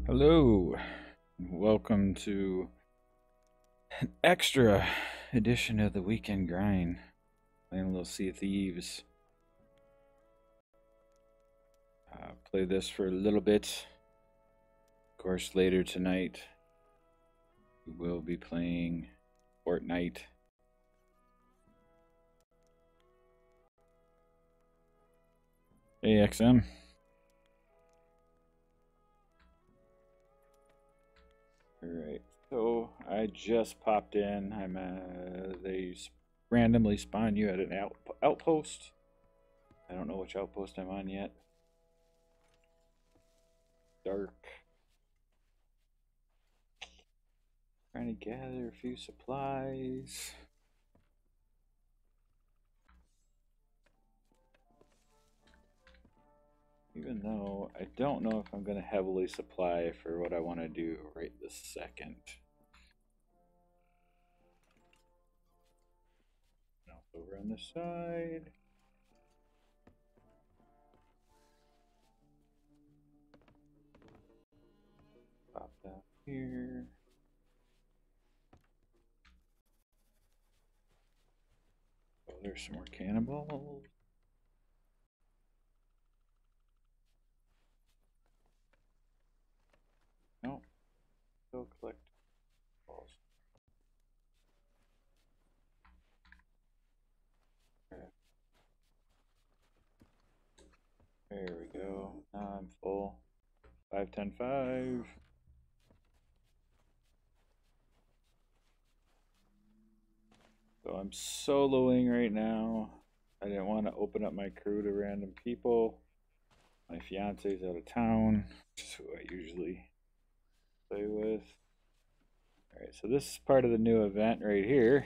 Hello, welcome to an extra edition of the Weekend Grind. Playing a little Sea of Thieves. Play this for a little bit. Of course, later tonight we will be playing Fortnite. Hey, XM. Alright, so I just popped in. They randomly spawn you at an outpost. I don't know which outpost I'm on yet. Dark. Trying to gather a few supplies. Even though I don't know if I'm going to heavily supply for what I want to do right this second. Now over on this side. Pop down here. Oh, there's some more cannonballs. No, still collect balls. There we go. Now I'm full. 5, 10, 5. So I'm soloing right now. I didn't want to open up my crew to random people. My fiance's out of town, which is who I usually play with. Alright, so this is part of the new event right here.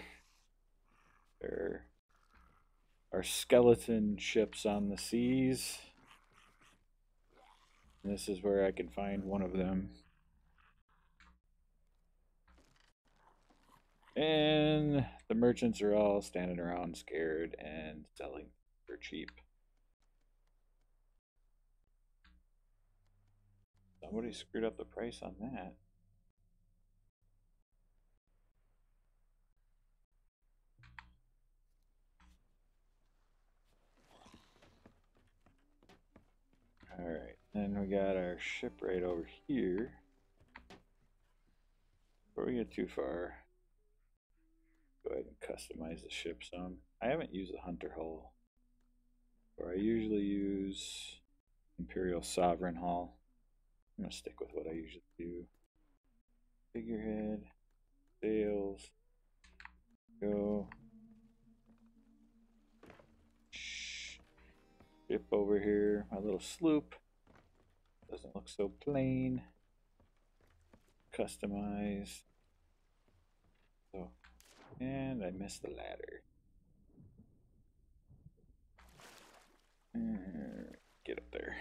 There are skeleton ships on the seas. And this is where I can find one of them. And the merchants are all standing around scared and selling for cheap. Somebody screwed up the price on that. Alright, then we got our ship right over here. Before we get too far, go ahead and customize the ship some. I haven't used the hunter hull, or I usually use Imperial Sovereign hull. I'm gonna stick with what I usually do. Figurehead, sails, go. Ship over here, my little sloop. Doesn't look so plain. Customize. So, and I missed the ladder. Get up there.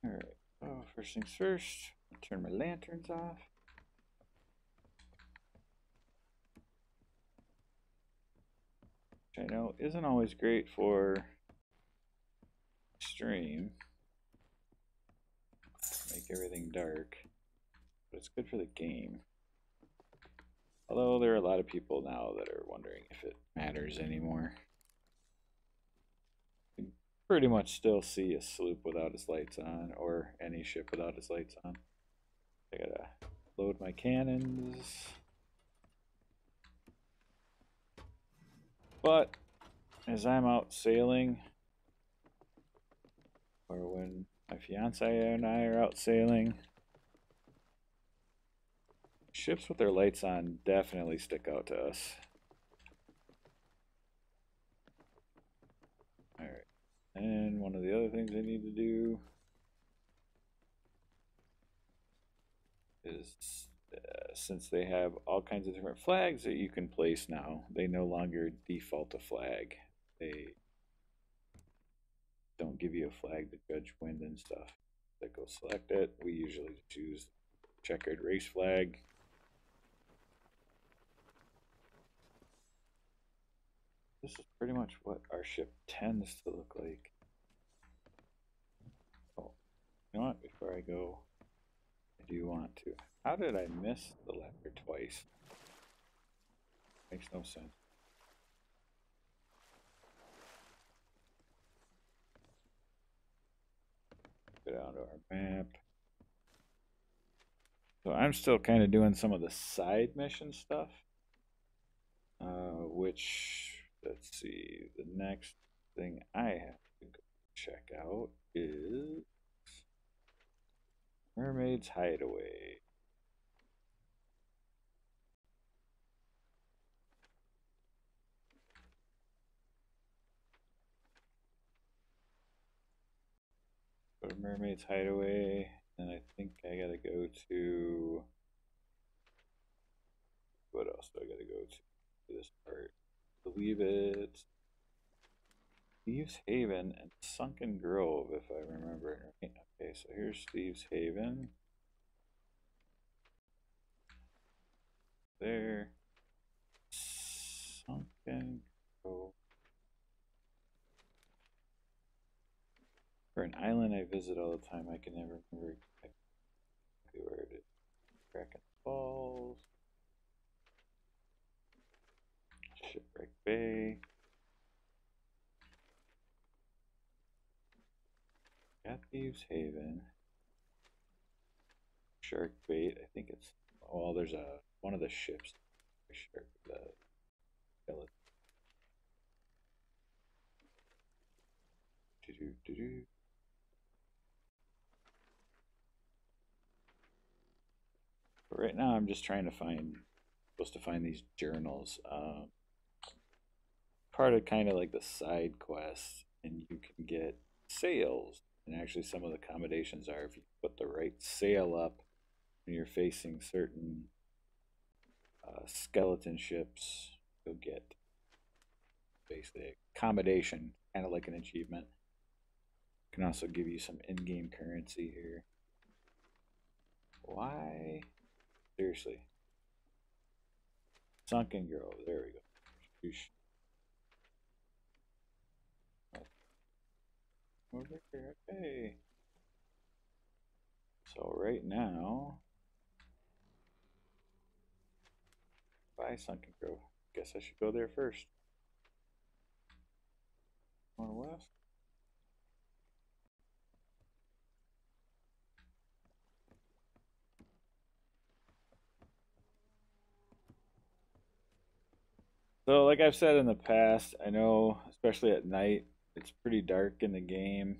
Alright, oh, first things first, turn my lanterns off. Which I know isn't always great for stream. Make everything dark. But it's good for the game. Although there are a lot of people now that are wondering if it matters anymore. You can pretty much still see a sloop without its lights on, or any ship without its lights on. I gotta load my cannons. But as I'm out sailing, or when my fiance and I are out sailing, ships with their lights on definitely stick out to us. Alright, and one of the other things I need to do is, since they have all kinds of different flags that you can place now, they no longer default a flag. They don't give you a flag to judge wind and stuff. They go select it. We usually choose checkered race flag. This is pretty much what our ship tends to look like. Oh, I go, I do want to. How did I miss the leopard twice? Makes no sense. Go down to our map. So I'm still kind of doing some of the side mission stuff. Which, let's see, the next thing I have to go check out is Mermaid's Hideaway. Go to Mermaid's Hideaway, and I think I gotta go to, what else do I gotta go to this part? I believe it's Thieves Haven and Sunken Grove, if I remember it right. Okay, so here's Thieves Haven. There. Sunken Grove. For an island I visit all the time, I can never remember exactly where it is. Kraken Falls. Shipwreck Bay. Got Thieves Haven. Shark Bait, I think it's, well, there's one of the ships. Shark, the skeleton. But right now I'm just trying to supposed to find these journals. Part of kind of like the side quests, and you can get sails. And actually, some of the accommodations are if you put the right sail up and you're facing certain skeleton ships, you'll get basically accommodation, kind of like an achievement. Can also give you some in-game currency here. Why? Seriously. Sunken Grove. There we go. Shoosh. Over here. Okay. So right now, by Sunken Grove. Guess I should go there first. Going west. So, like I've said in the past, I know, especially at night, it's pretty dark in the game.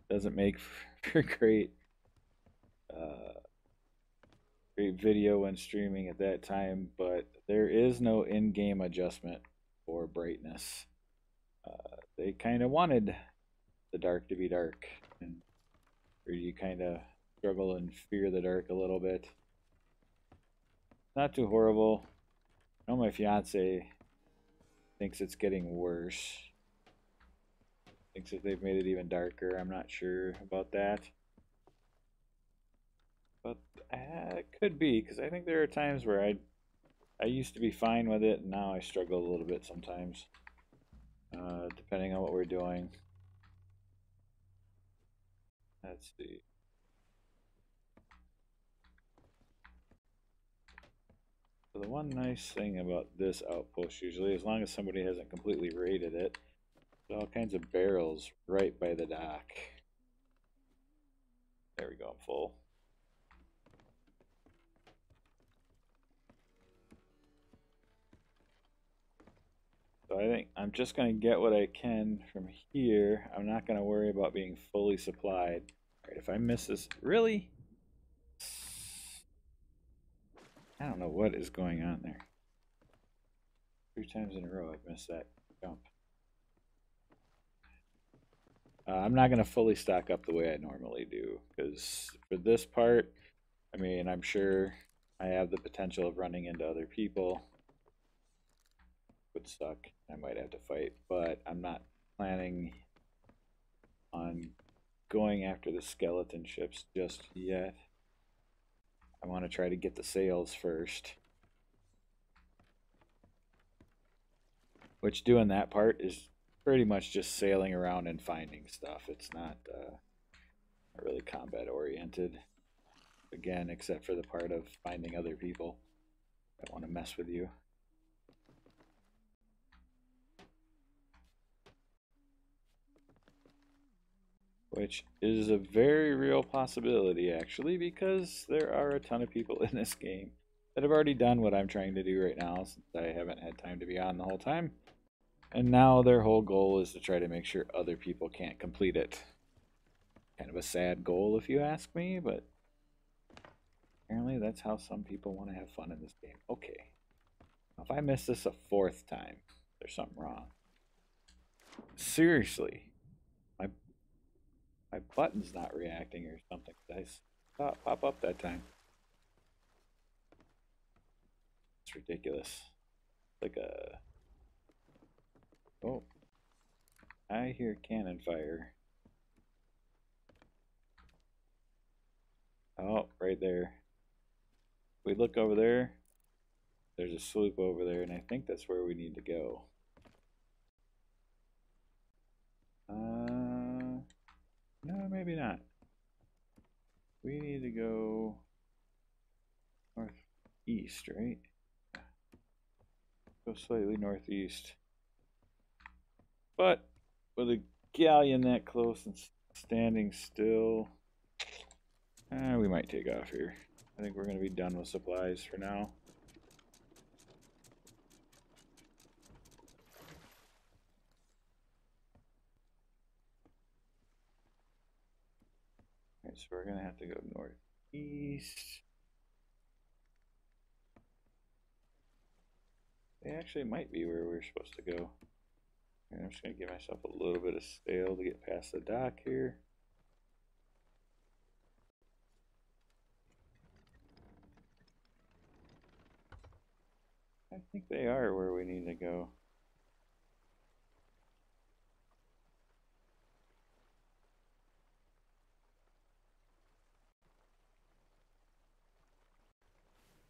Doesn't make for uh, great video when streaming at that time, but there is no in-game adjustment for brightness. They kind of wanted the dark to be dark, and or you kind of struggle and fear the dark a little bit. Not too horrible. I know my fiance thinks it's getting worse. Thinks that they've made it even darker. I'm not sure about that. But it could be, because I think there are times where I used to be fine with it, and now I struggle a little bit sometimes, depending on what we're doing. Let's see. So the one nice thing about this outpost, usually, as long as somebody hasn't completely raided it, there's all kinds of barrels right by the dock. There we go, I'm full. So I think I'm just going to get what I can from here. I'm not going to worry about being fully supplied. All right, if I miss this, really? I don't know what is going on there. 3 times in a row I've missed that jump. I'm not going to fully stock up the way I normally do, because for this part, I mean, I'm sure I have the potential of running into other people. Would suck. I might have to fight, but I'm not planning on going after the skeleton ships just yet. I want to try to get the sails first. Which doing that part is pretty much just sailing around and finding stuff. It's not Not really combat oriented. Again, except for the part of finding other people that want to mess with you. Which is a very real possibility, actually, because there are a ton of people in this game that have already done what I'm trying to do right now, since I haven't had time to be on the whole time. And now their whole goal is to try to make sure other people can't complete it. Kind of a sad goal, if you ask me, but apparently that's how some people want to have fun in this game. Okay. If I miss this a fourth time, there's something wrong. Seriously. My button's not reacting or something. I saw it pop up that time. It's ridiculous. Like a... Oh. I hear cannon fire. Oh, right there. We look over there. There's a sloop over there, and I think that's where we need to go. No, maybe not. We need to go northeast, right? Go slightly northeast. But with a galleon that close and standing still, we might take off here. I think we're going to be done with supplies for now. Alright, so we're going to have to go northeast. They actually might be where we're supposed to go. I'm just going to give myself a little bit of sail to get past the dock here. I think they are where we need to go.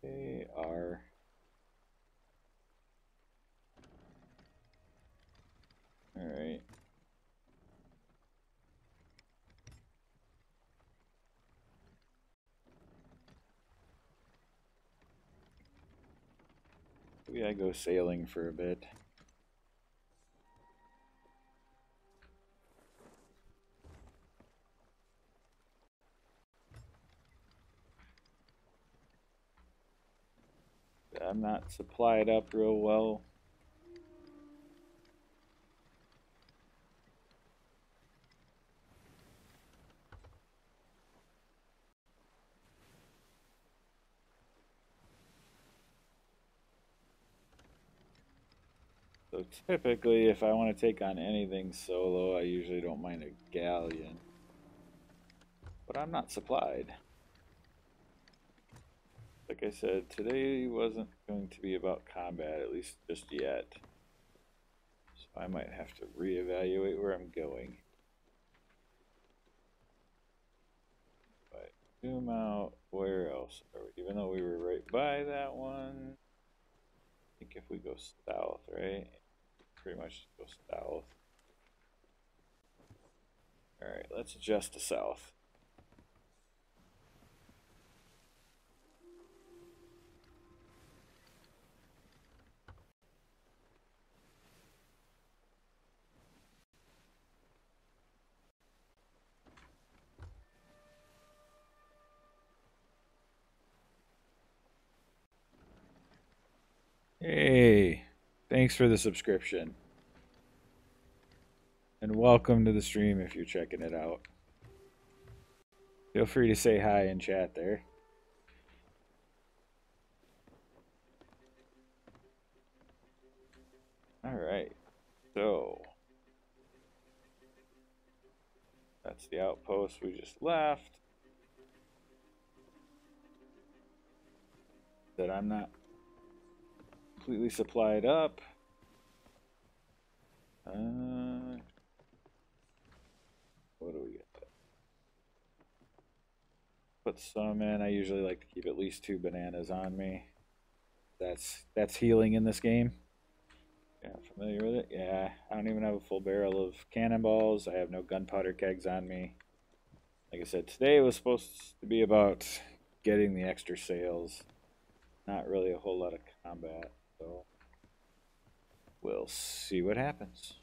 They are. All right. Maybe I go sailing for a bit. I'm not supplied up real well. So typically, if I want to take on anything solo, I usually don't mind a galleon. But I'm not supplied. Like I said, today wasn't going to be about combat, at least just yet. So I might have to reevaluate where I'm going. But zoom out, where else are we? Even though we were right by that one, I think if we go south, right? Pretty much go south. Alright, let's adjust to south. Hey, thanks for the subscription. And welcome to the stream if you're checking it out. Feel free to say hi in chat there. Alright, so that's the outpost we just left. That I'm not completely supplied up. What do we get? Put some in. I usually like to keep at least 2 bananas on me. That's healing in this game. Yeah, familiar with it? Yeah, I don't even have a full barrel of cannonballs. I have no gunpowder kegs on me. like I said, today was supposed to be about getting the extra sails. Not really a whole lot of combat, so we'll see what happens.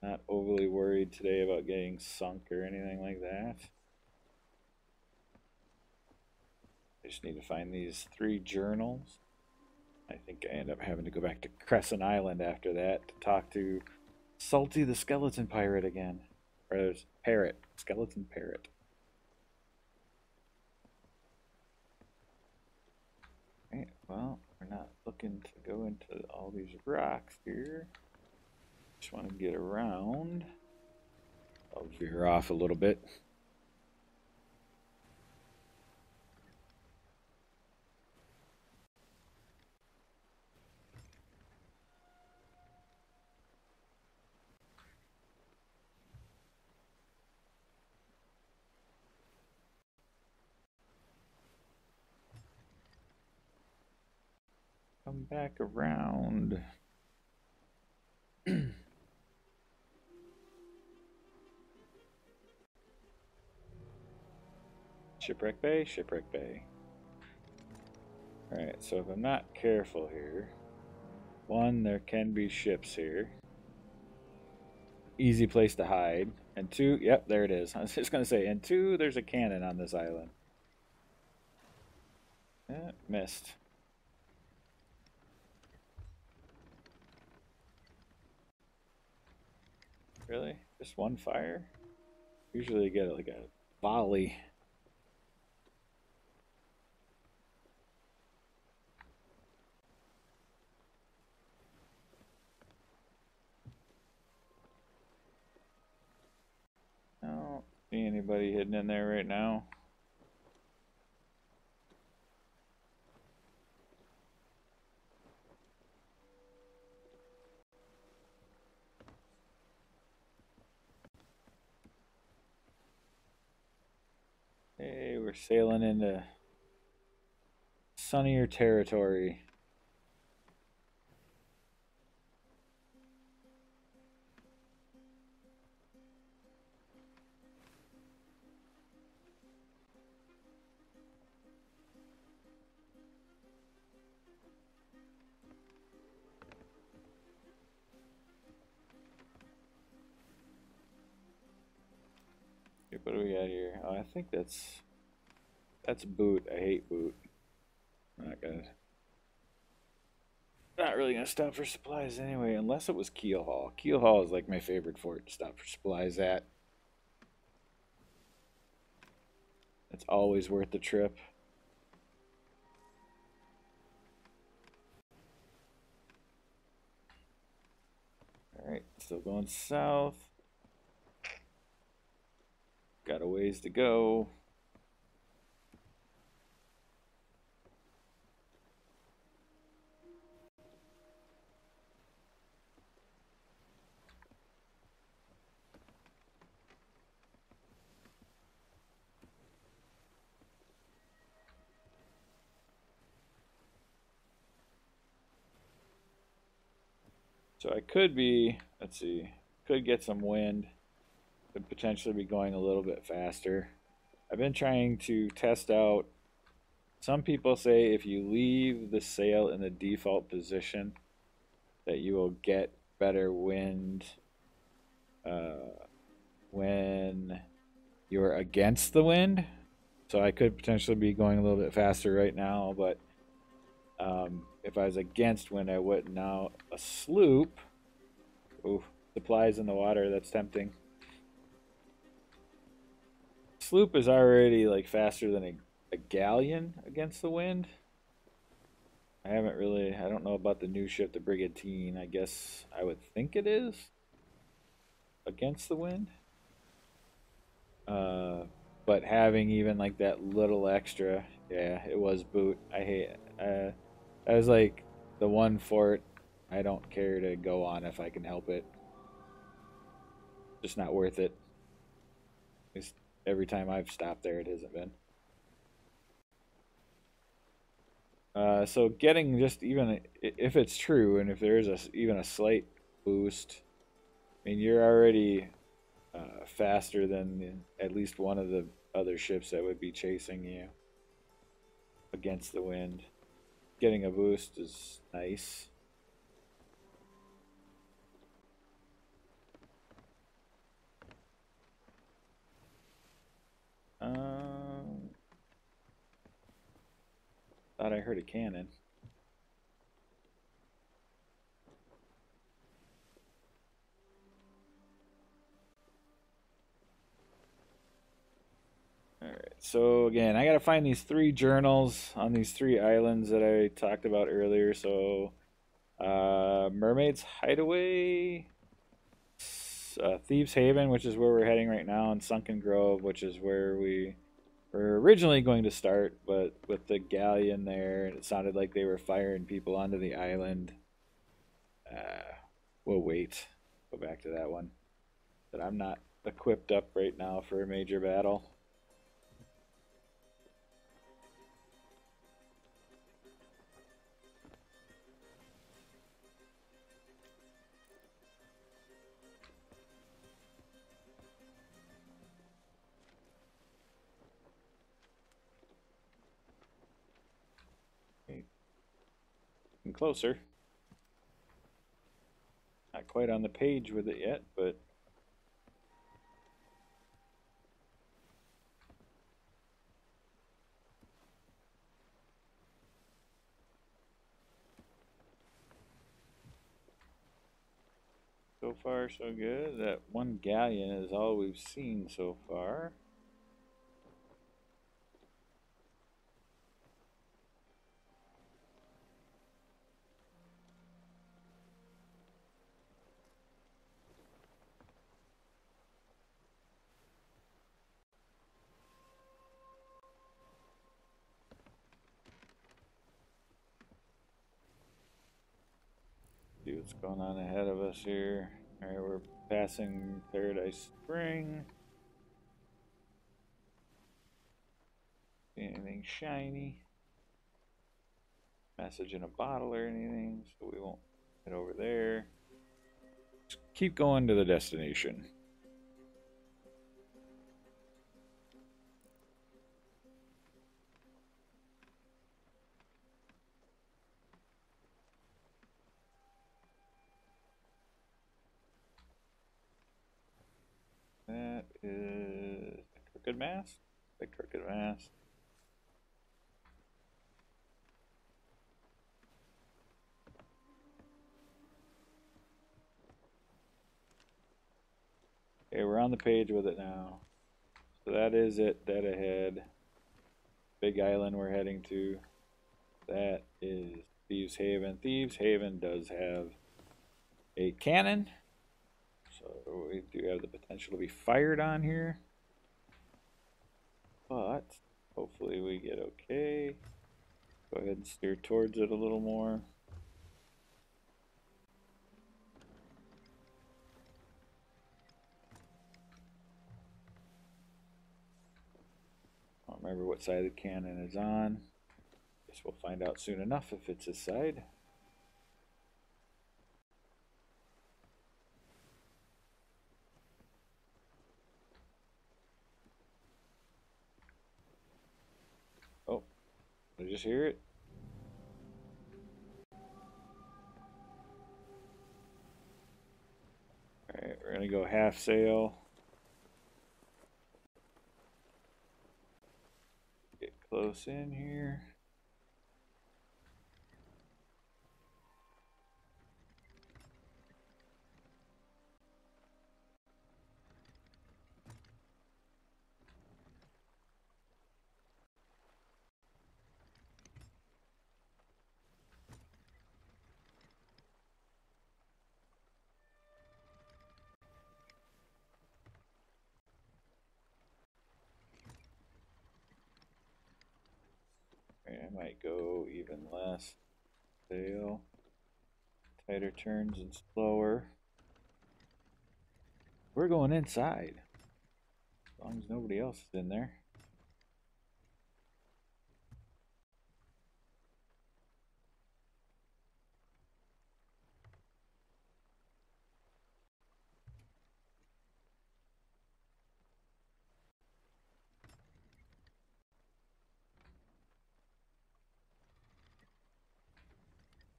Not overly worried today about getting sunk or anything like that. I just need to find these 3 journals. I think I end up having to go back to Crescent Island after that to talk to Salty the Skeleton Pirate again. Or there's Parrot. Skeleton Parrot. Right, well, we're not looking to go into all these rocks here. Just want to get around. I'll veer off a little bit. Come back around. Shipwreck Bay, Shipwreck Bay. Alright, so if I'm not careful here, 1, there can be ships here. Easy place to hide. And 2, yep, there it is. I was just going to say, and 2, there's a cannon on this island. Missed. Really? Just 1 fire? Usually you get like a volley. I don't see anybody hidden in there right now. Hey, we're sailing into sunnier territory. Okay, what do we got here? Oh, I think that's boot. I hate boot. I'm not really gonna stop for supplies anyway, unless it was Keel Hall. Keel Hall is like my favorite fort to stop for supplies at. It's always worth the trip. Alright, still going south. Got a ways to go. So I could be, let's see, could get some wind. Could potentially be going a little bit faster. I've been trying to test out. Some people say if you leave the sail in the default position, that you will get better wind when you're against the wind. So I could potentially be going a little bit faster right now, but if I was against wind, I wouldn't. Now a sloop, ooh, supplies in the water. That's tempting. Sloop is already like faster than a galleon against the wind. I don't know about the new ship, the Brigantine. I guess I would think it is against the wind. But having even like that little extra, yeah, it was boot. I hate that was like the one fort I don't care to go on if I can help it. Just not worth it. At least every time I've stopped there, it hasn't been. So getting just even if it's true, and if there is even a slight boost, I mean you're already faster than at least one of the other ships that would be chasing you against the wind. Getting a boost is nice. Thought I heard a cannon. Alright, so again, I gotta find these 3 journals on these 3 islands that I talked about earlier. So, Mermaid's Hideaway, Thieves Haven, which is where we're heading right now, and Sunken Grove, which is where we were originally going to start, but with the galleon there, and it sounded like they were firing people onto the island. We'll wait. Go back to that one. But I'm not equipped up right now for a major battle. Closer. Not quite on the page with it yet, but so far so good. That one galleon is all we've seen so far. See what's going on ahead of us here. Alright, we're passing Paradise Spring. See anything shiny? Message in a bottle or anything, so we won't head over there. Just keep going to the destination. That is the Crooked Mast. The Crooked Mast. Okay, we're on the page with it now. So that is it, dead ahead. Big island we're heading to. That is Thieves Haven. Thieves Haven does have a cannon. So we do have the potential to be fired on here. But hopefully we get okay. Go ahead and steer towards it a little more. I don't remember what side the cannon is on. Guess we'll find out soon enough if it's this side. Oh, did I just hear it? Alright, we're gonna go half sail. Get close in here. I might go even less sail. Tighter turns and slower. We're going inside. As long as nobody else is in there.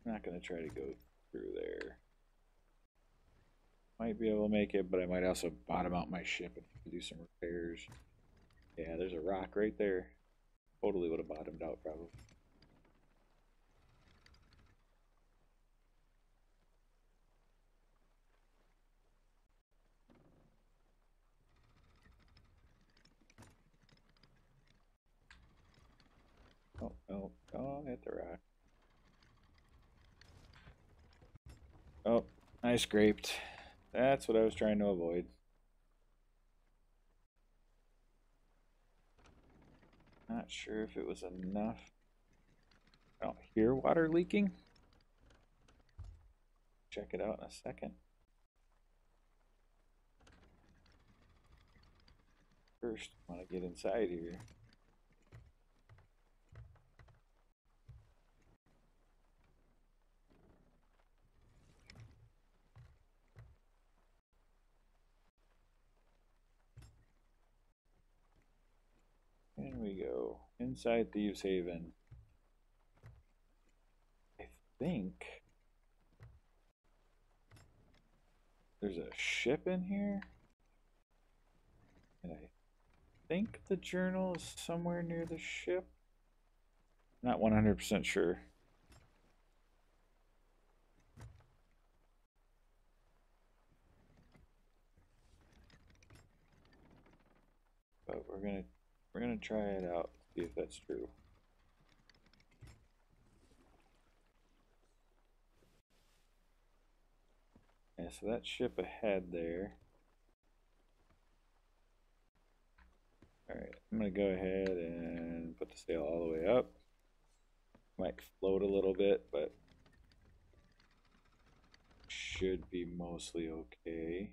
I'm not gonna try to go through there. Might be able to make it, but I might also bottom out my ship and do some repairs. Yeah, there's a rock right there. Totally would have bottomed out probably. Oh, no, don't hit the rock. Oh, I scraped. That's what I was trying to avoid. Not sure if it was enough. I don't hear water leaking. Check it out in a second. First, I want to get inside here. In we go. Inside Thieves Haven. I think there's a ship in here. And I think the journal is somewhere near the ship. Not 100% sure. But we're gonna try it out, see if that's true. Yeah, so that ship ahead there. Alright, I'm gonna go ahead and put the sail all the way up. Might float a little bit, but should be mostly okay.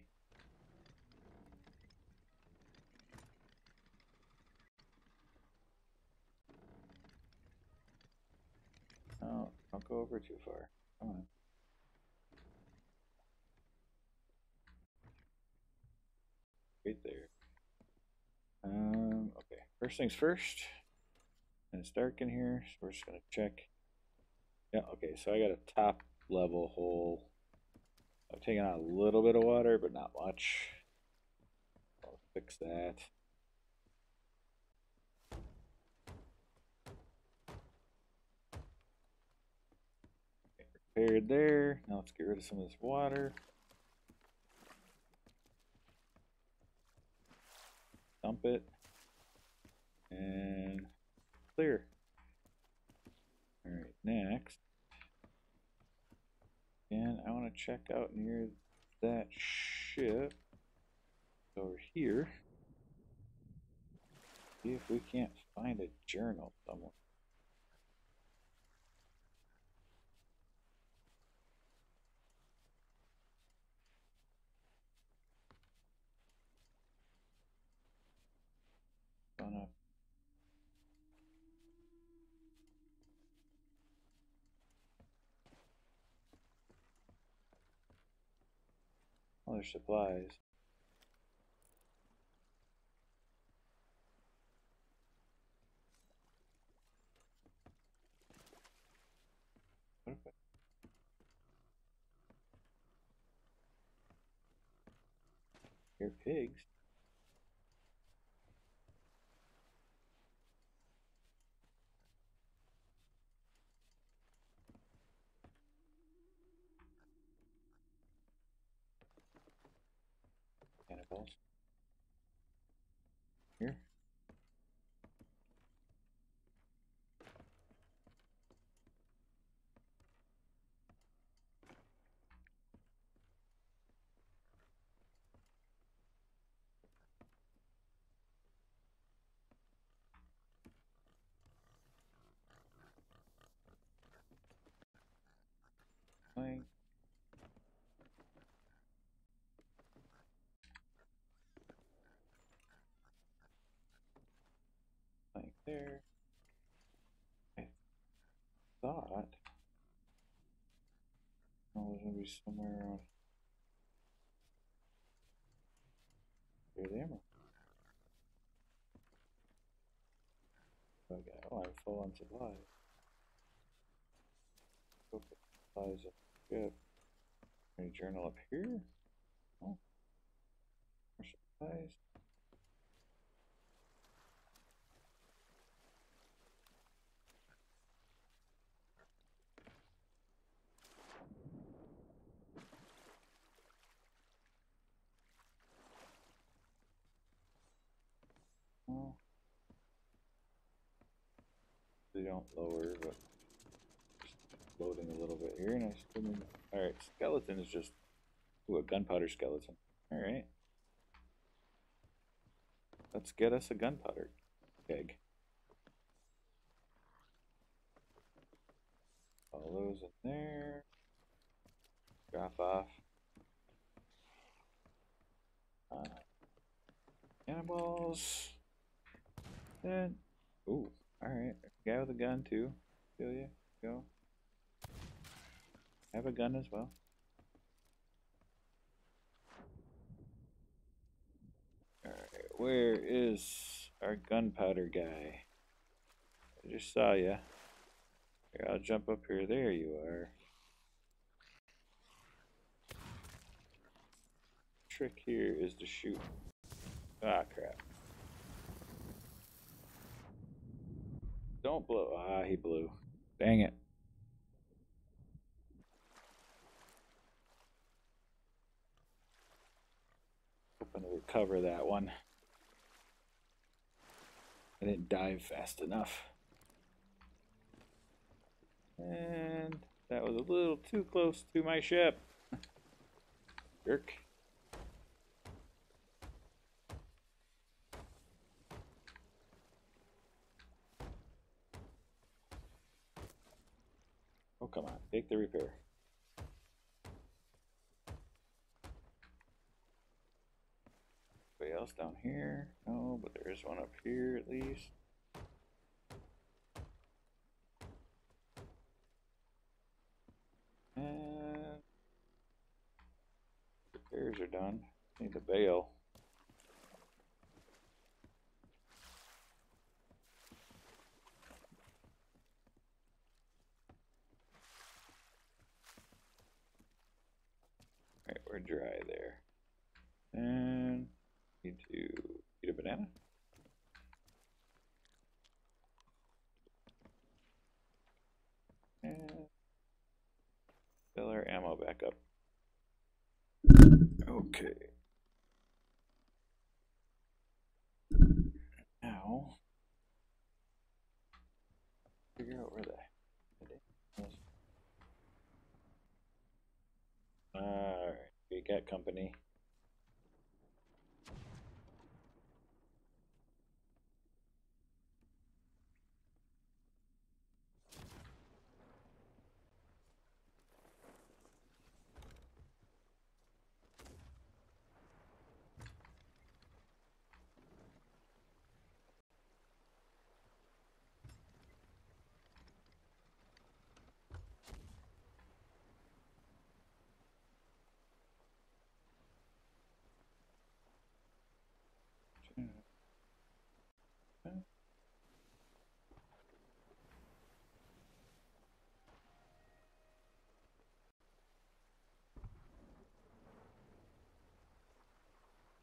Oh, don't go over too far. Come on. Right there. Okay. First things first. And it's dark in here, so we're just gonna check. Yeah, okay, so I got a top level hole. I've taken out a little bit of water, but not much. I'll fix that. Okay, repaired there. Now let's get rid of some of this water. Dump it. And clear. Alright, next. And I want to check out near that ship over here. See if we can't find a journal somewhere. Gonna other supplies. What if I hear pigs? Cannibals. Here. Plank. Plank there. I thought. Oh, there's gonna be somewhere around here. The ammo. Okay. Oh, I'm full on supplies. Okay. Supplies up here. Any journal up here? Oh, more supplies. Oh, they don't lower, but just loading a little bit here. And I still need. All right, skeleton is just. Ooh, a gunpowder skeleton. All right. Let's get us a gunpowder keg. All those in there. Drop off. Cannonballs. Then. Ooh. Alright. Guy with a gun too. Feel ya. Go. Have a gun as well. Alright. Where is our gunpowder guy? I just saw ya. Here, I'll jump up here. There you are. Trick here is to shoot. Ah, crap. Don't blow. Ah, he blew. Dang it. Hoping to recover that one. I didn't dive fast enough. And that was a little too close to my ship. Jerk. Oh, come on. Take the repair. Anybody else down here? No, but there is one up here at least. And repairs are done. Need the bale. Alright, we're dry there. And need to eat a banana. And fill our ammo back up. Okay. Now, figure out where the heck is. Alright, we got company.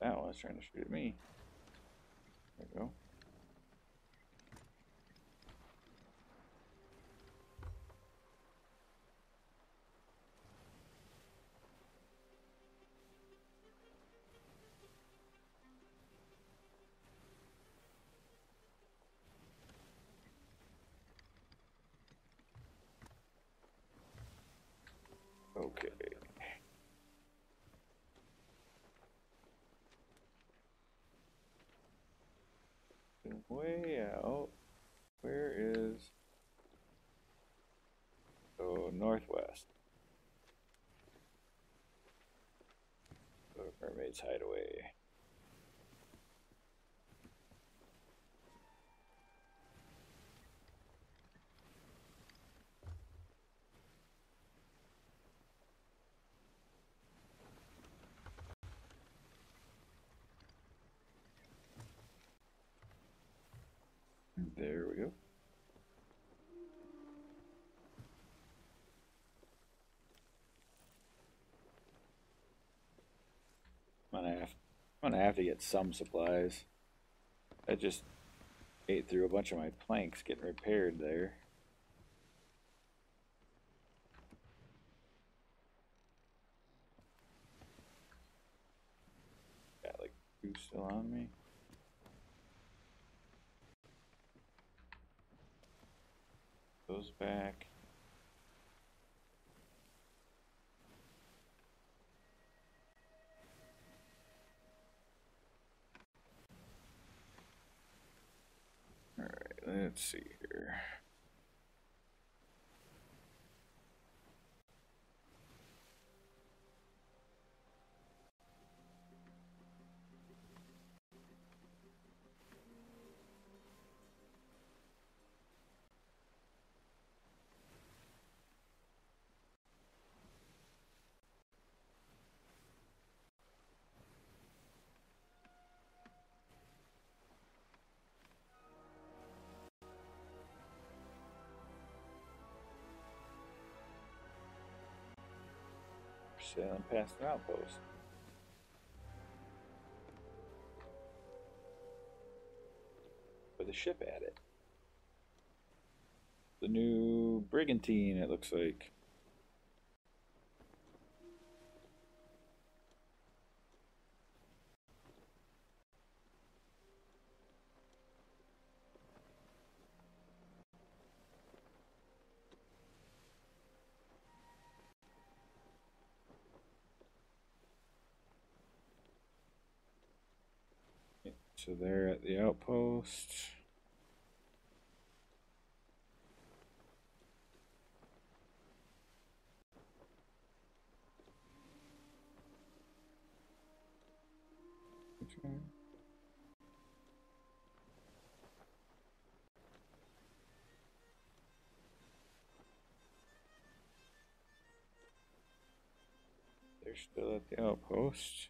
That one was trying to shoot at me. There we go. Okay. Way out. Where is? Oh, northwest. The mermaid's hideaway. There we go. I'm gonna have to get some supplies. I just ate through a bunch of my planks getting repaired there. Got like 2 still on me. Goes back. Alright, let's see here. Sailing past an outpost. With a ship at it. The new brigantine, it looks like. So they're at the outpost. Okay. They're still at the outpost.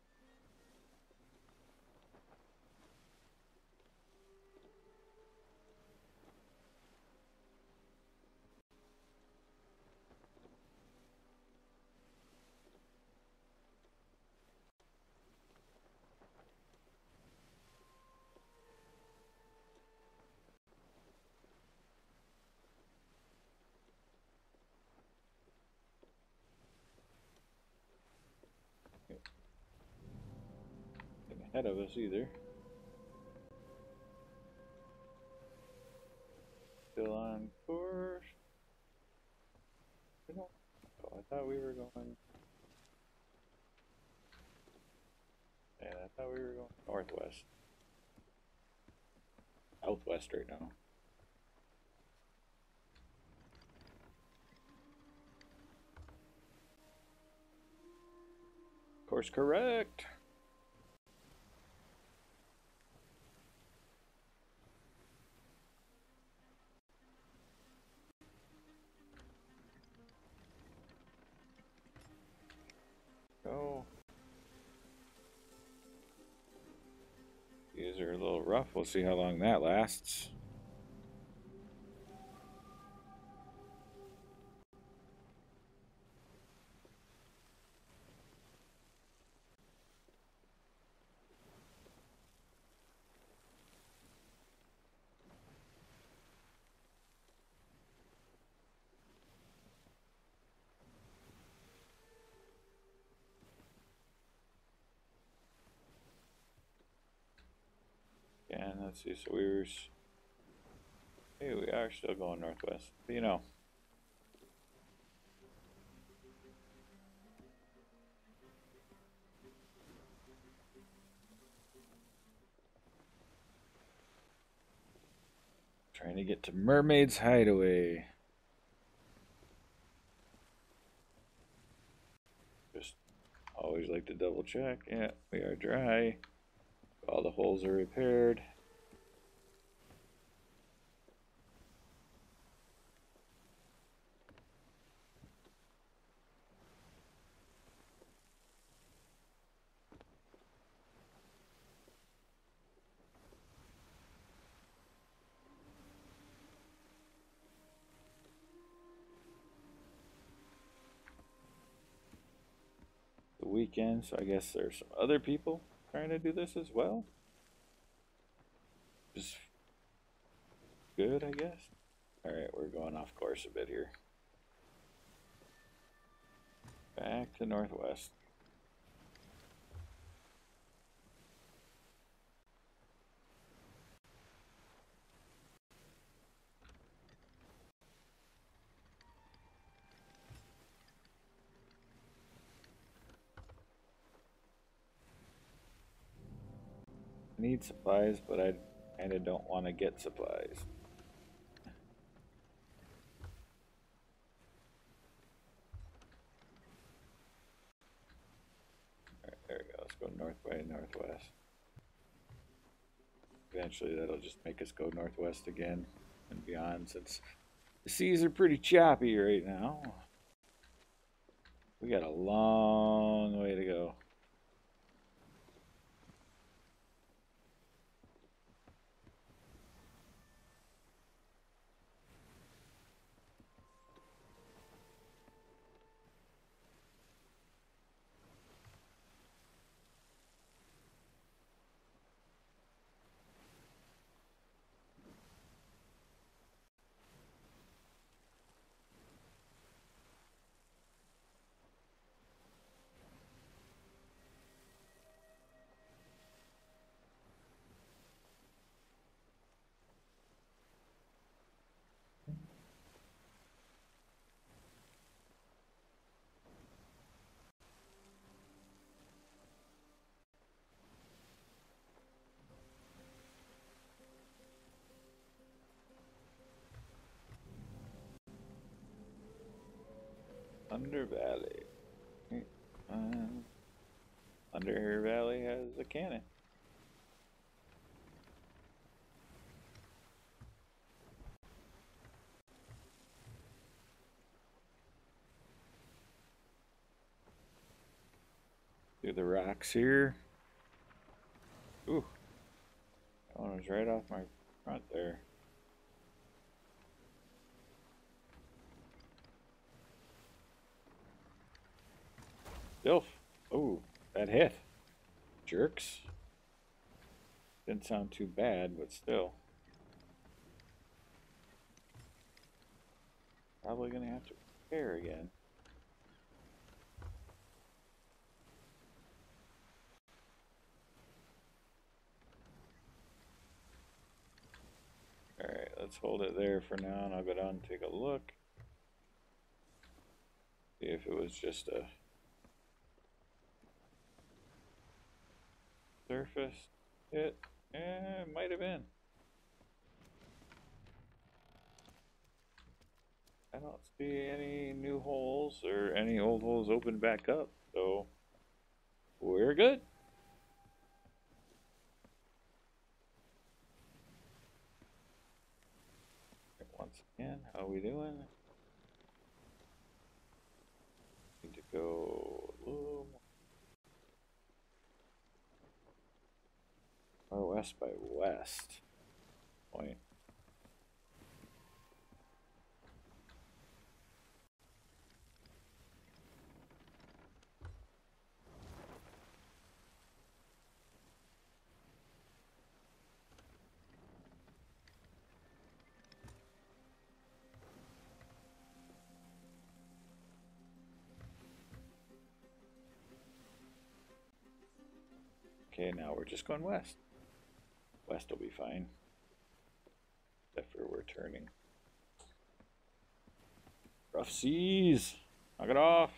Ahead of us either. Still on course. Oh, I thought we were going. Yeah, I thought we were going northwest. Southwest right now. Course correct. Go. These are a little rough. We'll see how long that lasts. And let's see. So hey, we are still going northwest. But you know. Trying to get to Mermaid's Hideaway. Just always like to double check. Yeah, we are dry. All the holes are repaired. The weekend, so I guess there's some other people. trying to do this as well. Just good, I guess. Alright, we're going off course a bit here. Back to northwest. I need supplies, but I kind of don't want to get supplies. Alright, there we go. Let's go north by northwest. Eventually that'll just make us go northwest again and beyond, since the seas are pretty choppy right now. We got a long way to go. Thunder Valley. Thunder Valley has a cannon. Through the rocks here. Ooh. That one was right off my front there. Dilf. Ooh, that hit. Jerks. Didn't sound too bad, but still. Probably gonna have to repair again. Alright, let's hold it there for now, and I'll go down and take a look. See if it was just a surface hit. Yeah, it might have been. I don't see any new holes or any old holes open back up, so we're good. Once again, how are we doing? Need to go a little more west by west point. Okay, now we're just going west. West will be fine. Except for we're turning. Rough seas! Knock it off!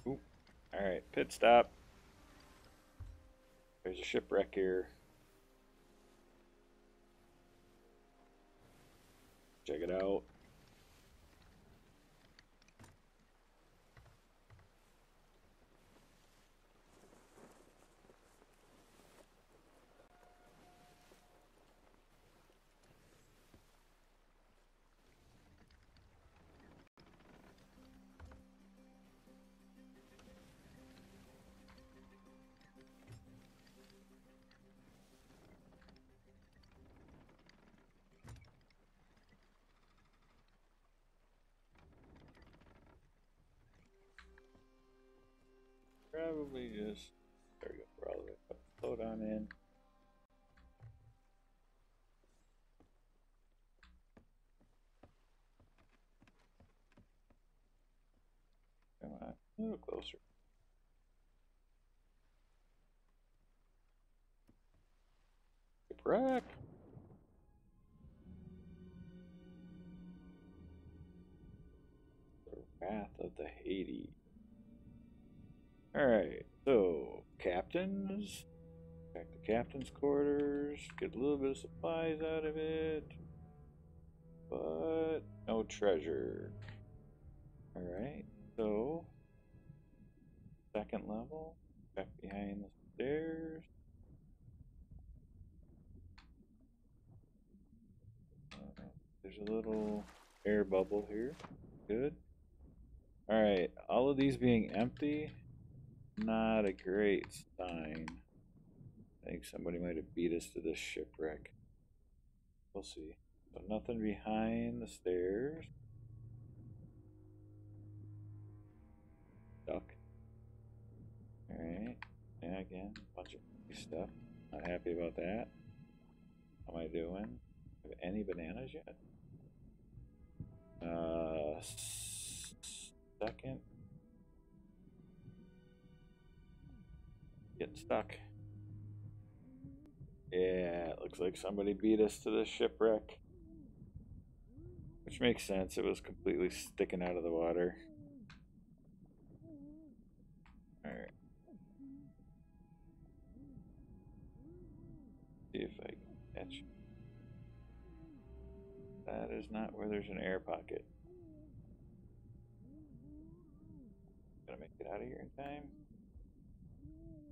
Ooh. Alright, pit stop. There's a shipwreck here. Check it out. probably just, there we go, for all of it. Slow down in. Come on, a little closer. Shipwreck. The Wrath of the Hades. Alright, so captains. Back to captain's quarters. Get a little bit of supplies out of it. But no treasure. Alright, so second level. Back behind the stairs. There's a little air bubble here. Good. Alright, all of these being empty, not a great sign. I think somebody might have beat us to this shipwreck. We'll see. So nothing behind the stairs. Duck. Alright. Yeah, again, a bunch of stuff. Not happy about that. How am I doing? Have any bananas yet? Second. Get stuck. Yeah, it looks like somebody beat us to the shipwreck. Which makes sense. It was completely sticking out of the water. Alright. See if I can catch. That is not where there's an air pocket. Gotta make it out of here in time.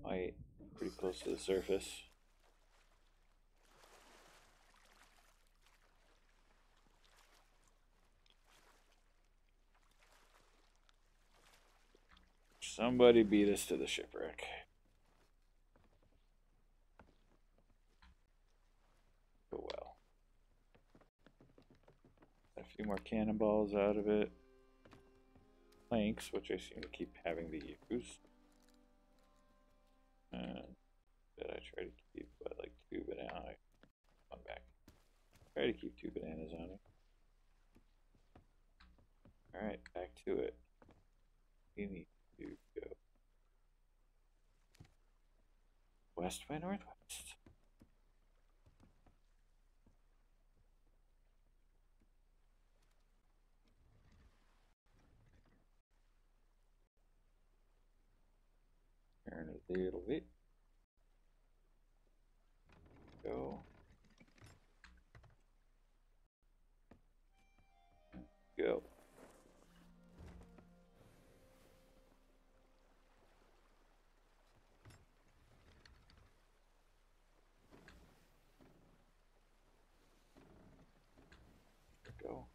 Wait, pretty close to the surface. Somebody beat us to the shipwreck. Oh well. A few more cannonballs out of it. Planks, which I seem to keep having to use. That I try to keep, like 2 bananas. One back. Try to keep 2 bananas on it. Alright, back to it. We need to go west by northwest. Turn a little bit. Go. Go. Go.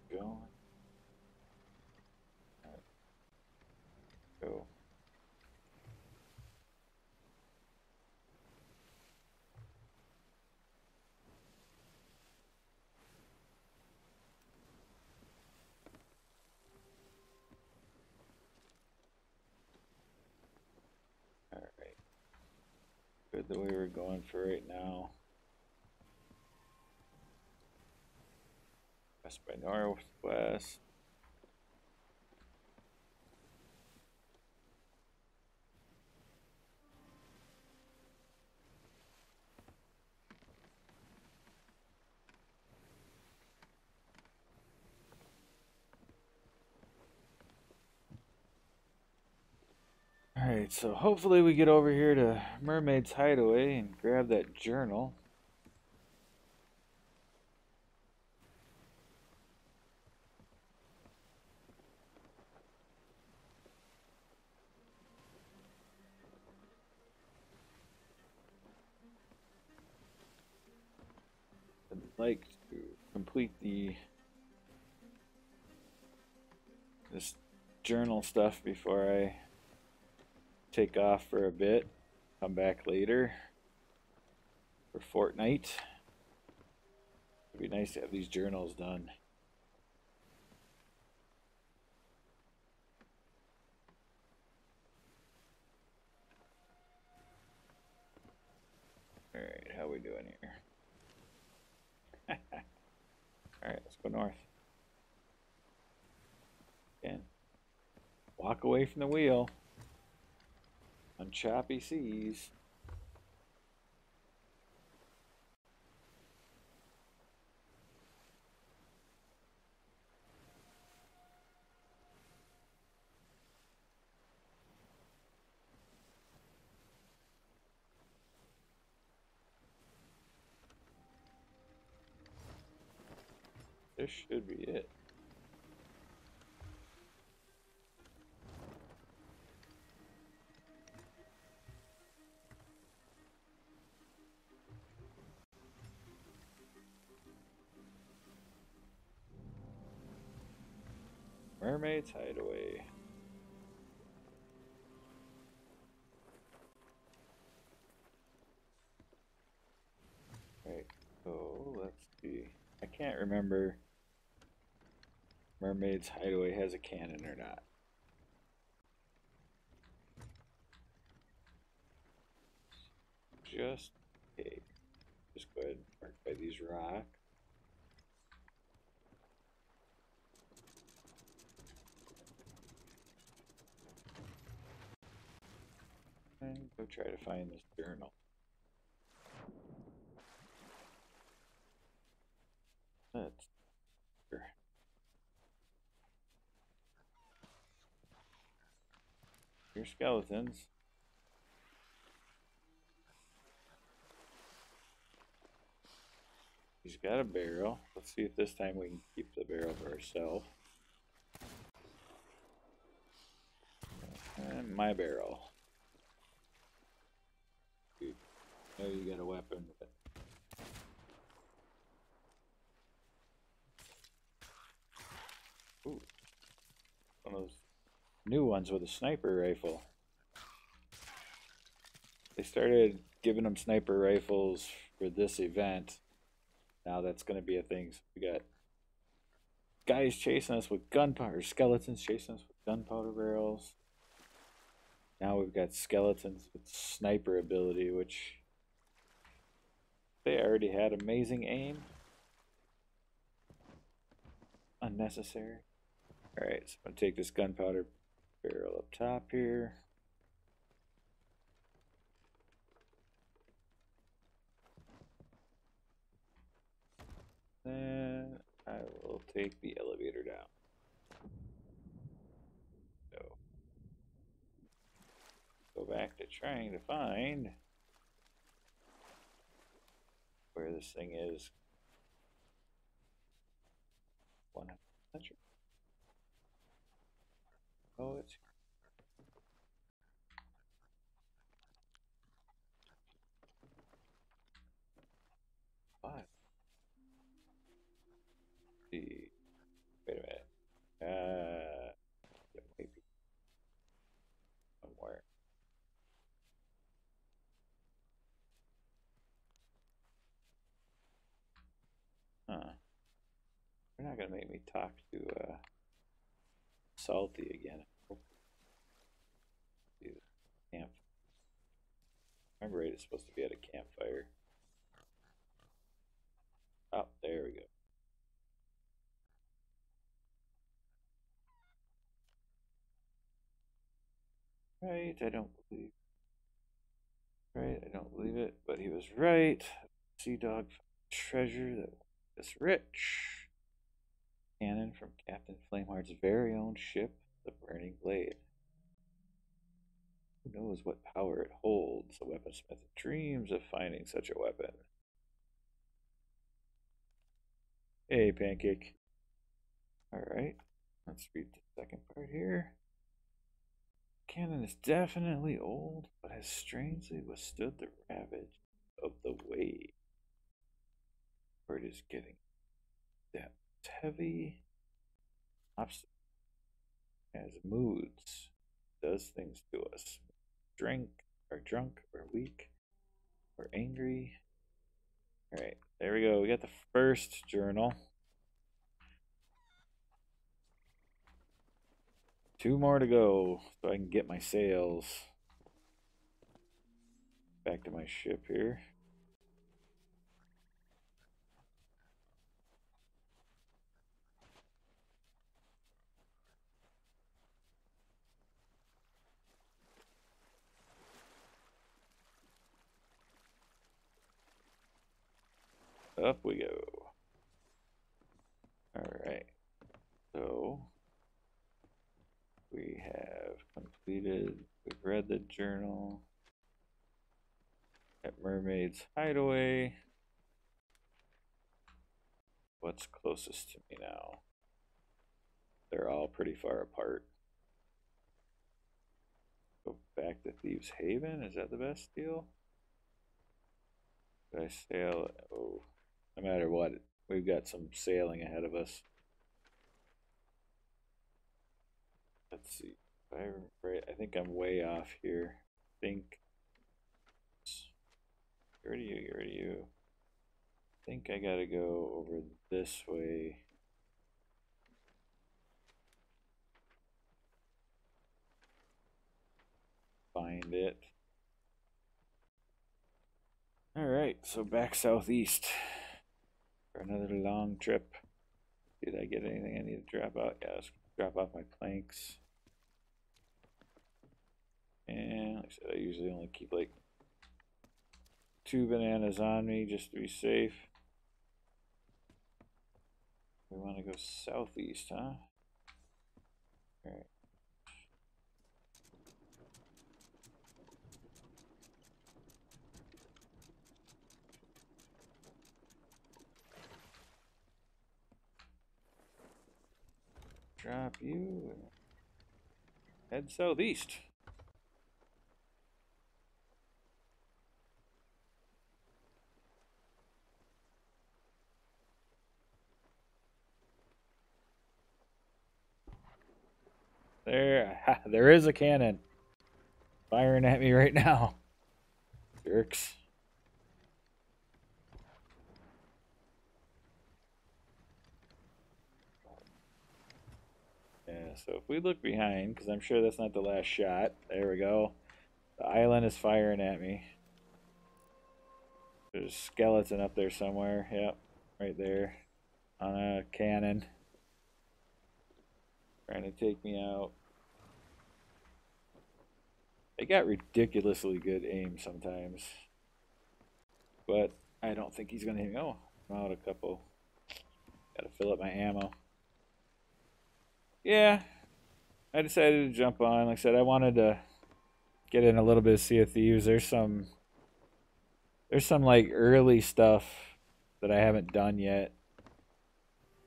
Go. Go. Alright. Good the way we're going for right now. West by northwest. Alright, so hopefully we get over here to Mermaid's Hideaway and grab that journal. like to complete this journal stuff before I take off for a bit. Come back later for Fortnite. It'd be nice to have these journals done. Alright, how we doing here? Alright, let's go north. Again. Walk away from the wheel. On choppy seas. This should be it. Mermaid's Hideaway. Right, so let's see. I can't remember Mermaid's Hideaway has a cannon or not. Just okay. Just go ahead and park by these rocks. And go try to find this journal. That's your skeletons. He's got a barrel. Let's see if this time we can keep the barrel for ourselves. And my barrel. Dude, I know you got a weapon, but ooh, one of those new ones with a sniper rifle. They started giving them sniper rifles for this event. Now that's going to be a thing. So we got guys chasing us with gunpowder, skeletons chasing us with gunpowder barrels. Now we've got skeletons with sniper ability, which they already had amazing aim. Unnecessary. Alright, so I'm going to take this gunpowder barrel up top here. Then I will take the elevator down. So go back to trying to find where this thing is. 100. Oh, it's five. See. Wait a minute. It might be somewhere. Huh. They're not gonna make me talk to Salty again. Camp. Remember, right, it's supposed to be at a campfire. Oh, there we go. Right, I don't believe. Right, I don't believe it, but he was right. Sea Dog treasure that is rich. Cannon from Captain Flameheart's very own ship, the Burning Blade. Who knows what power it holds? The weaponsmith dreams of finding such a weapon. Hey, Pancake. Alright, let's read the second part here. Cannon is definitely old, but has strangely withstood the ravage of the wave. Or it is getting depth heavy. Obstacle has moods. Does things to us. Drink, or drunk, or weak, or angry. Alright, there we go. We got the first journal. 2 more to go so I can get my sails. Back to my ship here. Up we go. Alright, so we have completed, we've read the journal at Mermaid's Hideaway. What's closest to me now? They're all pretty far apart. Go back to Thieves Haven, is that the best deal? Should I sail? Oh, no matter what, we've got some sailing ahead of us. Let's see. If I remember right, I think I'm way off here. I think. Get rid of you, get rid of you. I think I gotta go over this way. Find it. Alright, so back southeast for another long trip. Did I get anything I need to drop out? Yeah, let's drop off my planks. And like I said, I usually only keep like 2 bananas on me just to be safe. We want to go southeast, huh? Alright. Drop you. Head southeast. There is a cannon firing at me right now. Jerks. Yeah, so if we look behind, because I'm sure that's not the last shot. There we go. The island is firing at me. There's a skeleton up there somewhere. Yep, right there. On a cannon. Trying to take me out. They got ridiculously good aim sometimes. But I don't think he's going to hit me. Oh, I'm out a couple. Gotta fill up my ammo. Yeah, I decided to jump on. Like I said, I wanted to get in a little bit of Sea of Thieves. There's some like early stuff that I haven't done yet,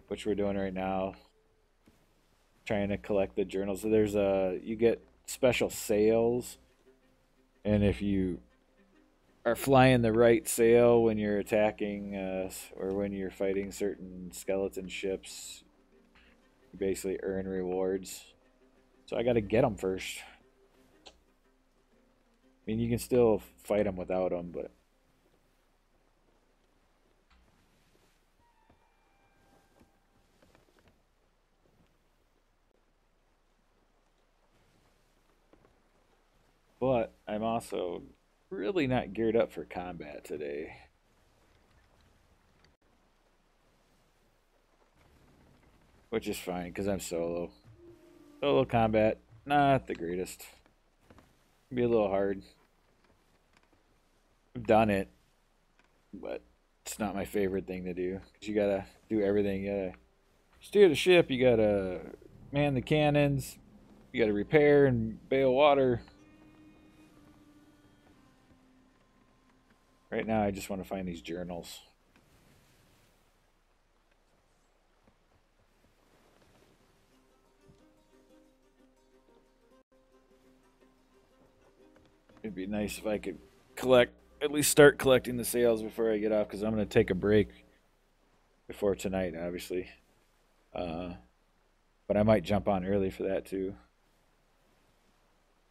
which we're doing right now. Trying to collect the journals. So there's you get special sails, and if you are flying the right sail when you're attacking or when you're fighting certain skeleton ships, you basically earn rewards. So I got to get them first. I mean, you can still fight them without them, but I'm also really not geared up for combat today. Which is fine, because I'm solo. Solo combat, not the greatest. Be a little hard. I've done it, but it's not my favorite thing to do. Because you gotta do everything. You gotta steer the ship, you gotta man the cannons, you gotta repair and bail water. Right now, I just want to find these journals. It'd be nice if I could at least start collecting the sails before I get off, because I'm going to take a break before tonight, obviously. But I might jump on early for that too.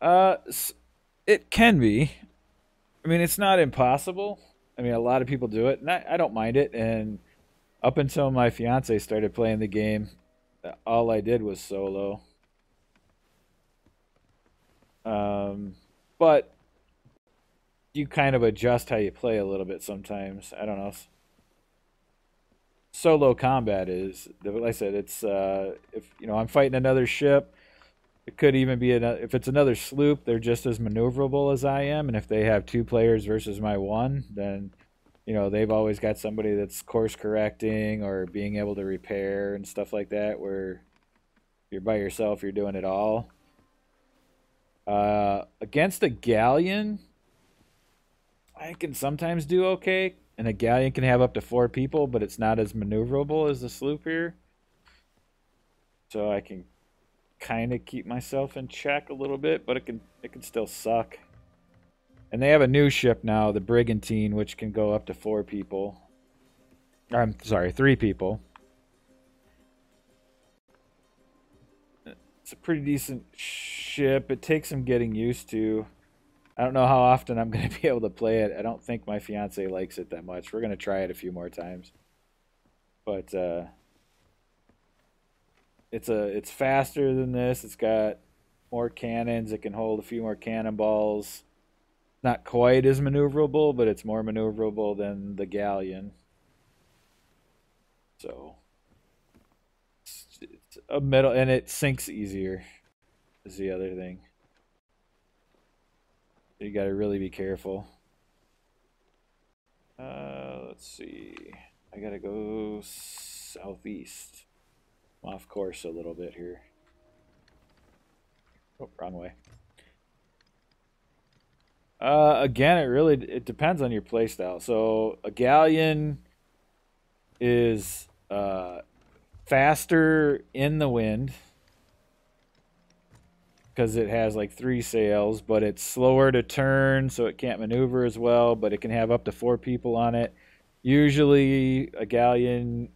Uh, it can be. I mean, it's not impossible. I mean, a lot of people do it, and I don't mind it. And up until my fiance started playing the game, all I did was solo. Um, but you kind of adjust how you play a little bit sometimes. I don't know. Solo combat is, like I said, it's if I'm fighting another ship. It could even be if it's another sloop, they're just as maneuverable as I am, and if they have two players versus my one, then they've always got somebody that's course correcting or being able to repair and stuff like that. Where you're by yourself, you're doing it all. Against a galleon, I can sometimes do okay, and a galleon can have up to 4 people, but it's not as maneuverable as the sloop here. So I can kind of keep myself in check a little bit, but it can still suck. And they have a new ship now, the Brigantine, which can go up to 4 people. I'm sorry, 3 people. It's a pretty decent ship. It takes some getting used to. I don't know how often I'm going to be able to play it. I don't think my fiance likes it that much. We're going to try it a few more times. But it's faster than this. It's got more cannons. It can hold a few more cannonballs. Not quite as maneuverable, but it's more maneuverable than the galleon. So it's a middle, and it sinks easier. Is the other thing. You got to really be careful. Let's see. I gotta go southeast. I'm off course a little bit here. Oh, wrong way. Again, it depends on your playstyle. So a galleon is faster in the wind because it has like 3 sails, but it's slower to turn, so it can't maneuver as well. But it can have up to 4 people on it. Usually, a galleon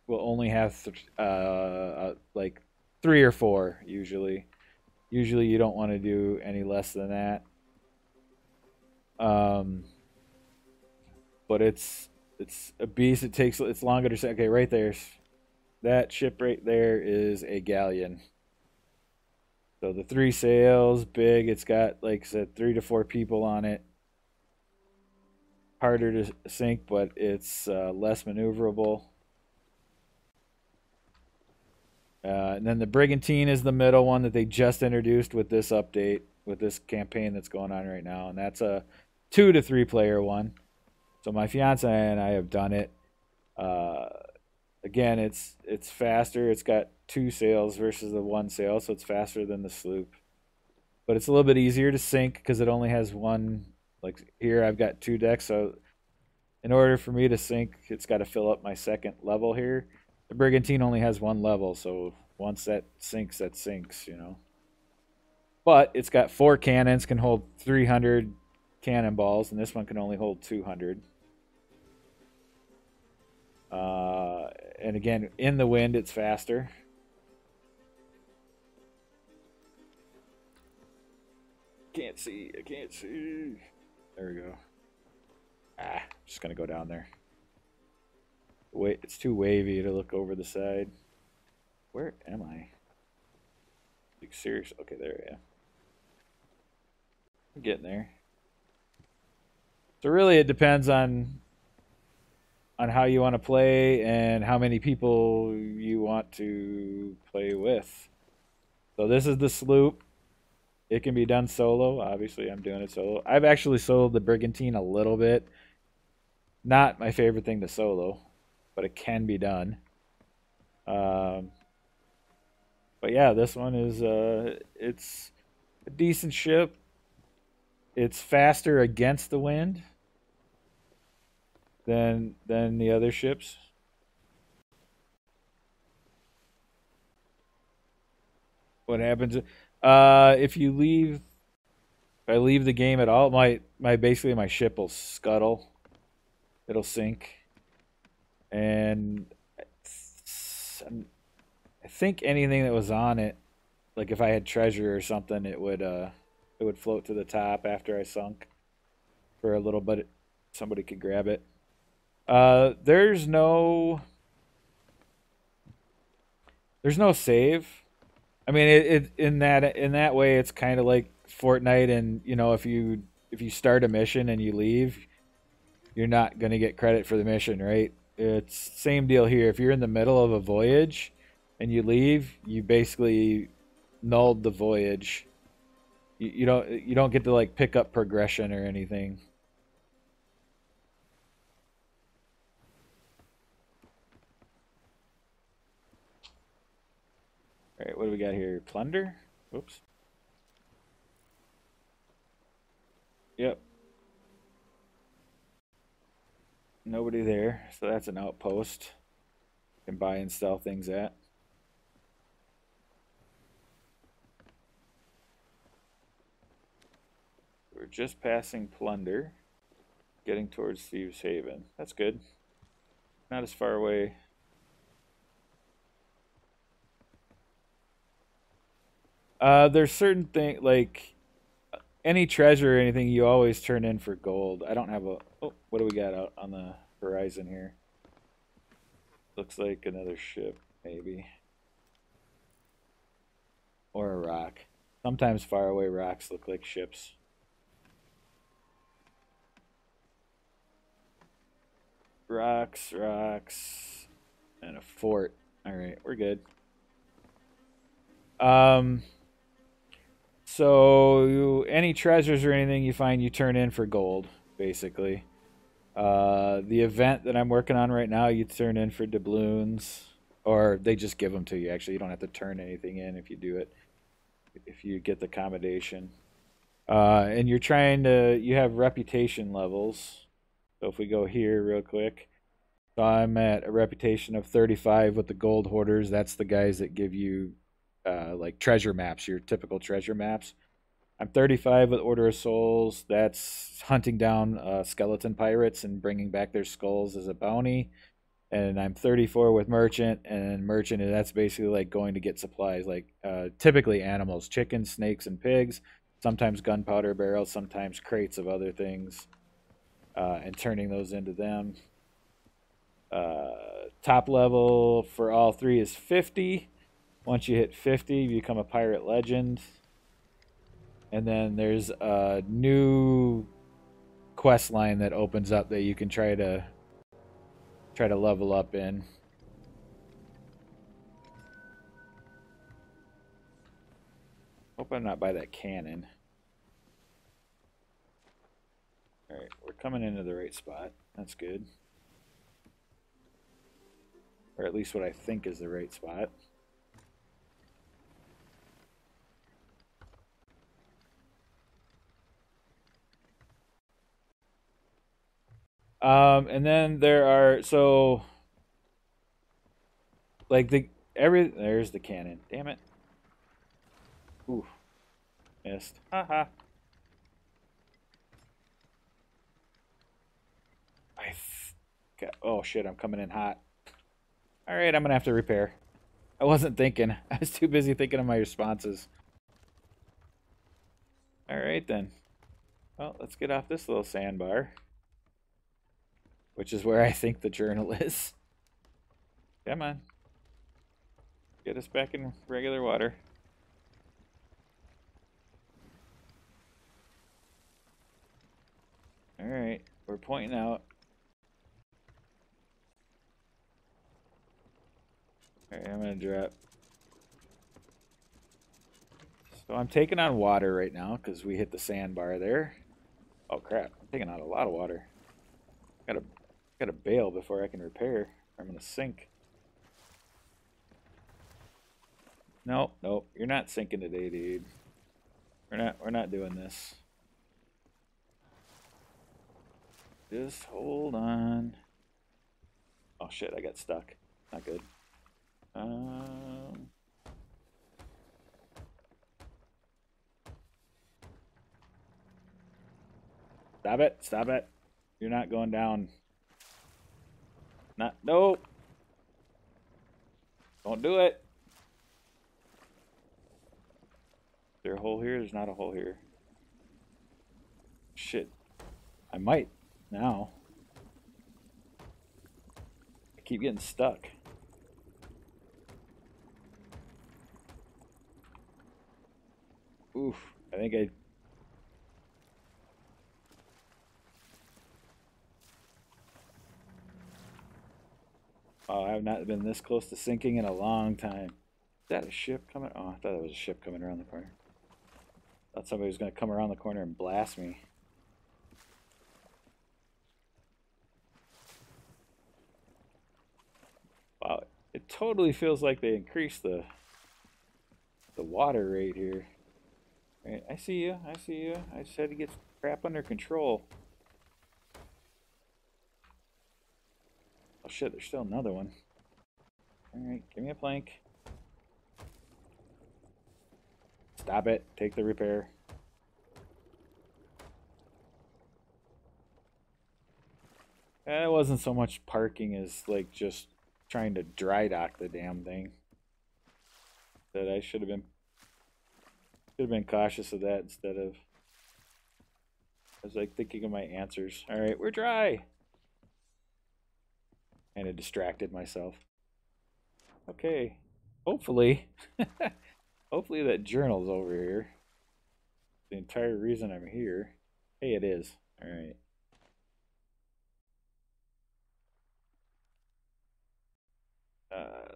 will only have like 3 or 4. Usually, you don't want to do any less than that. But it's a beast. It's longer to say. Okay, right there, that ship right there is a galleon. So the 3 sails, big. It's got, like I said, 3 to 4 people on it. Harder to sink, but it's less maneuverable. And then the Brigantine is the middle one that they just introduced with this update, with this campaign that's going on right now, and that's a 2 to 3 player one. So my fiance and I have done it. Again, it's faster. It's got 2 sails versus the 1 sail, so it's faster than the sloop. But it's a little bit easier to sink because it only has one. Like here, I've got 2 decks, so in order for me to sink, it's got to fill up my second level here. The Brigantine only has 1 level, so once that sinks, that sinks, But it's got 4 cannons, can hold 300 cannonballs, and this one can only hold 200. And again, in the wind, it's faster. Can't see. I can't see. There we go. Just gonna go down there. Wait, it's too wavy to look over the side. Where am I? Like, serious? Okay, there I am. I'm getting there. So really, it depends on how you want to play and how many people you want to play with. So this is the sloop. It can be done solo. Obviously, I'm doing it solo. I've actually soloed the Brigantine a little bit. Not my favorite thing to solo, but it can be done. But yeah, this one is it's a decent ship. It's faster against the wind than the other ships. What happens if you leave? If I leave the game at all, basically my ship will scuttle. It'll sink, and I think anything that was on it, like if I had treasure or something, it would float to the top after I sunk for a little bit. Somebody could grab it. There's no save. I mean, it in that way, it's kind of like Fortnite, and you know, if you start a mission and you leave, you're not gonna get credit for the mission, right? It's same deal here. If you're in the middle of a voyage and you leave, you basically nulled the voyage. You don't get to like pick up progression or anything. All right, what do we got here? Plunder? Oops. Yep. Nobody there, so that's an outpost. You can buy and sell things at. We're just passing Plunder, getting towards Thieves Haven. That's good. Not as far away. There's certain thing like any treasure or anything you always turn in for gold. I don't have a. Oh, what do we got out on the horizon here? Looks like another ship, maybe, or a rock. Sometimes faraway rocks look like ships. Rocks, rocks, and a fort. All right, we're good. Um, any treasures or anything you find, you turn in for gold, basically. The event that I'm working on right now, you turn in for doubloons, or they just give them to you. Actually, you don't have to turn anything in if you do it. If you get the accommodation, and you have reputation levels. So if we go here real quick, so I'm at a reputation of 35 with the gold hoarders. That's the guys that give you like treasure maps, your typical treasure maps. I'm 35 with Order of Souls. That's hunting down skeleton pirates and bringing back their skulls as a bounty. And I'm 34 with Merchant, and Merchant, that's basically like going to get supplies, like typically animals, chickens, snakes, and pigs. Sometimes gunpowder barrels, sometimes crates of other things, and turning those into them. Top level for all three is 50. Once you hit 50, you become a pirate legend. And then there's a new quest line that opens up that you can try to level up in. Hope I'm not by that cannon. Alright, we're coming into the right spot. That's good. Or at least what I think is the right spot. And then there are like there's the cannon. Damn it. Ooh, missed. Haha. Oh shit, I'm coming in hot. All right, I'm gonna have to repair. I wasn't thinking. I was too busy thinking of my responses. All right then. Well, let's get off this little sandbar, which is where I think the journal is. Come on. Get us back in regular water. All right, we're pointing out. All right, I'm gonna drop. So I'm taking on water right now because we hit the sandbar there. Oh crap! I'm taking on a lot of water. Gotta bail before I can repair. I'm gonna sink. Nope, nope. You're not sinking today, dude. We're not doing this. Just hold on. Oh shit, I got stuck. Not good. Stop it. Stop it. You're not going down. Not, nope. Don't do it. Is there a hole here? There's not a hole here. Shit. I might now. I keep getting stuck. Oof. I think I... Oh, I have not been this close to sinking in a long time. Is that a ship coming? Oh, I thought it was a ship coming around the corner. I thought somebody was going to come around the corner and blast me. Wow, it totally feels like they increased the water rate here. Right, I see you. I see you. I just had to get crap under control. Oh shit, there's still another one. Alright, give me a plank. Stop it. Take the repair. It wasn't so much parking as like just trying to dry dock the damn thing. That I should have been cautious of that instead of I was like thinking of my answers. Alright, we're dry. And it distracted myself. Okay. Hopefully. Hopefully that journal's over here. The entire reason I'm here. Hey, it is. Alright.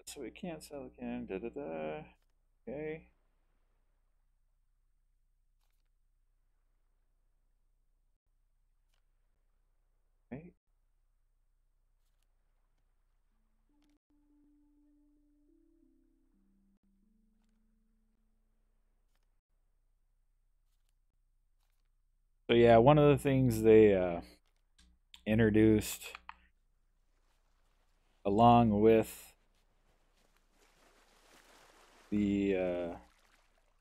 So we can't sell again. Da da da. Okay. Okay. So yeah, one of the things they introduced along with the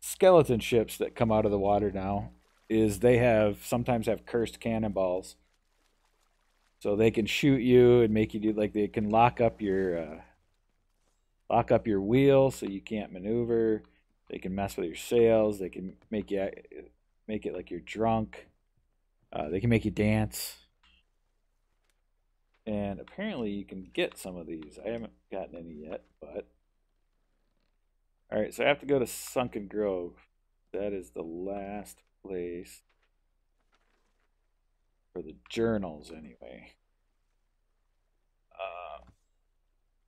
skeleton ships that come out of the water now is they sometimes have cursed cannonballs, so they can shoot you and make you do like they can lock up your wheel so you can't maneuver. They can mess with your sails. They can make it like you're drunk. They can make you dance. And apparently you can get some of these. I haven't gotten any yet, but all right. So I have to go to Sunken Grove. That is the last place for the journals, anyway.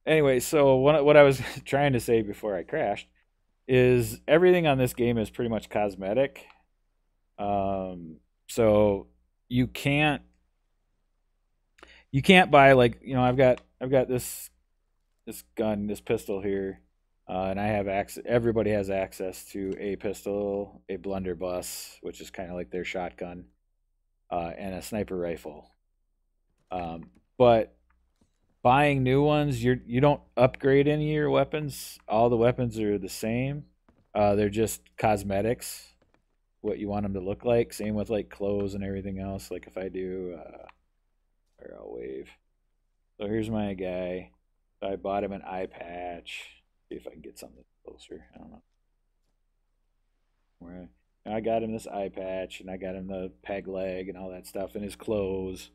Anyway, so what I was trying to say before I crashed is everything on this game is pretty much cosmetic. So you can't buy like I've got this gun, this pistol here, and I have access. Everybody has access to a pistol, a blunderbuss, which is kind of like their shotgun, and a sniper rifle. But buying new ones, you don't upgrade any of your weapons. All the weapons are the same. They're just cosmetics, what you want them to look like. Same with like clothes and everything else. Like if I do, or I'll wave. So here's my guy. I bought him an eye patch. See if I can get something closer. I don't know. Where I got him this eye patch, and I got him the peg leg and all that stuff, and his clothes,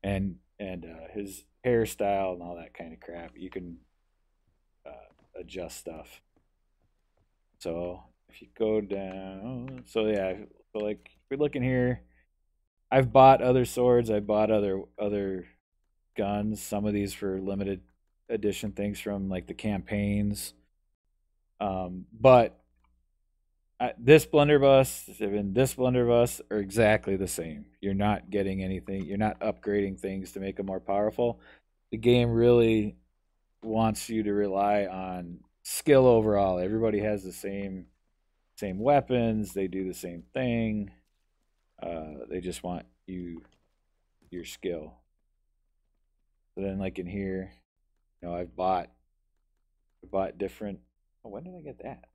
and his hairstyle and all that kind of crap. You can adjust stuff. So if you go down, so yeah, so like if we're looking here, I've bought other swords. I bought other guns. Some of these for limited edition things from like the campaigns. But this blunderbuss and this blunderbuss are exactly the same. You're not getting anything. You're not upgrading things to make them more powerful. The game really wants you to rely on skill overall. Everybody has the same weapons. They do the same thing. They just want your skill. So then, like in here, I bought different. Oh, when did I get that?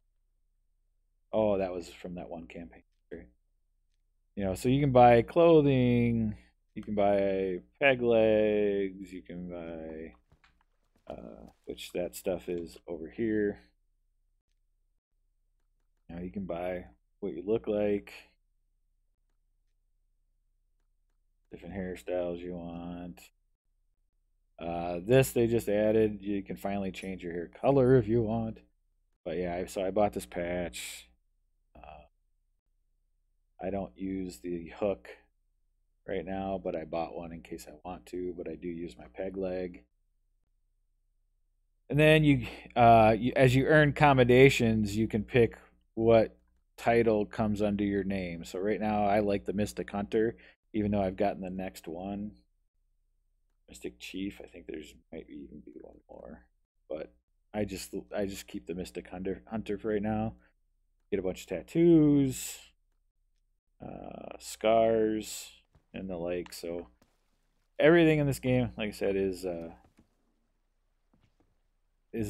Oh, that was from that one campaign. Great. So you can buy clothing, you can buy peg legs, you can buy which that stuff is over here. Now you can buy what you look like, different hairstyles you want. This they just added. You can finally change your hair color if you want. But yeah, so I bought this patch. I don't use the hook right now, but I bought one in case I want to. But I do use my peg leg. And then as you earn commendations, you can pick what title comes under your name. So right now, I like the Mystic Hunter, even though I've gotten the next one, Mystic Chief. I think there's might even be one more, but I just keep the Mystic Hunter for right now. Get a bunch of tattoos, scars, and the like. So everything in this game, like I said, is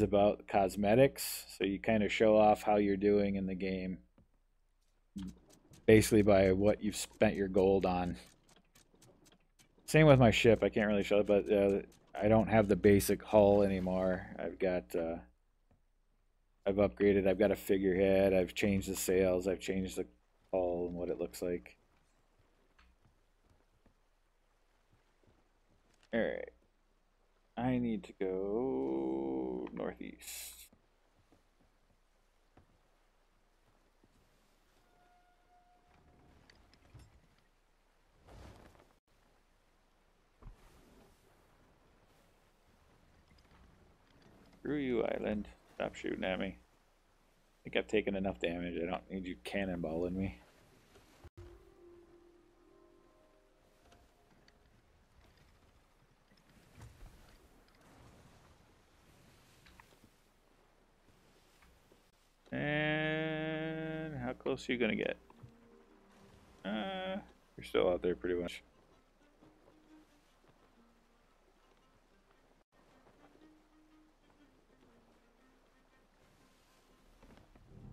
about cosmetics. So you kind of show off how you're doing in the game, basically by what you've spent your gold on. Same with my ship. I can't really show it, but I don't have the basic hull anymore. I've upgraded. I've got a figurehead. I've changed the sails. I've changed the hull and what it looks like. All right. I need to go northeast. Screw you, island. Stop shooting at me. I think I've taken enough damage. I don't need you cannonballing me. And how close are you gonna get? You're still out there pretty much.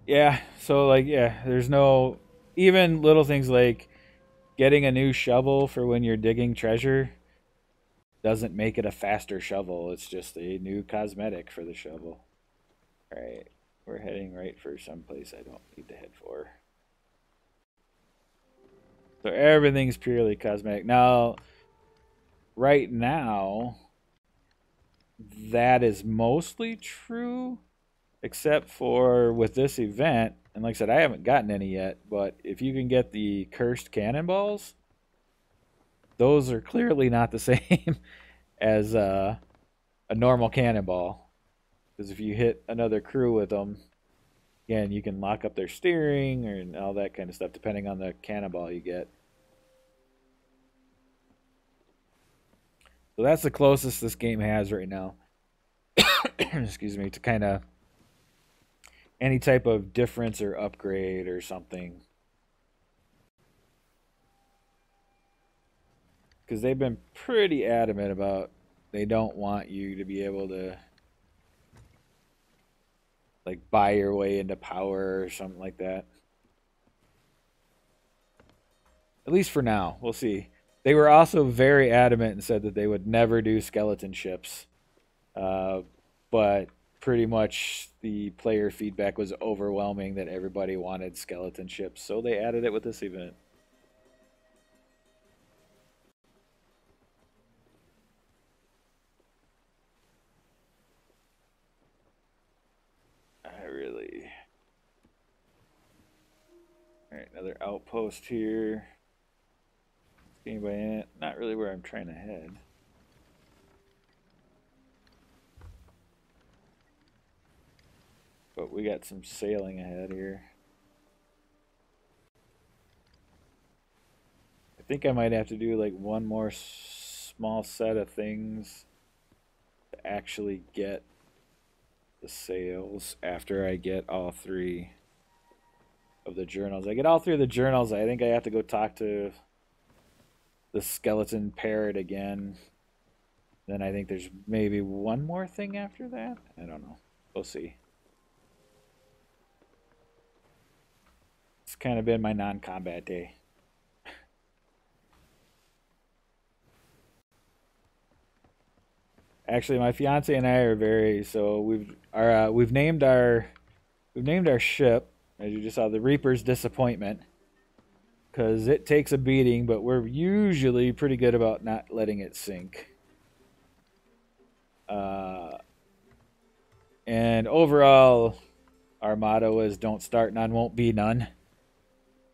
Yeah, so like there's no even little things like getting a new shovel for when you're digging treasure doesn't make it a faster shovel. It's just a new cosmetic for the shovel. All right, we're heading right for someplace I don't need to head for. So everything's purely cosmetic. Now, right now, that is mostly true, except for with this event. And like I said, I haven't gotten any yet, but if you can get the cursed cannonballs, those are clearly not the same as a normal cannonball. Because if you hit another crew with them, again, you can lock up their steering and all that kind of stuff, depending on the cannonball you get. So that's the closest this game has right now. Excuse me, to kind of any type of difference or upgrade or something. Because they've been pretty adamant about they don't want you to be able to like buy your way into power or something like that. At least for now. We'll see. They were also very adamant and said that they would never do skeleton ships. But pretty much the player feedback was overwhelming that everybody wanted skeleton ships. So they added it with this event. Alright, another outpost here. Is anybody in it? Not really where I'm trying to head. But we got some sailing ahead here. I think I might have to do like one more small set of things to actually get the sails after I get all three of the journals. I get all three of the journals. I think I have to go talk to the skeleton parrot again. Then I think there's maybe one more thing after that. I don't know. We'll see. It's kind of been my non-combat day. Actually, my fiance and I are very so we've named our ship, as you just saw, the Reaper's Disappointment, because it takes a beating, but we're usually pretty good about not letting it sink. Uh, and overall, our motto is "Don't start none, won't be none."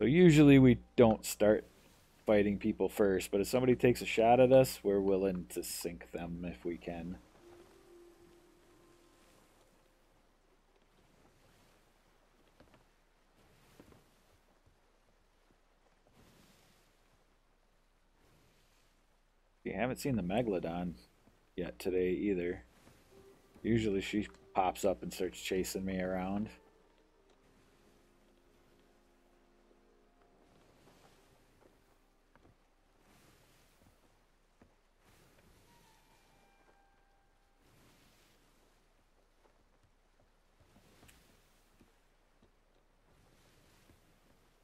So usually we don't start fighting people first, but if somebody takes a shot at us, we're willing to sink them if we can. We haven't seen the Megalodon yet today either. Usually she pops up and starts chasing me around.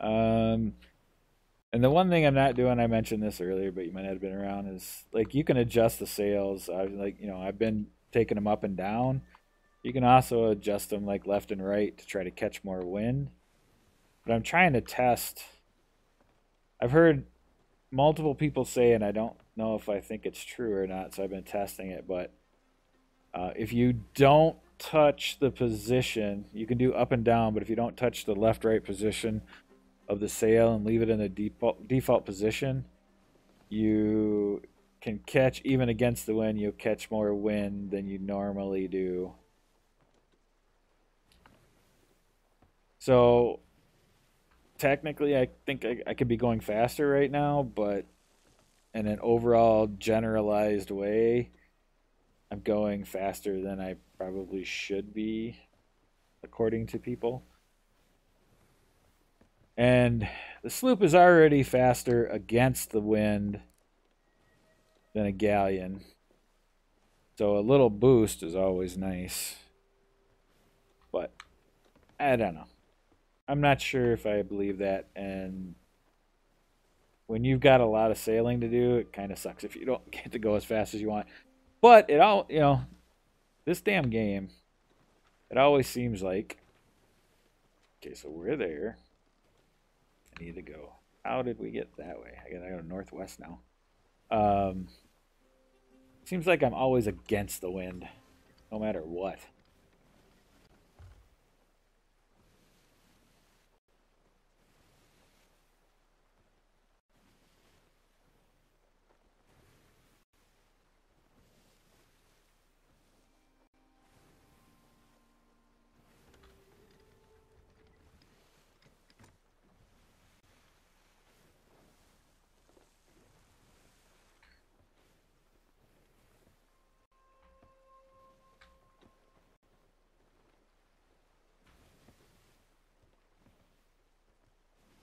Um, and the one thing I'm not doing, I mentioned this earlier, but you might not have been around, is like you can adjust the sails. I've been taking them up and down. You can also adjust them like left and right to try to catch more wind. But I'm trying to test. I've heard multiple people say, and I don't know if I think it's true or not, so I've been testing it. But if you don't touch the position, you can do up and down, but if you don't touch the left right position of the sail and leave it in the default position, you can catch, even against the wind, you'll catch more wind than you normally do. So technically, I think I could be going faster right now, but in an overall generalized way, I'm going faster than I probably should be, according to people. And the sloop is already faster against the wind than a galleon. So a little boost is always nice. But I don't know. I'm not sure if I believe that. And when you've got a lot of sailing to do, it kind of sucks if you don't get to go as fast as you want. But it all, this damn game, it always seems like. Okay, so we're there. I need to go. How did we get that way? I gotta go northwest now. Seems like I'm always against the wind, no matter what.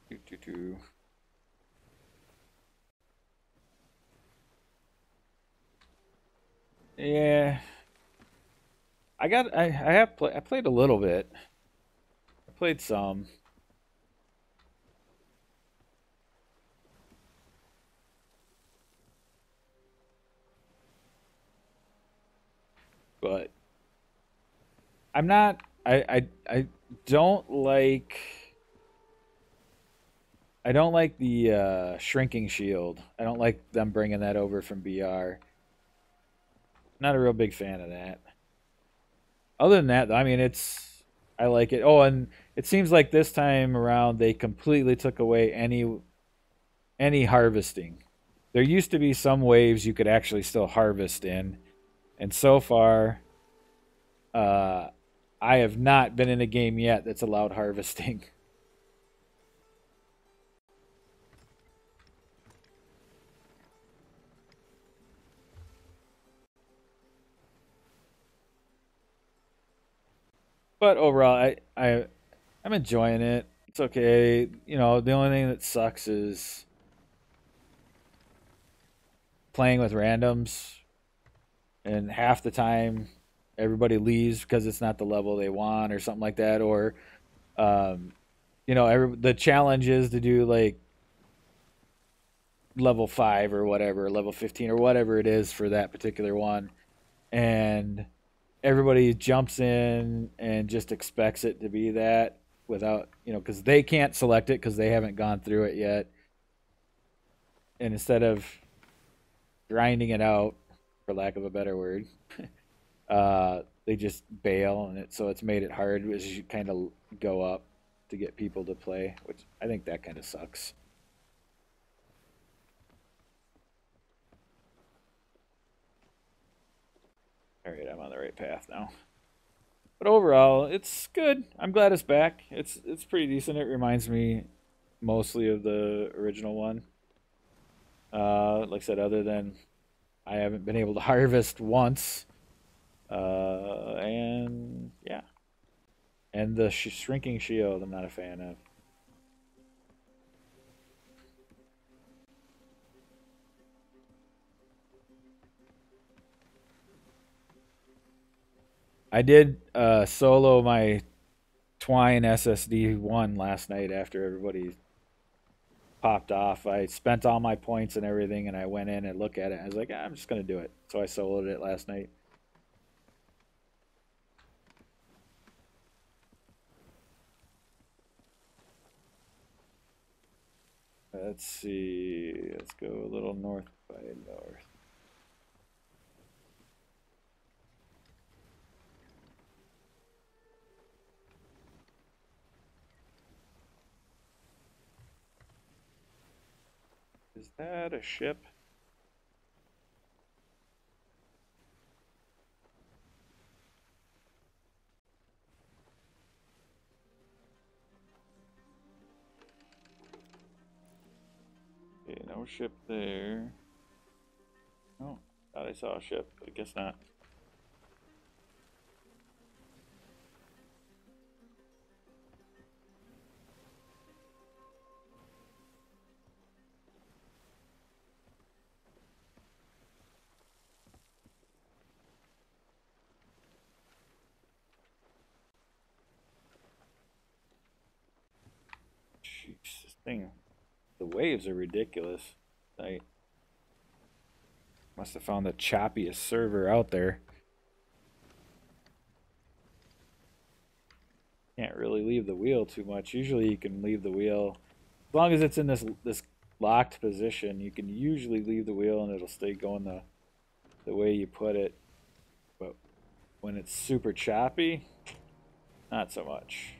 Doo, doo, doo. Yeah, I played a little bit. I played some, but I'm not. I don't like. I don't like the shrinking shield. I don't like them bringing that over from BR. Not a real big fan of that. Other than that, I mean, I like it. Oh, and it seems like this time around they completely took away any harvesting. There used to be some waves you could actually still harvest in, and so far, uh, I have not been in a game yet that's allowed harvesting. But overall, I'm enjoying it. It's okay. The only thing that sucks is playing with randoms, and half the time everybody leaves because it's not the level they want or something like that, or um, the challenge is to do like level 5 or whatever, level 15 or whatever it is for that particular one, and everybody jumps in and just expects it to be that without, because they can't select it because they haven't gone through it yet. And instead of grinding it out, for lack of a better word, they just bail, and so it's made it hard as you kind of go up to get people to play, which I think that kind of sucks. All right, I'm on the right path now. But overall, it's good. I'm glad it's back. It's pretty decent. It reminds me mostly of the original one. Like I said, other than I haven't been able to harvest once, and yeah, and the shrinking shield, I'm not a fan of. I did solo my Twine SSD 1 last night after everybody popped off. I spent all my points and everything, and I went in and looked at it. I was like, I'm just gonna do it. So I soloed it last night. Let's see. Let's go a little north by north. Is that a ship? Okay, no ship there. Oh, thought I saw a ship, but I guess not. Jeez, this thing. The waves are ridiculous. I must have found the choppiest server out there. Can't really leave the wheel too much. Usually you can leave the wheel as long as it's in this locked position. You can usually leave the wheel and it'll stay going the way you put it. But when it's super choppy, not so much.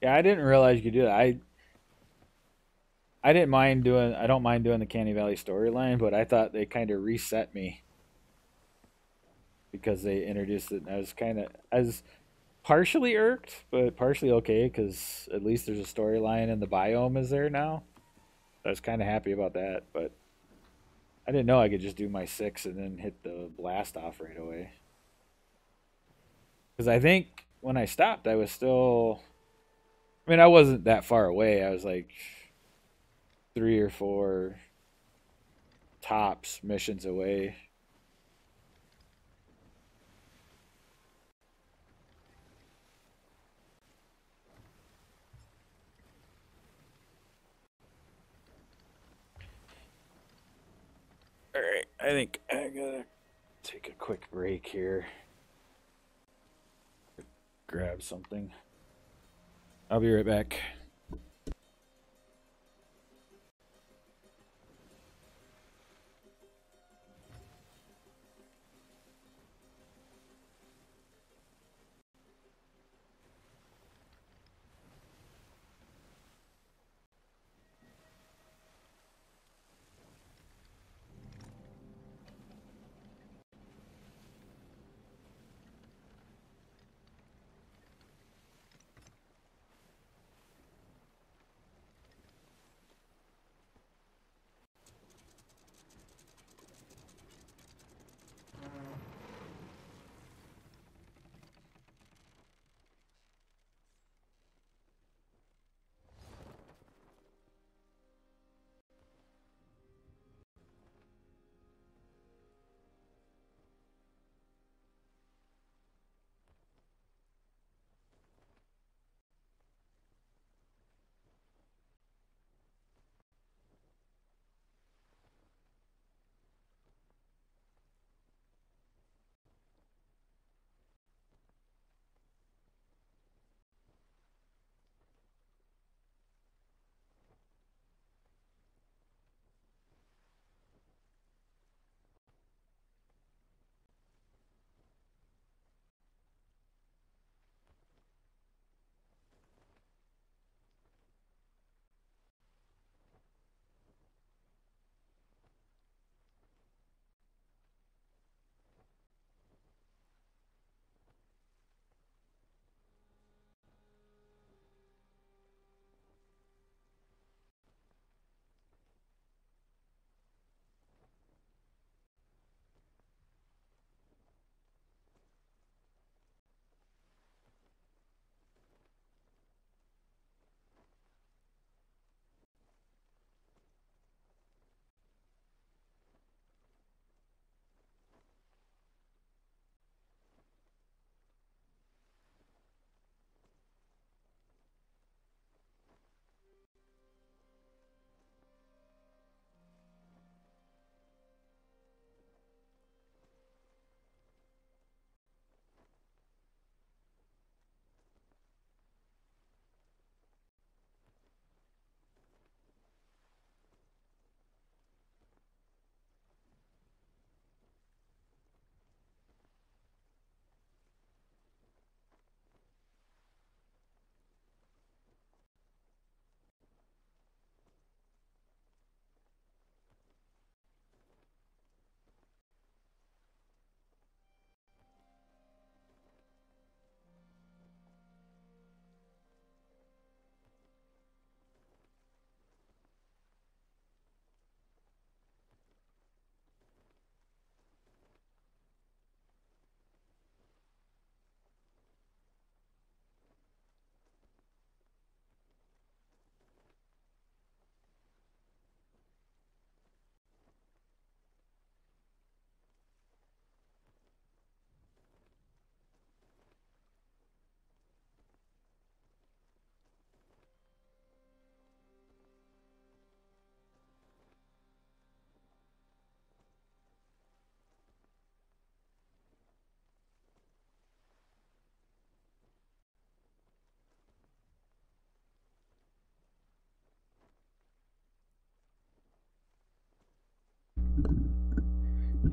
Yeah, I didn't realize you could do that. I didn't mind doing. I don't mind doing the Canny Valley storyline, but I thought they kind of reset me because they introduced it. And I was partially irked, but partially okay because at least there's a storyline and the biome is there now. I was kind of happy about that, but I didn't know I could just do my 6 and then hit the blast off right away. Because I think when I stopped, I was still. I mean, I wasn't that far away. I was like 3 or 4 tops missions away. All right, I think I gotta take a quick break here. Grab something. I'll be right back.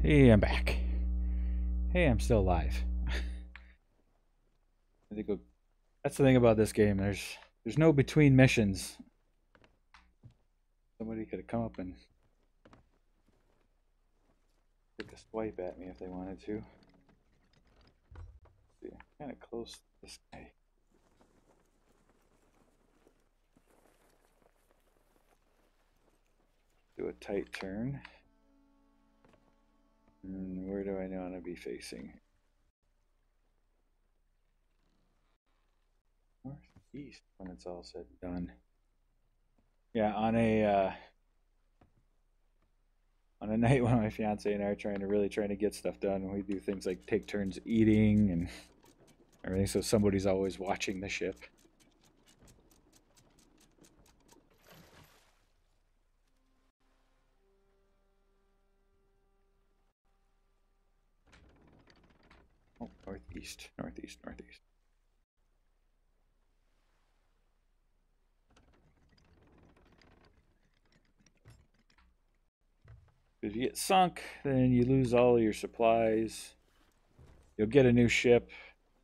Hey, I'm back. Hey, I'm still alive. I think that's the thing about this game. There's no between missions. Somebody could have come up and took a swipe at me if they wanted to. See, I'm kind of close to this guy. Do a tight turn. And where do I want to be facing? Northeast when it's all said and done. Yeah, on a night when my fiance and I are trying to get stuff done, we do things like take turns eating and everything, so somebody's always watching the ship. Oh, northeast, northeast, northeast. If you get sunk, then you lose all your supplies. You'll get a new ship.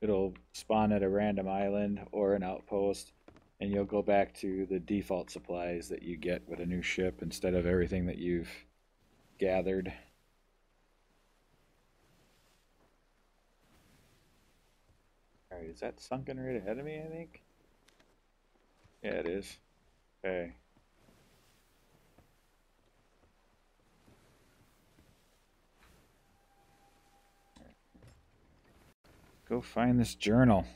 It'll spawn at a random island or an outpost, and you'll go back to the default supplies that you get with a new ship instead of everything that you've gathered. All right, is that sunken right ahead of me, I think? Yeah, it is. Okay. Go find this journal.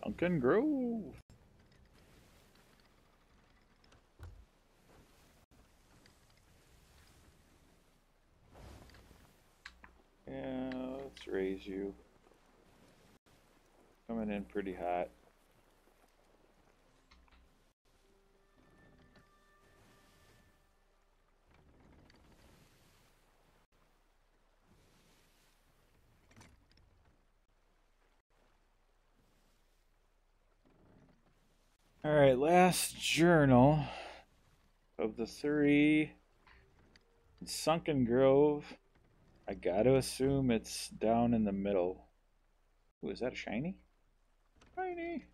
Sunken Grove. Yeah, let's raise you. Coming in pretty hot. All right, last journal of the three. Sunken Grove. I gotta assume it's down in the middle. Ooh, is that a shiny? Shiny.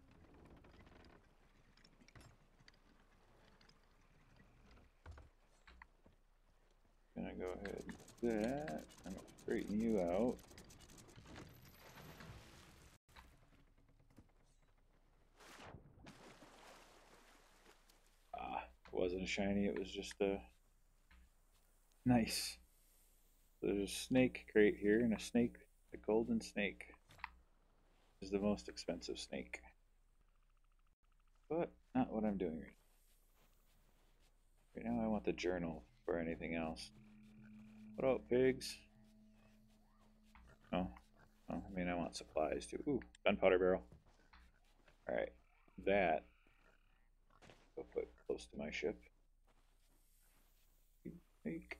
Gonna go ahead and do that. I'm gonna straighten you out. Ah, it wasn't a shiny, it was just a nice. There's a snake crate here and a golden snake. This is the most expensive snake. But not what I'm doing right now. I want the journal for anything else. What about pigs? Oh, I mean, I want supplies too. Ooh, gunpowder barrel. Alright, that I'll put close to my ship. Take.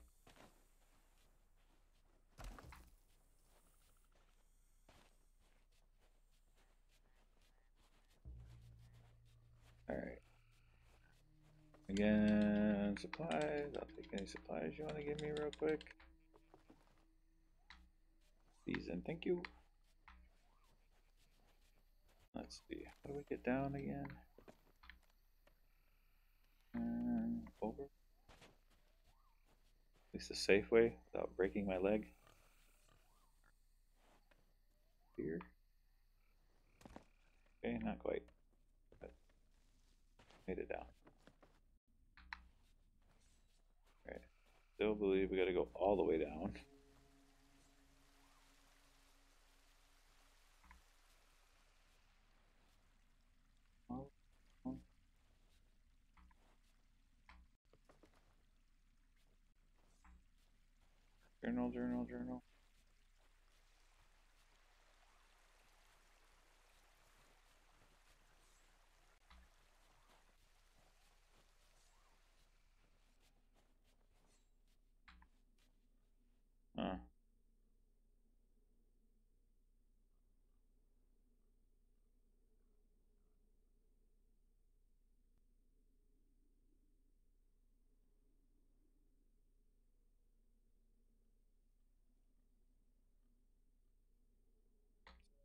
Alright. Again, supplies. I'll take any supplies you want to give me real quick. These in, thank you. Let's see. How do we get down again? Over. At least a safe way without breaking my leg. Here. Okay, not quite. But made it down. Alright. Still believe we gotta go all the way down. Journal, journal, journal. Huh.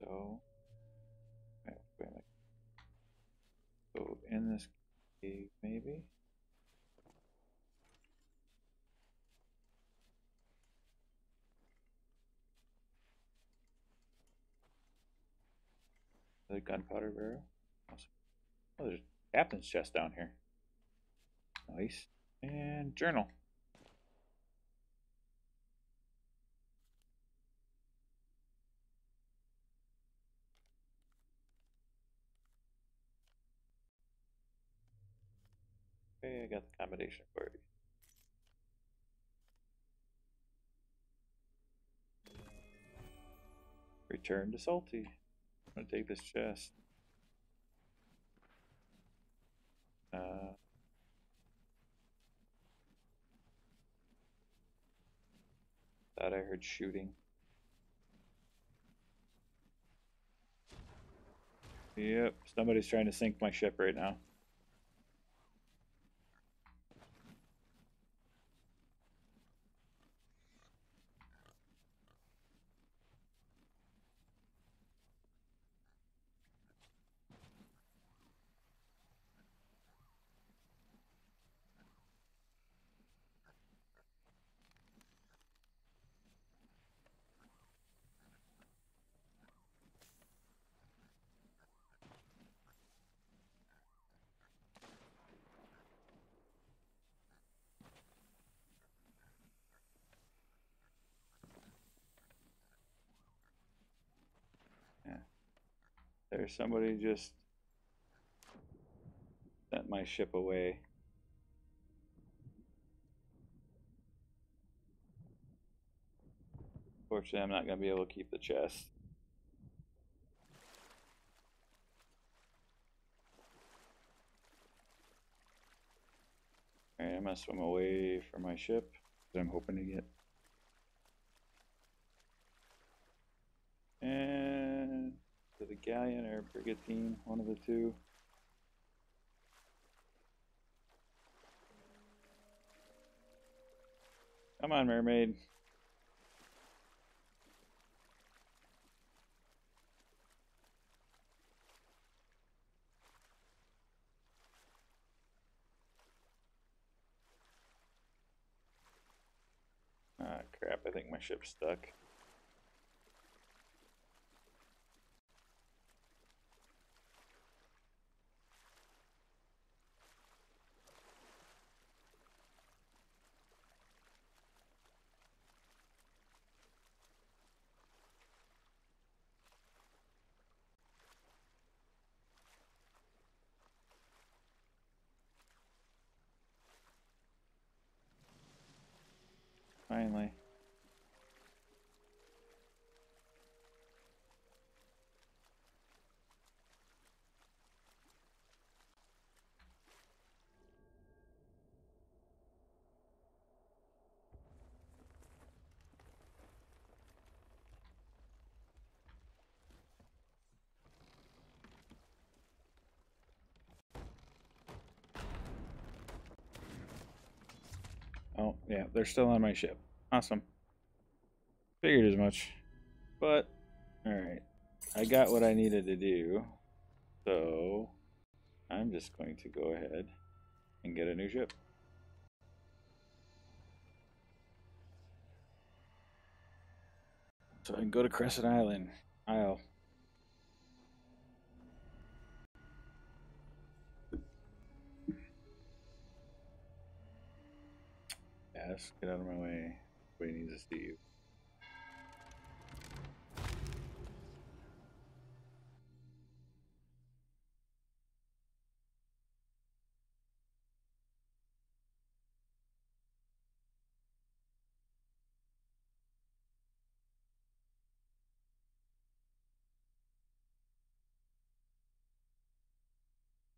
So, go in this cave, maybe? The gunpowder barrel. Awesome. Oh, there's a captain's chest down here. Nice. And journal. Okay, I got the combination for you. Return to Salty. I'm gonna take this chest. Uh, Thought I heard shooting. Yep, somebody's trying to sink my ship right now. Yeah. There's somebody just sent my ship away. Fortunately, I'm not going to be able to keep the chest. Alright, I'm going to swim away from my ship that I'm hoping to get. And to the galleon or brigantine, one of the two. Come on, mermaid. Ah, crap, I think my ship's stuck. Finally. Oh, yeah, they're still on my ship. Awesome. Figured as much. But, alright. I got what I needed to do. So, I'm just going to go ahead and get a new ship. So I can go to Crescent Island. Isle. Yes, get out of my way. Everybody needs to see you.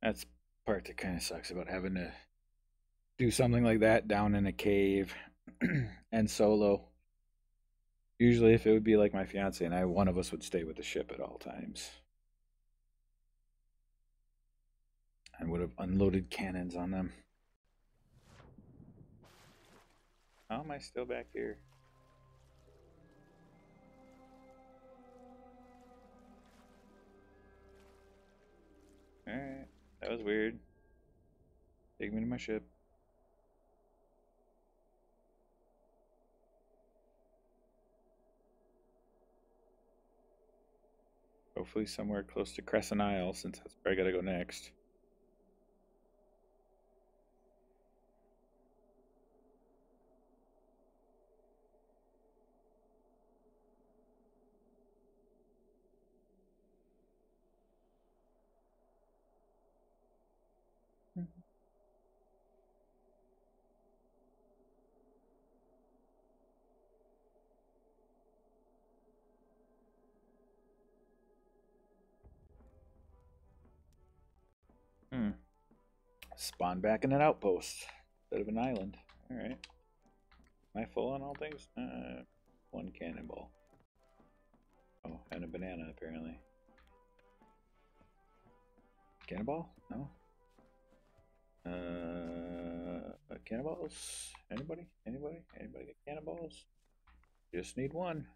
That's the part that kind of sucks about having to do something like that down in a cave and solo. Usually, if it would be like my fiance and I, one of us would stay with the ship at all times and would have unloaded cannons on them. How am I still back here? Alright, that was weird. Take me to my ship. Hopefully somewhere close to Crescent Isle, since that's where I gotta go next. Hmm. Spawn back in an outpost instead of an island. Alright. Am I full on all things? One cannonball. Oh, and a banana apparently. Cannonball? No. Cannonballs? Anybody? Anybody? Anybody get cannonballs? Just need one.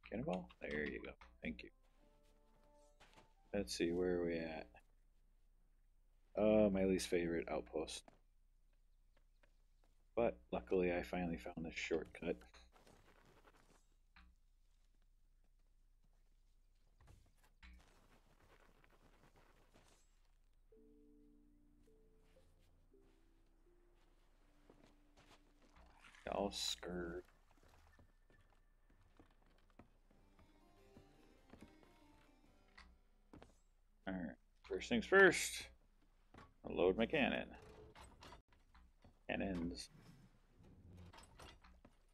Cannonball? There you go. Thank you. Let's see, where are we at? Oh, my least favorite outpost. But luckily I finally found this shortcut. All skirt. Alright, first things first. I'll load my cannon. Cannons.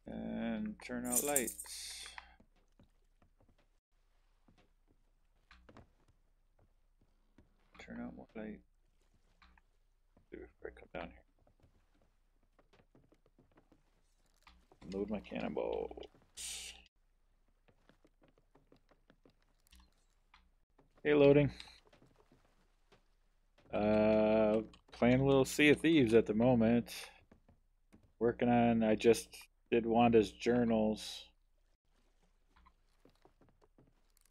And turn out lights. Turn out more light. Do before I come down here. Load my cannonballs. Hey, loading. Playing a little Sea of Thieves at the moment. Working on, I just did Wanda's journals.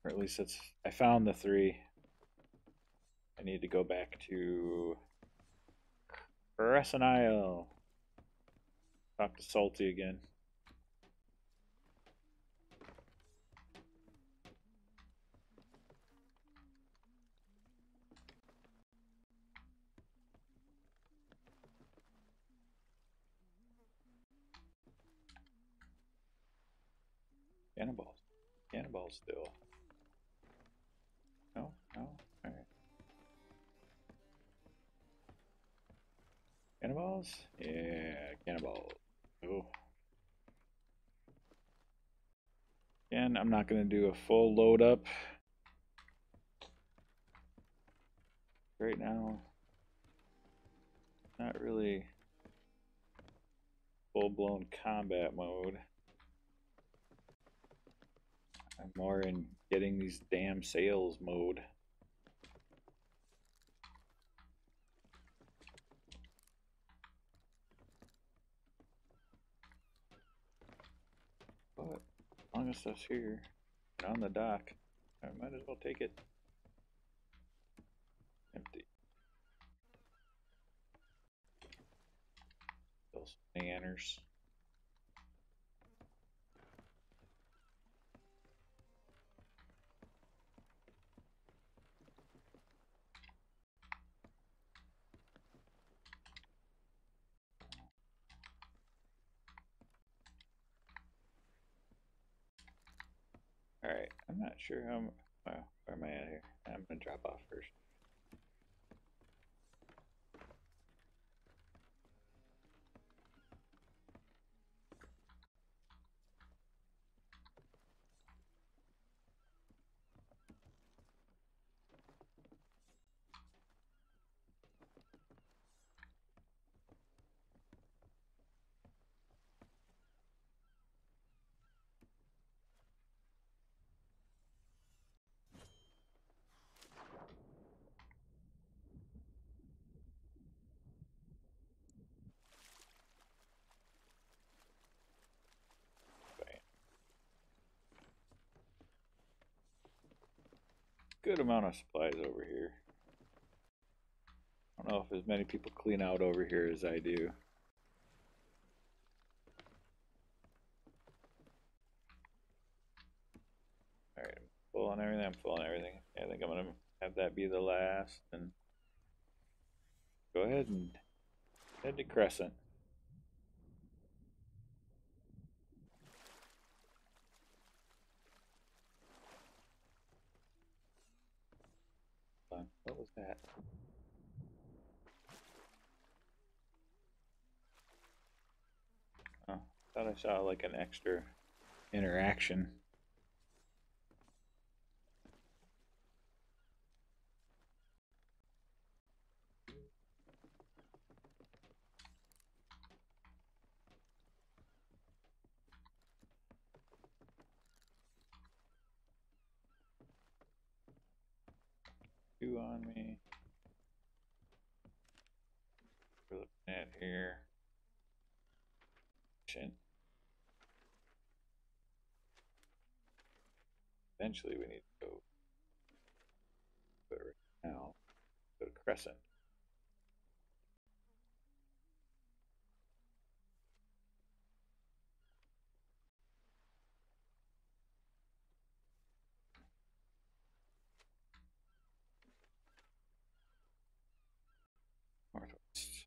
Or at least it's, I found the 3. I need to go back to Crescent Isle. Talk to Salty again. Cannonballs. Cannonballs still. No? No? Alright. Cannonballs? Yeah, cannonballs. Oh. Again, I'm not going to do a full load up right now. Not really full-blown combat mode. I'm more in getting these damn sails mode. But as long as stuff's here and on the dock, I might as well take it. Empty. Those banners. Alright, I'm not sure how. Where am I at here? I'm gonna drop off first. good amount of supplies over here. I don't know if as many people clean out over here as I do. Alright, I'm full on everything. I'm full on everything. I think I'm going to have that be the last. And go ahead and head to Crescent. What was that? Oh, thought I saw like an extra interaction. Two on me. We're looking at here. Eventually we need to go, but right now, go to Crescent. Northwest.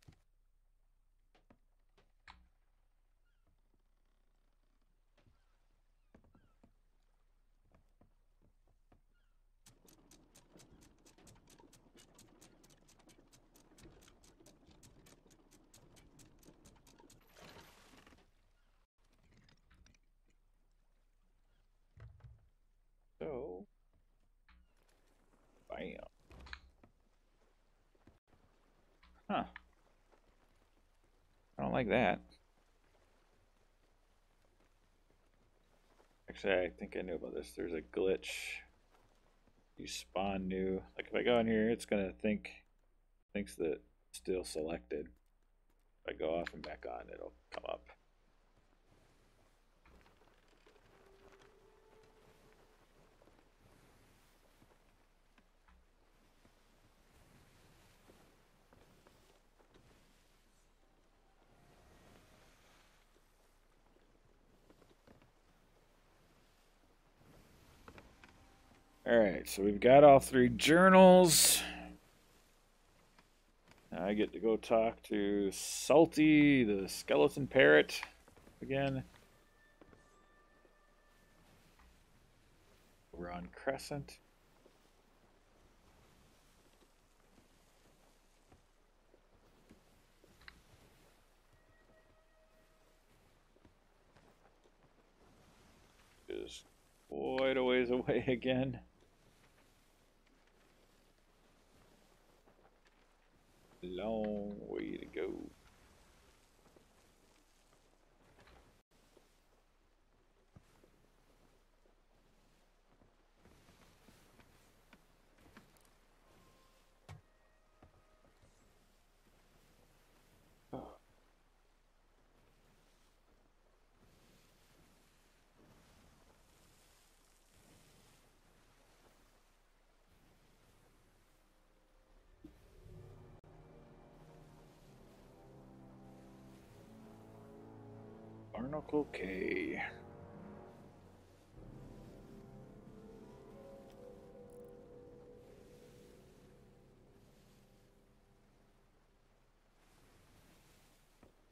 So, bam. Huh. I don't like that. Actually, I think I knew about this. There's a glitch. You spawn new. Like if I go in here, it's gonna thinks that it's still selected. If I go off and back on, it'll come up. Alright, so we've got all three journals. Now I get to go talk to Salty, the skeleton parrot, again. We're on Crescent. Is quite a ways away again. Long way to go. Barnacle K.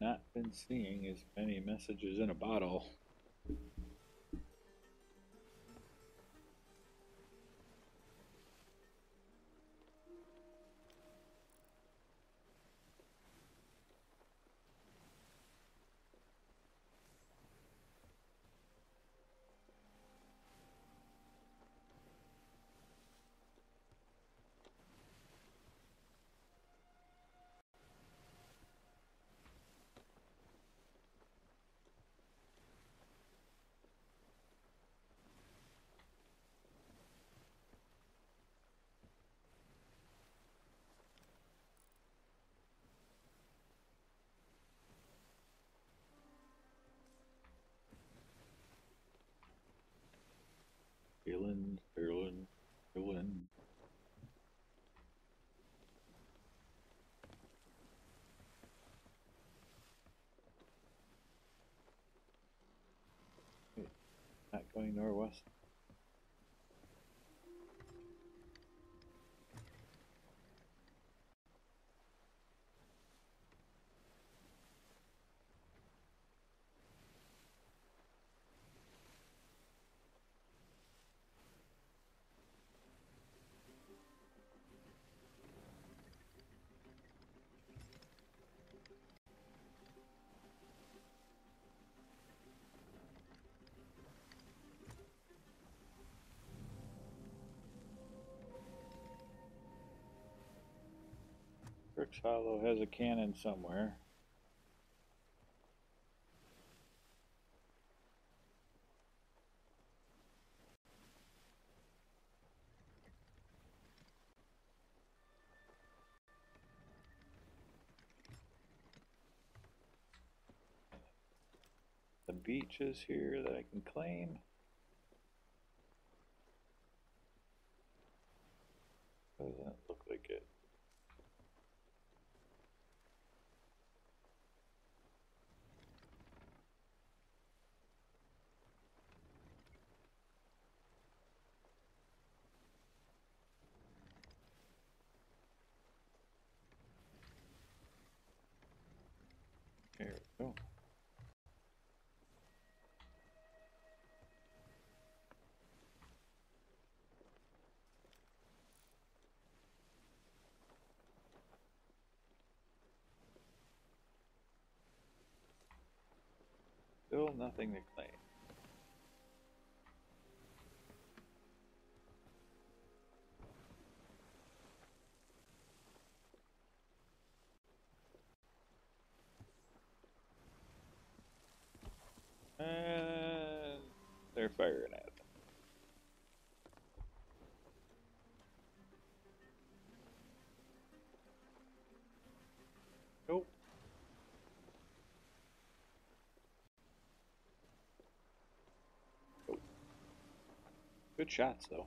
Not been seeing as many messages in a bottle. going northwest. Brooks Hollow has a cannon somewhere. The beach is here that I can claim. Doesn't look like it. There we go. Still nothing to claim. And they're firing at them. Nope. Nope. Good shots though.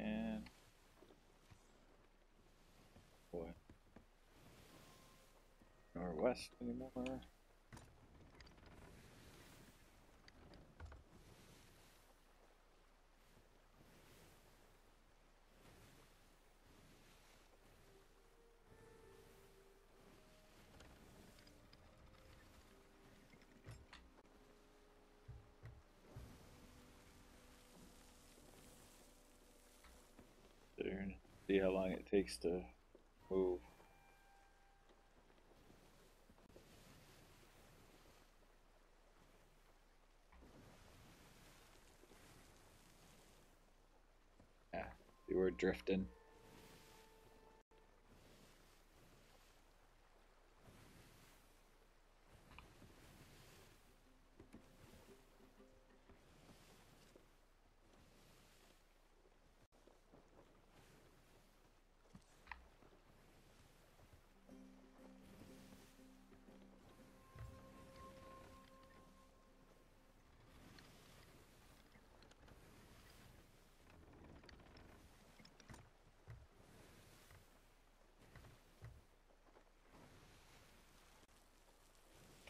And boy, northwest anymore. There and see how long it takes to move. Yeah, they were drifting.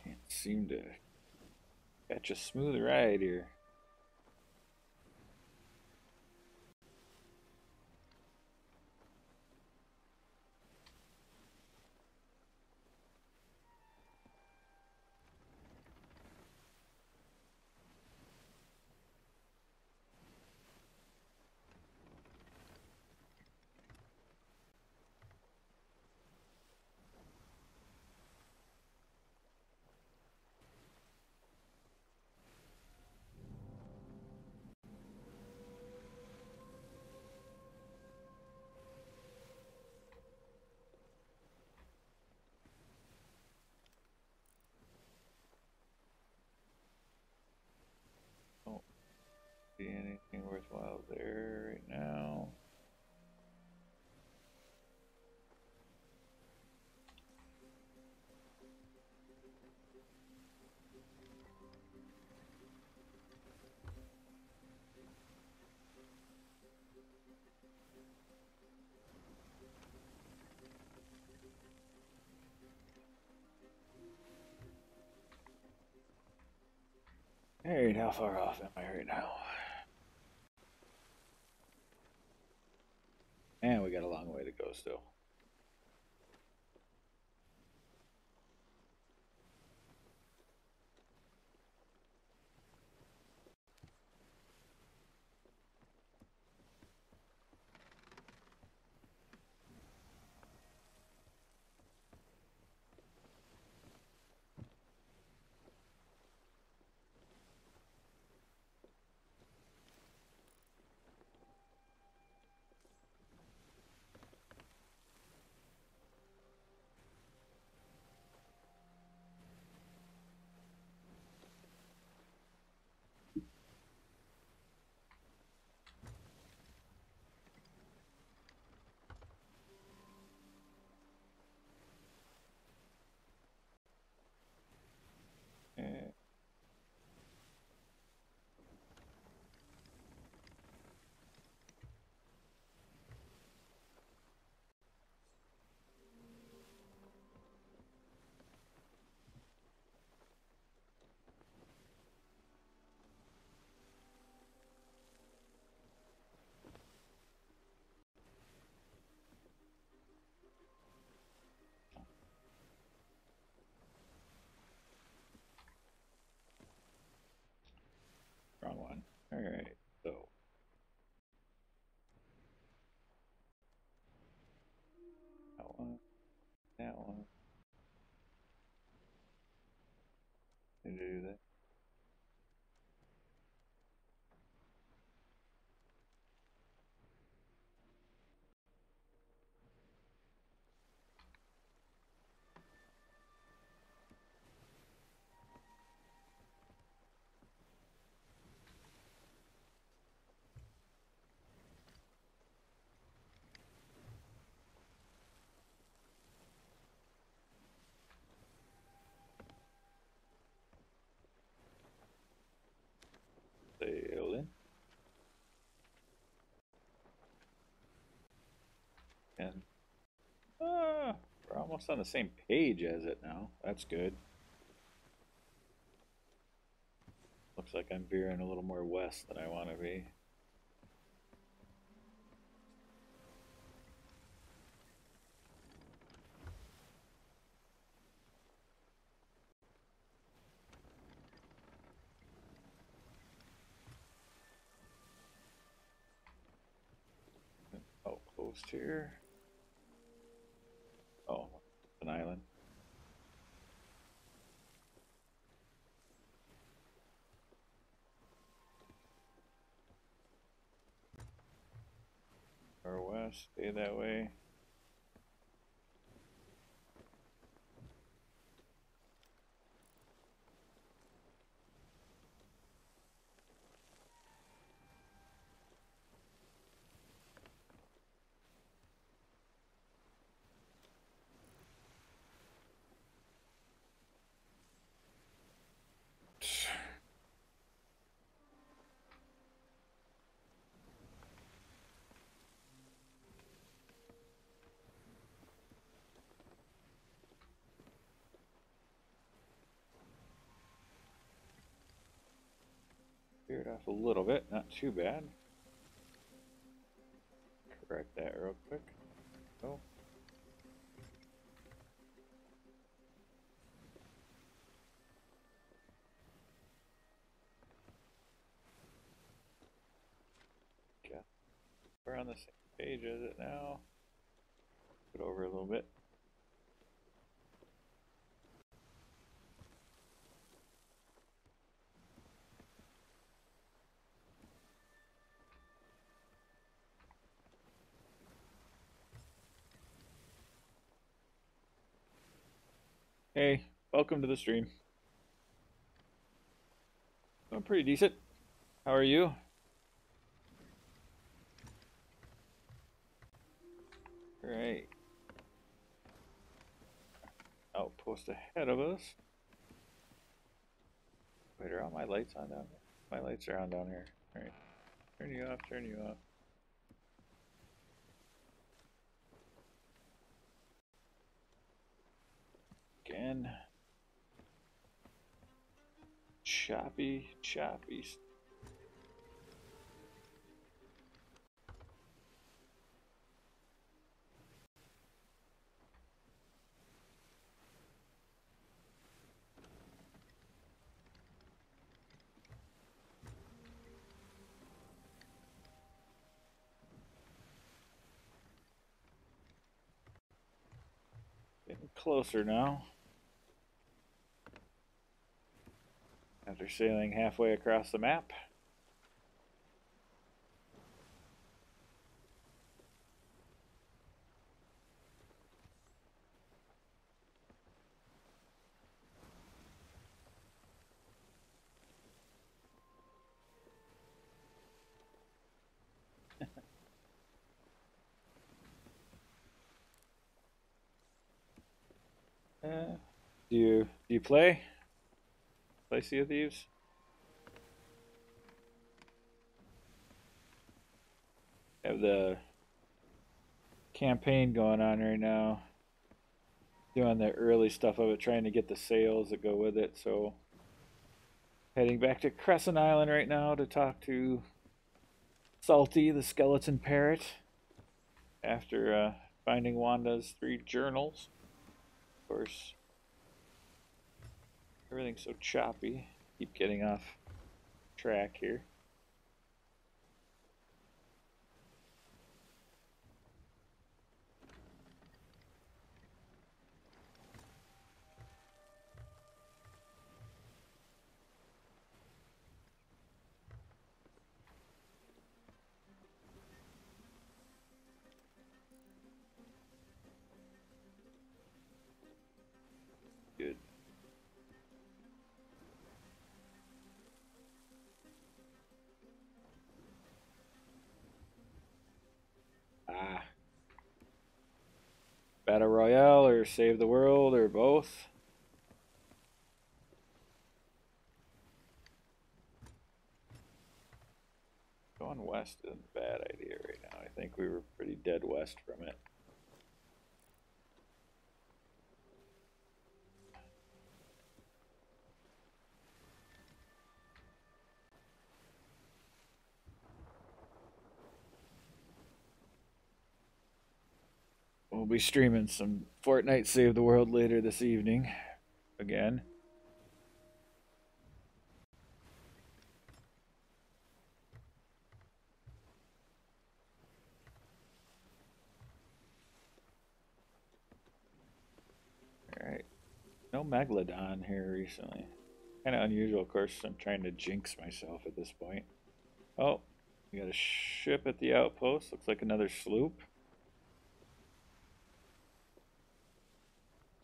Can't seem to catch a smooth ride here. Don't see anything worthwhile there right now. Alright, how far off am I right now? And we got a long way to go still. And wrong one. Alright, so that one, that one. Need to do that. Sail in. And we're almost on the same page as it now. That's good. Looks like I'm veering a little more west than I want to be. Outpost here. Oh, an island. Or west, stay that way. Veered off a little bit, not too bad. Correct that real quick. Oh. Yeah. We're on the same page as it now. Put over a little bit. Hey, welcome to the stream. I'm pretty decent. How are you? Alright. Outpost ahead of us. Wait, are all my lights on down here? My lights are on down here. Alright. Turn you off, turn you off. Again. choppy, choppy. Getting closer now. After sailing halfway across the map. Do you play Sea of Thieves? Have the campaign going on right now. Doing the early stuff of it, trying to get the sales that go with it. So heading back to Crescent Island right now to talk to Salty, the skeleton parrot, after finding Wanda's 3 journals. Of course, everything's so choppy. Keep getting off track here. Good. Ah. Battle Royale or Save the World or both? Going west isn't a bad idea right now. I think we were pretty dead west from it. We'll be streaming some Fortnite Save the World later this evening. Again. Alright. No Megalodon here recently. Kind of unusual, of course. I'm trying to jinx myself at this point. Oh, we got a ship at the outpost. Looks like another sloop.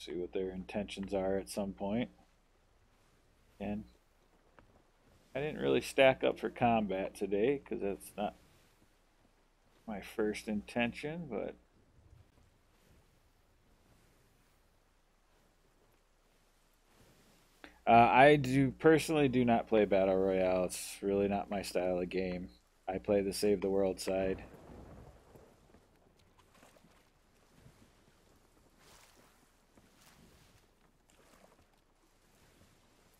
See what their intentions are at some point. And I didn't really stack up for combat today because that's not my first intention, but I do personally do not play Battle Royale. It's really not my style of game. I play the Save the World side.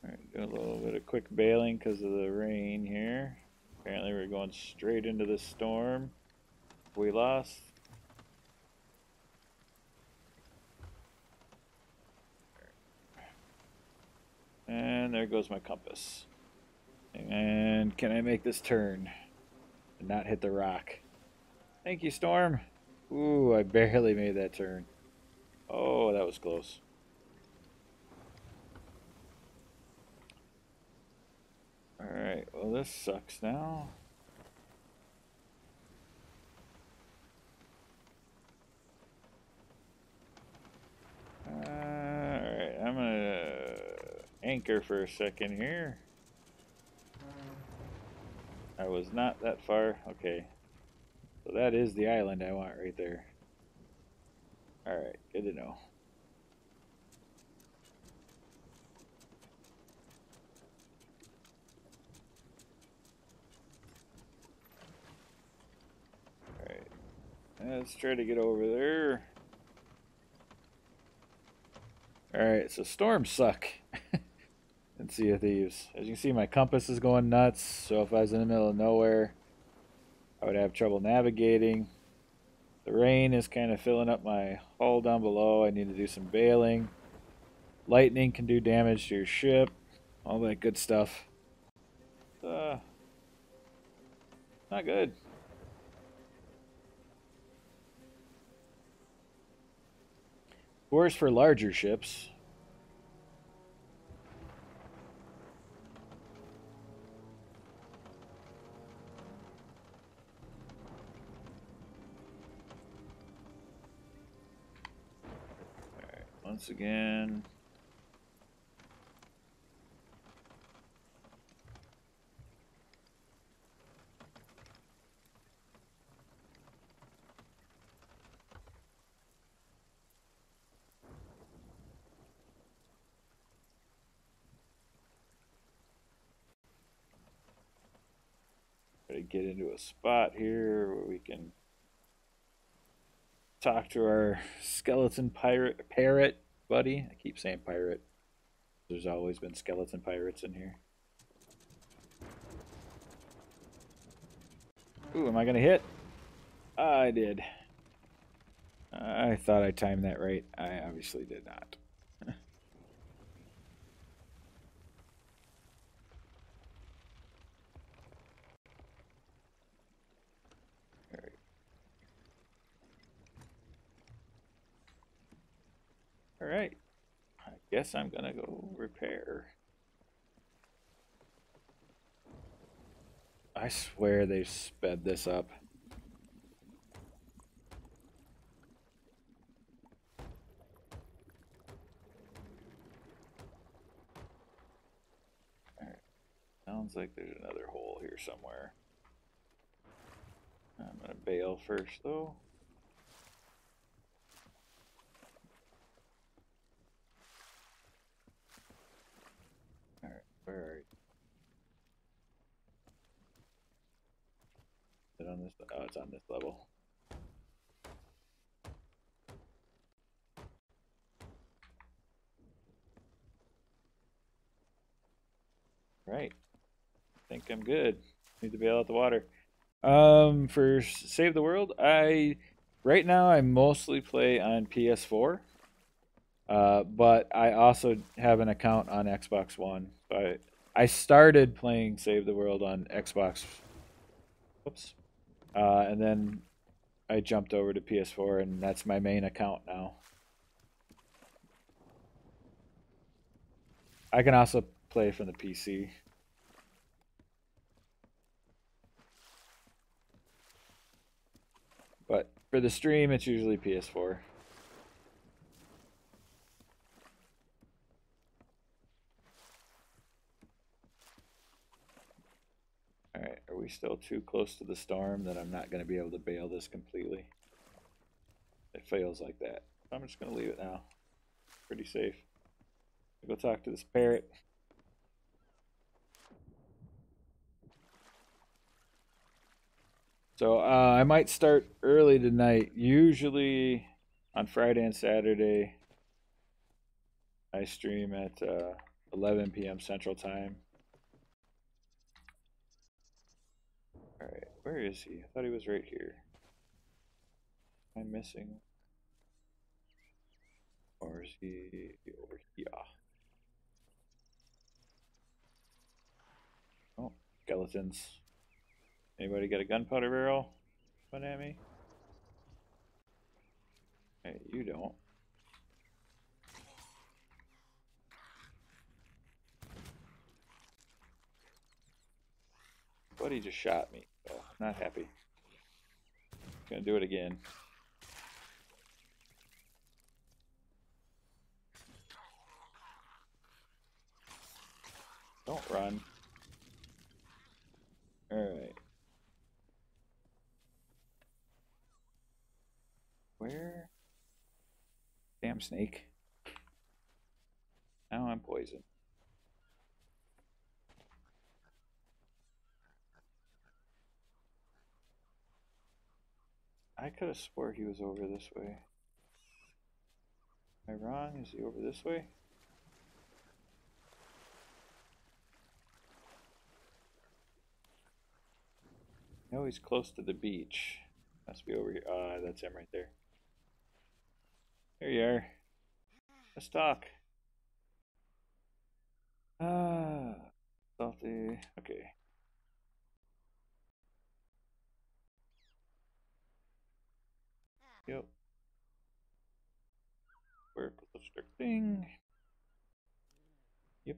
Alright, do a little bit of quick bailing because of the rain here. Apparently we're going straight into the storm. We lost. And there goes my compass. And can I make this turn and not hit the rock? Thank you, Storm. Ooh, I barely made that turn. Oh, that was close. Alright, well this sucks now. Alright, I'm gonna anchor for a second here. I was not that far. Okay. So that is the island I want right there. Alright, good to know. Alright. Let's try to get over there. Alright, so storms suck. in Sea of Thieves. As you can see, my compass is going nuts, so if I was in the middle of nowhere, I would have trouble navigating. The rain is kind of filling up my hull down below. I need to do some bailing. Lightning can do damage to your ship. All that good stuff. Not good. Worse for larger ships. Alright, once again. Try to get into a spot here where we can talk to our skeleton parrot buddy. I keep saying pirate. There's always been skeleton pirates in here. Ooh, am I gonna hit? I did. I thought I timed that right. I obviously did not. All right. I guess I'm gonna go repair. I swear they sped this up. All right. Sounds like there's another hole here somewhere. I'm gonna bail first though. All right, where are you? Is it on this? Oh, it's on this level. Right. I think I'm good. Need to bail out the water. For Save the World, right now I mostly play on PS4. But I also have an account on Xbox One. So I started playing Save the World on Xbox. Whoops. And then I jumped over to PS4, and that's my main account now. I can also play from the PC. But for the stream, it's usually PS4. Alright, are we still too close to the storm that I'm not going to be able to bail this completely? It fails like that. I'm just going to leave it now. Pretty safe. I'll go talk to this parrot. So I might start early tonight. Usually on Friday and Saturday, I stream at 11 p.m. Central Time. All right, where is he? I thought he was right here. Am I missing? Or is he over here? Oh, skeletons. Anybody got a gunpowder barrel? Come at me. Hey, you don't. Buddy just shot me. So I'm not happy. Gonna do it again. Don't run. Alright. Where? Damn snake. Now I'm poisoned. I could have swore he was over this way. Am I wrong? Is he over this way? I know he's close to the beach. Must be over here. That's him right there. There you are. Let's talk. Ah, salty. Okay. Yep. Work with the strict thing. Yep.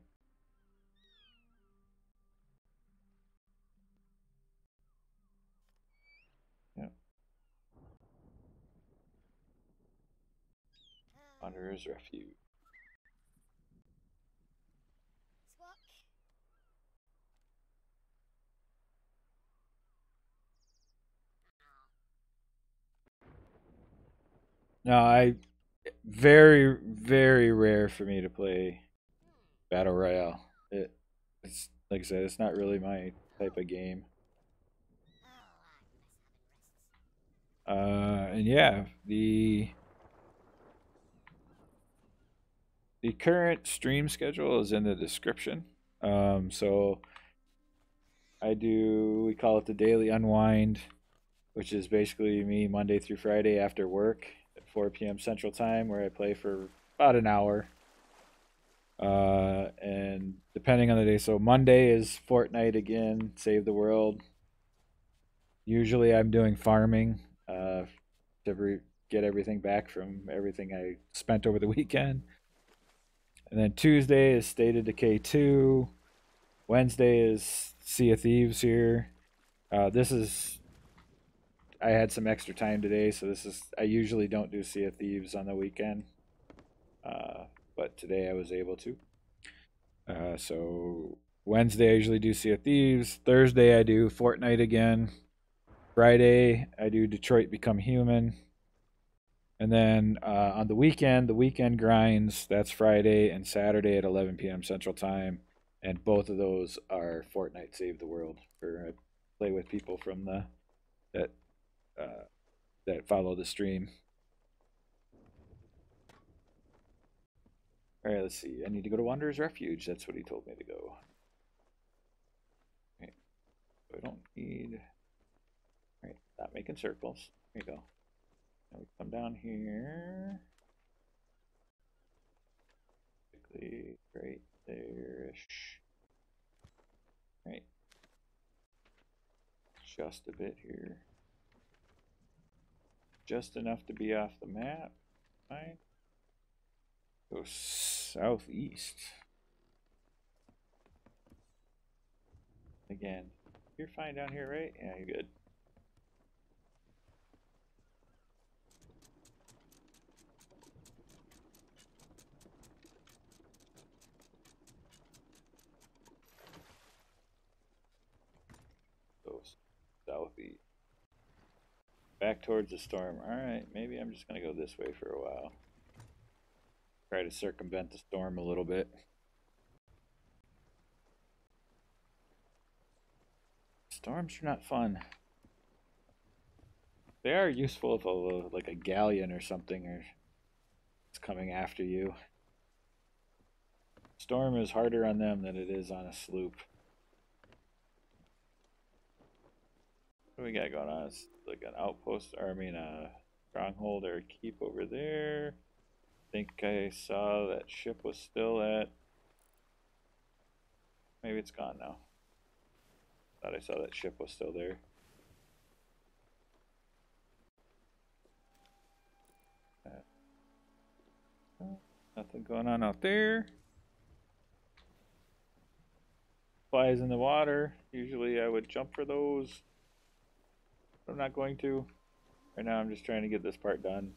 Yep. Wanderer's Refuge. No, very, very rare for me to play Battle Royale. It's like I said, it's not really my type of game. And yeah, the current stream schedule is in the description. So we call it the Daily Unwind, which is basically me Monday through Friday after work at 4 p.m. Central Time, where I play for about an hour. And depending on the day, so Monday is Fortnite again, Save the World. Usually I'm doing farming to get everything back from everything I spent over the weekend. And then Tuesday is State of Decay 2. Wednesday is Sea of Thieves here. I had some extra time today, so I usually don't do Sea of Thieves on the weekend. But today I was able to. So Wednesday I usually do Sea of Thieves. Thursday I do Fortnite again. Friday I do Detroit Become Human. And then on the weekend grinds, that's Friday and Saturday at 11 p.m. Central Time. And both of those are Fortnite Save the World. I play with people from that follow the stream. All right, let's see. I need to go to Wanderer's Refuge. That's what he told me to go. Okay. So I don't need. All right, stop making circles. There you go. Now we come down here. Quickly, right there-ish. Right. Just a bit here. Just enough to be off the map. Fine. Go southeast. Again. You're fine down here, right? Yeah, you're good. Go southeast. Back towards the storm. Alright, maybe I'm just going to go this way for a while. Try to circumvent the storm a little bit. Storms are not fun. They are useful if like a galleon or something is coming after you. Storm is harder on them than it is on a sloop. What do we got going on? It's like an outpost, or I mean a stronghold or a keep over there. I think I saw that ship was still at. Maybe it's gone now. Thought I saw that ship was still there. Nothing going on out there. Flies in the water. Usually I would jump for those. But I'm not going to. Right now I'm just trying to get this part done,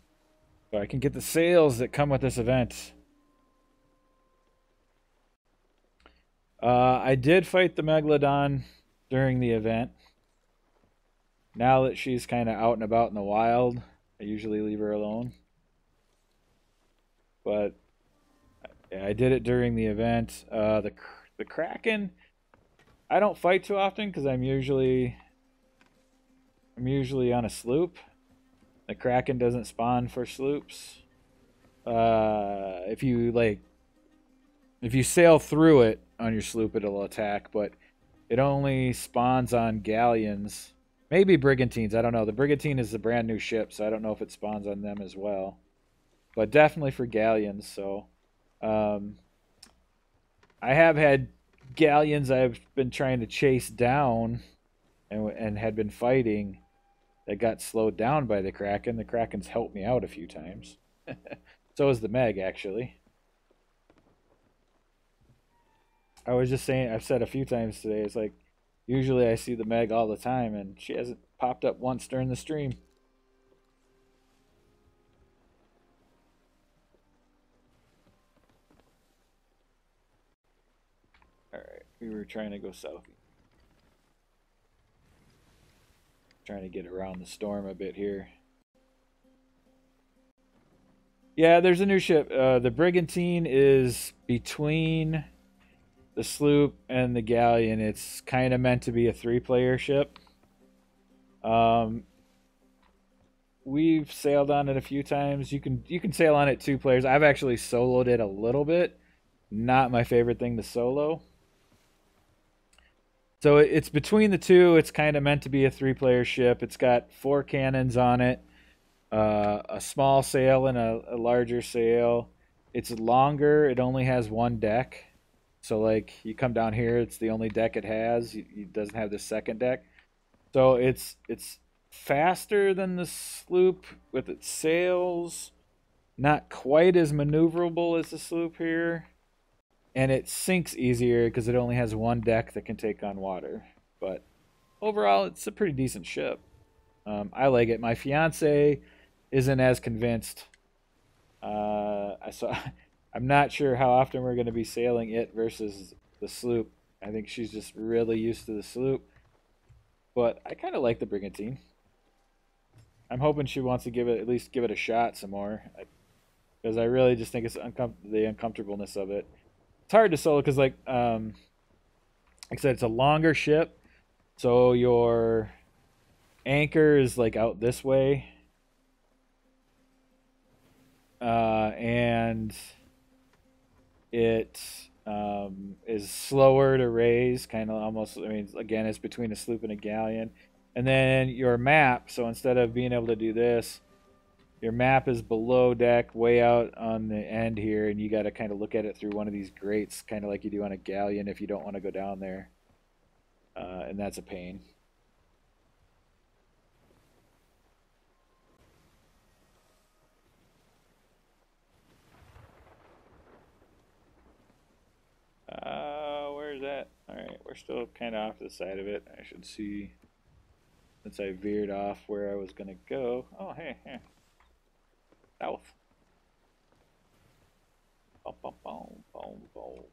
so I can get the sales that come with this event. I did fight the Megalodon during the event. Now that she's kind of out and about in the wild, I usually leave her alone. But yeah, I did it during the event. The Kraken, I don't fight too often because I'm usually on a sloop. The Kraken doesn't spawn for sloops. If you sail through it on your sloop, it'll attack, but it only spawns on galleons. Maybe brigantines. I don't know. The brigantine is a brand new ship, so I don't know if it spawns on them as well. But definitely for galleons. So um, I have had galleons I've been trying to chase down and had been fighting that got slowed down by the Kraken. The Kraken's helped me out a few times. So is the Meg, actually. I was just saying, I've said a few times today, it's like usually I see the Meg all the time, and she hasn't popped up once during the stream. All right, we were trying to go south, trying to get around the storm a bit here. Yeah, there's a new ship. The Brigantine is between the sloop and the galleon. It's kind of meant to be a three-player ship. Um, we've sailed on it a few times. You can sail on it two players. I've actually soloed it a little bit. Not my favorite thing to solo. So it's between the two. It's kind of meant to be a three-player ship. It's got four cannons on it, a small sail and a larger sail. It's longer. It only has one deck. So like you come down here, it's the only deck it has. It doesn't have the second deck. So it's faster than the sloop with its sails. Not quite as maneuverable as the sloop here, and it sinks easier because it only has one deck that can take on water. But overall, it's a pretty decent ship. I like it. My fiance isn't as convinced. I saw. I'm not sure how often we're going to be sailing it versus the sloop. I think she's just really used to the sloop. But I kind of like the brigantine. I'm hoping she wants to give it at least give it a shot some more, because I really just think it's the uncomfortableness of it. It's hard to solo because like I said, it's a longer ship, so your anchor is like out this way, and it is slower to raise, kind of almost. I mean, again, it's between a sloop and a galleon, and then your map. So instead of being able to do this, your map is below deck, way out on the end here, and you got to kind of look at it through one of these grates, kind of like you do on a galleon if you don't want to go down there, and that's a pain. Where's that? All right, we're still kind of off the side of it. I should see, since I veered off where I was gonna go. Oh, hey, hey, south. Boom, boom, boom, boom, boom.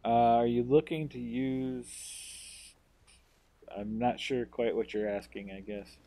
Are you looking to use? I'm not sure quite what you're asking, I guess.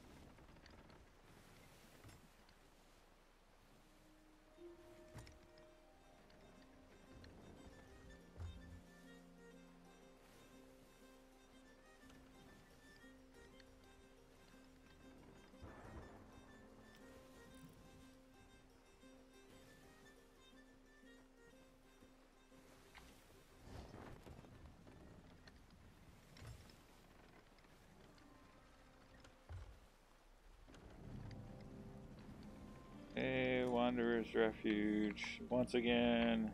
Hey, Wanderer's Refuge. Once again.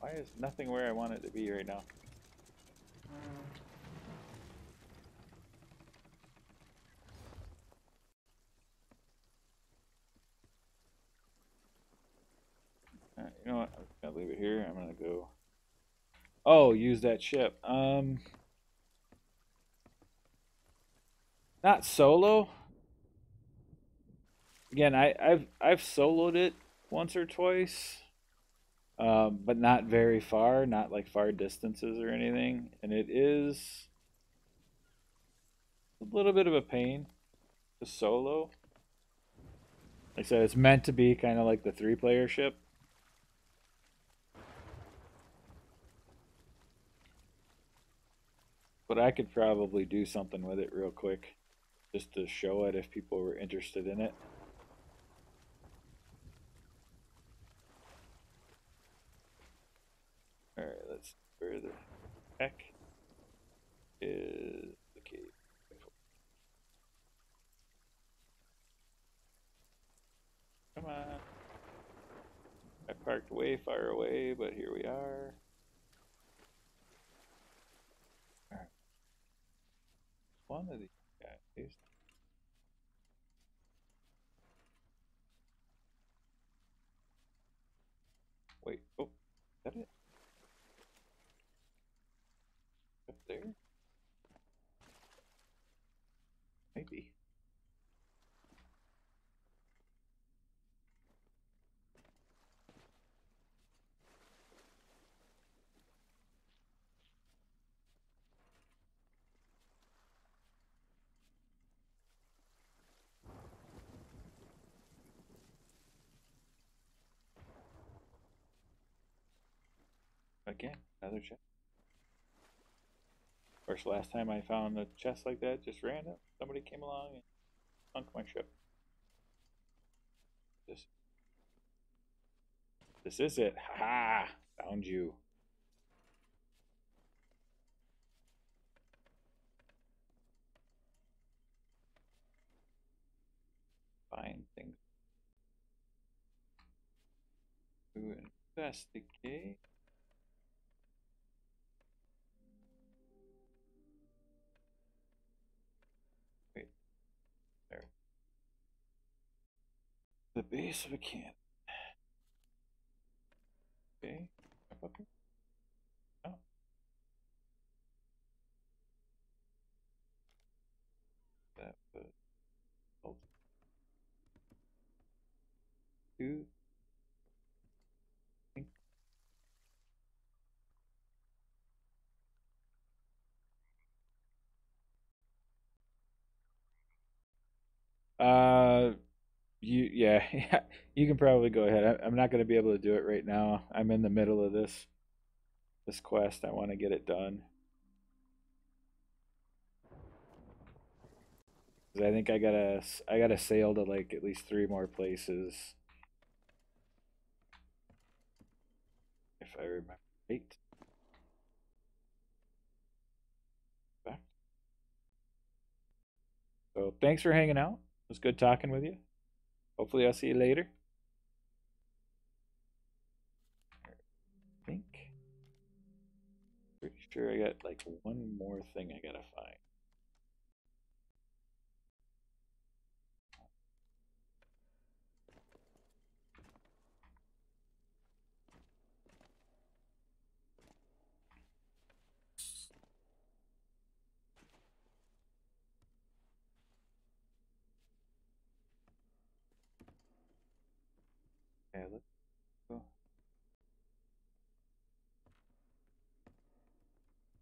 Why is nothing where I want it to be right now? You know what? I'm gonna leave it here. I'm gonna go. Oh, use that ship. Not solo. Again, I've soloed it once or twice, but not very far, not like far distances or anything. And it is a little bit of a pain to solo. Like I said, it's meant to be kind of like the three-player ship. But I could probably do something with it real quick just to show it if people were interested in it. All right, let's further. heck is the cave? Come on. I parked way far away, but here we are. All right. One of these guys. Wait, oh, is that it? Up there? Maybe. Again, another chest. Of course, last time I found a chest like that, just random, somebody came along and sunk my ship. This, this is it. Ha ha! Found you. Find things to investigate. Wait, there. The base of a can. Okay. Up here. Oh, that was two. Uh, yeah, yeah. You can probably go ahead. I'm not going to be able to do it right now. I'm in the middle of this quest. I want to get it done. 'Cause I think I gotta sail to like at least three more places if I remember right. Back. So thanks for hanging out. It was good talking with you. Hopefully I'll see you later. I think pretty sure I got like one more thing I gotta find. Okay, let's go.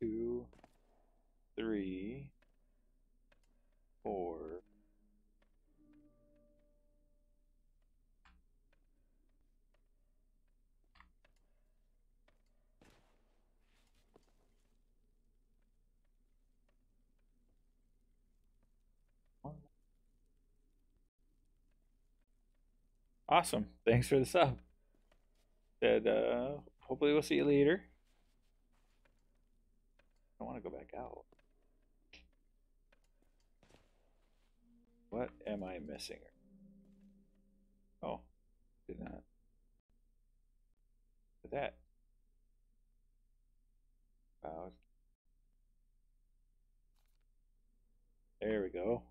2, 3, 4. Awesome. Thanks for the sub. Said hopefully we'll see you later. I want to go back out. What am I missing? Oh, did not. That. Wow. There we go.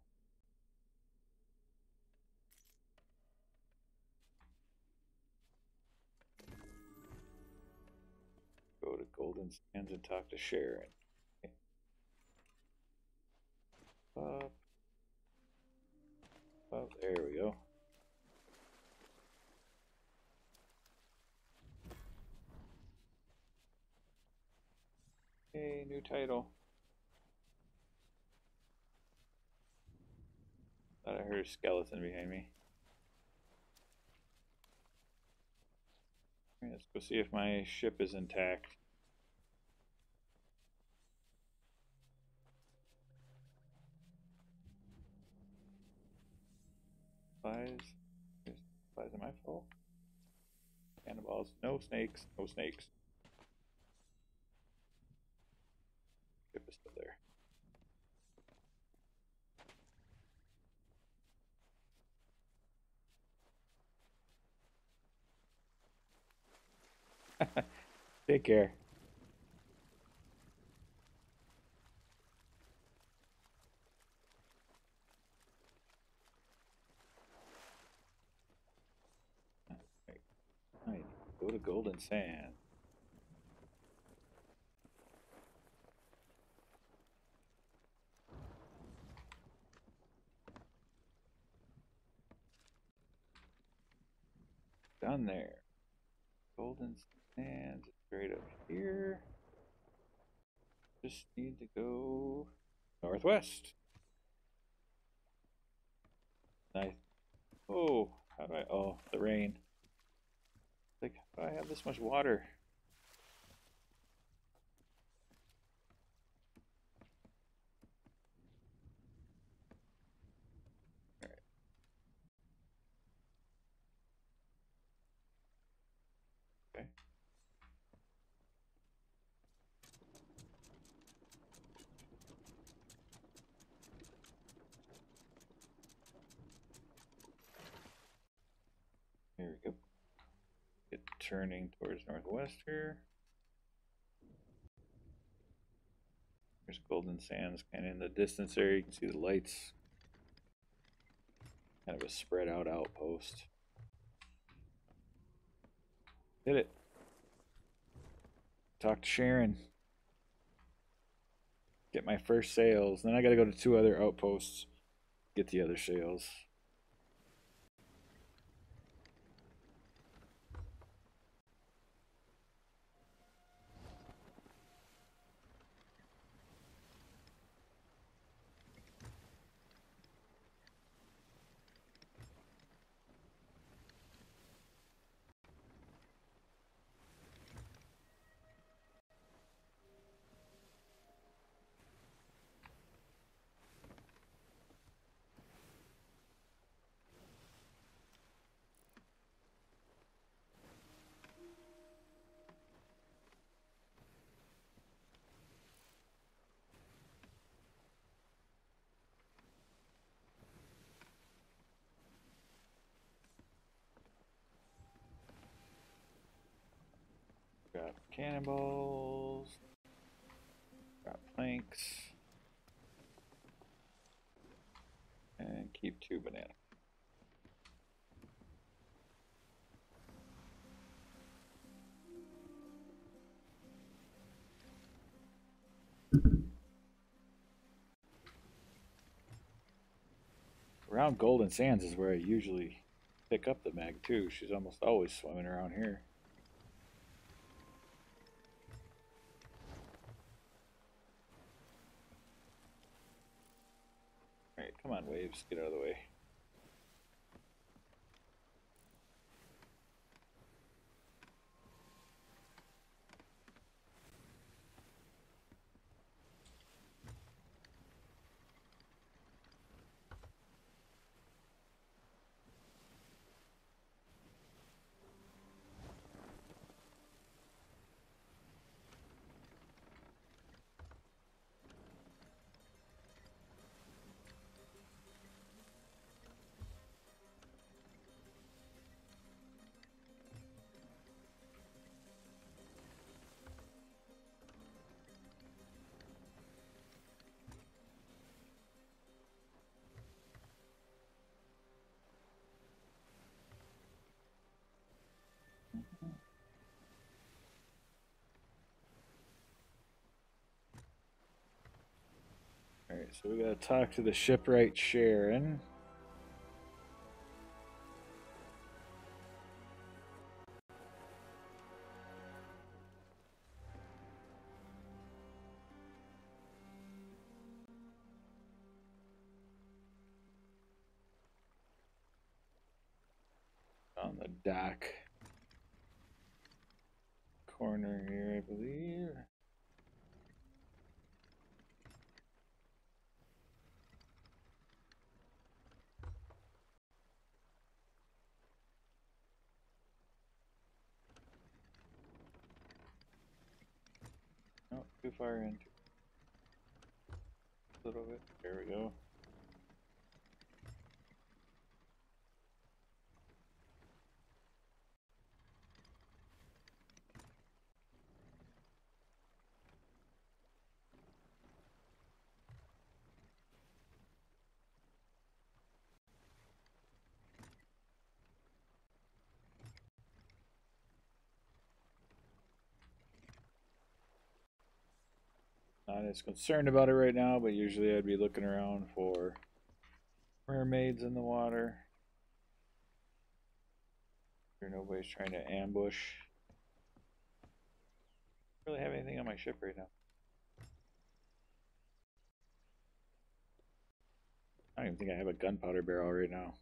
Go to Golden Sands and talk to Sharon. Up, up, there we go. Hey, new title. Thought I heard a skeleton behind me. All right, let's go see if my ship is intact. Supplies. Supplies, am I full? Cannonballs. No snakes. No snakes. Take care. Right. Go to Golden Sand. Done there. Golden Sands is right up here. Just need to go northwest. Nice. Oh, how do I? Oh, the rain. Like, how do I have this much water? All right. Okay. Here we go. Get turning towards northwest here. There's Golden Sands kind of in the distance there. You can see the lights. Kind of a spread out outpost. Hit it. Talk to Sharon. Get my first sales. Then I got to go to 2 other outposts. Get the other sales. Got cannonballs. Got planks. And keep 2 bananas. Around Golden Sands is where I usually pick up the mag too. She's almost always swimming around here. Alright, come on, waves. Get out of the way. Alright, so we gotta talk to the shipwright Sharon. On the dock corner here, I believe. Oh, too far in. A little bit. There we go. Not as concerned about it right now, but usually I'd be looking around for mermaids in the water. Sure nobody's trying to ambush. I don't really have anything on my ship right now. I don't even think I have a gunpowder barrel right now.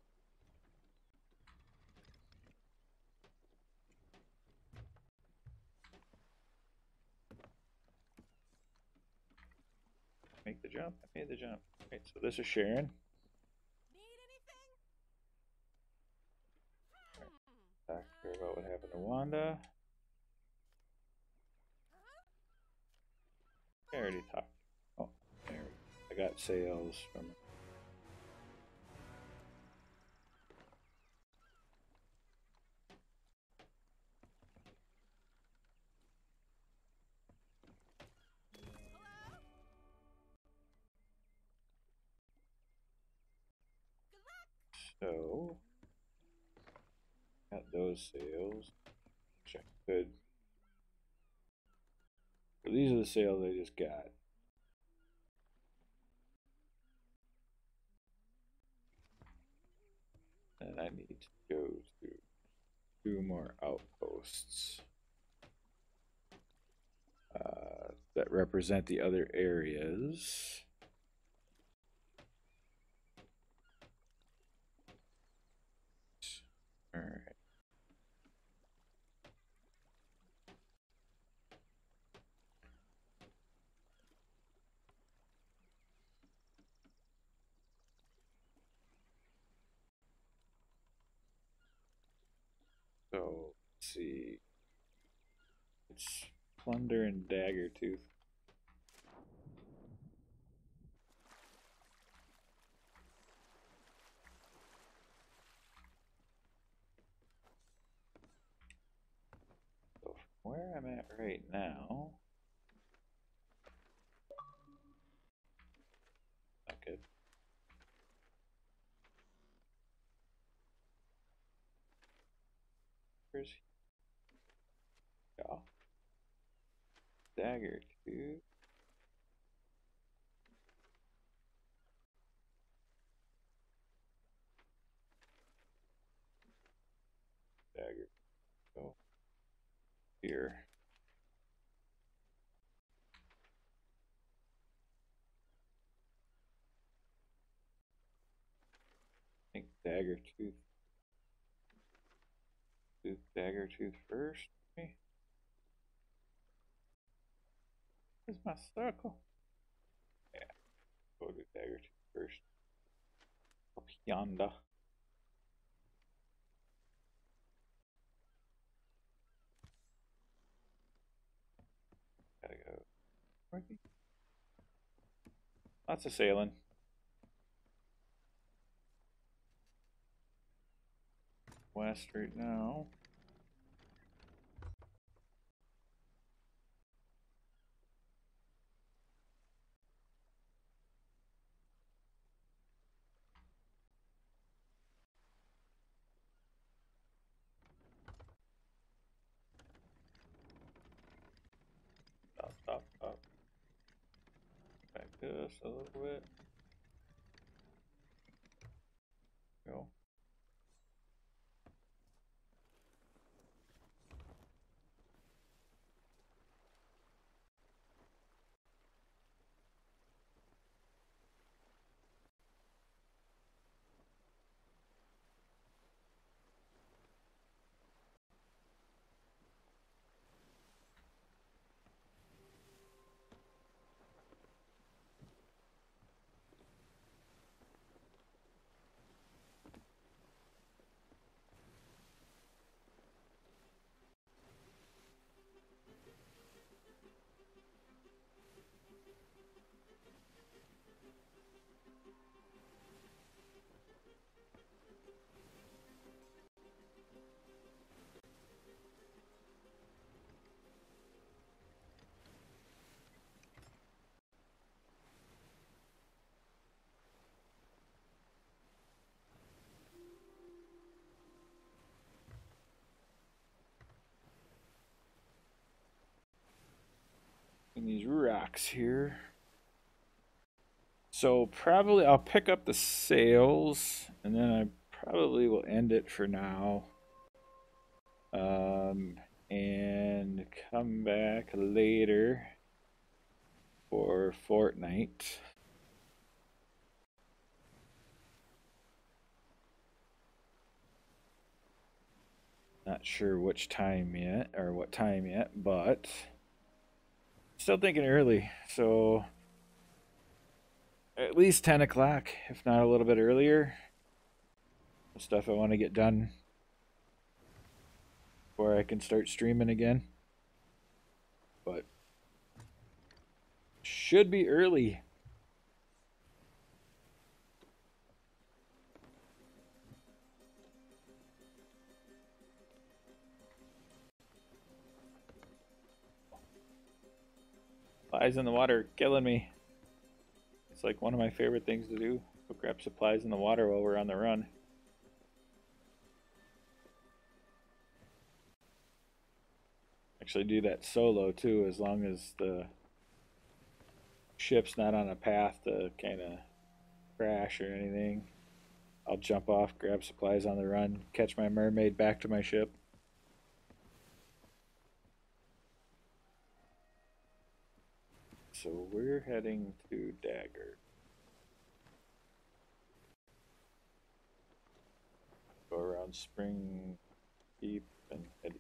Make the jump. I made the jump. Right, so this is Sharon. Talk to her about what happened to Wanda. I already talked. Oh, there we go. I got sales from. So, got those sales. Which I could. So these are the sales I just got. And I need to go to 2 more outposts that represent the other areas. All right. So let's see. It's Plunder and Daggertooth. So from where I'm at right now, not good. Where's yeah. Daggertooth. Dagger. Oh, here. I think Daggertooth. Do Daggertooth first. Okay. Where's my circle? Yeah, go to Daggertooth first. Up yonder. Gotta go. Lots of sailing. West right now. Stop, stop, stop. Back this a little bit. Go. in these rocks here. So probably I'll pick up the sails and then I probably will end it for now. And come back later for Fortnite. Not sure which time yet or what time yet, but still thinking early. So at least 10 o'clock, if not a little bit earlier. Stuff I want to get done before I can start streaming again. But should be early. Flies in the water killing me. It's like one of my favorite things to do. Go grab supplies in the water while we're on the run. Actually do that solo too, as long as the ship's not on a path to kind of crash or anything. I'll jump off, grab supplies on the run, catch my mermaid back to my ship. So we're heading to Dagger. Go around Spring Deep and head.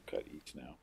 Cut east now.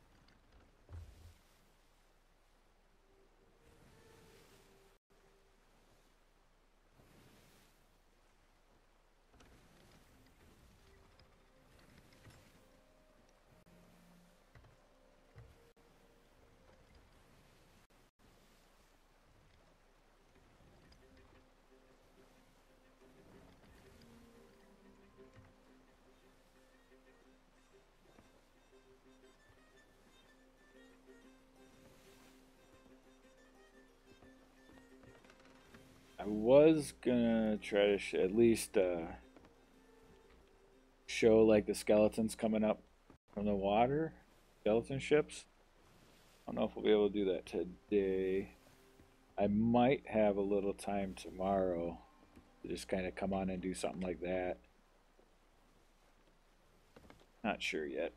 I was gonna try to at least show like the skeletons coming up from the water, skeleton ships. I don't know if we'll be able to do that today. I might have a little time tomorrow to just kind of come on and do something like that. Not sure yet.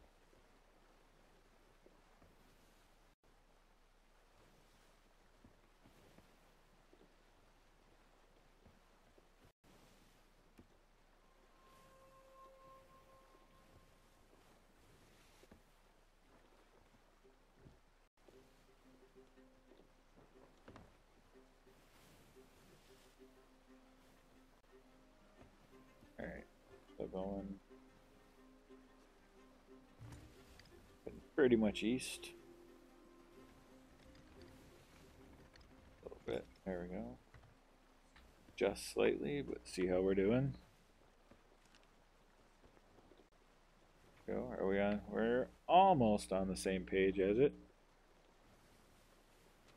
Alright, so going pretty much east. A little bit, there we go. Just slightly, but see how we're doing. Go, are we on? We're almost on the same page as it.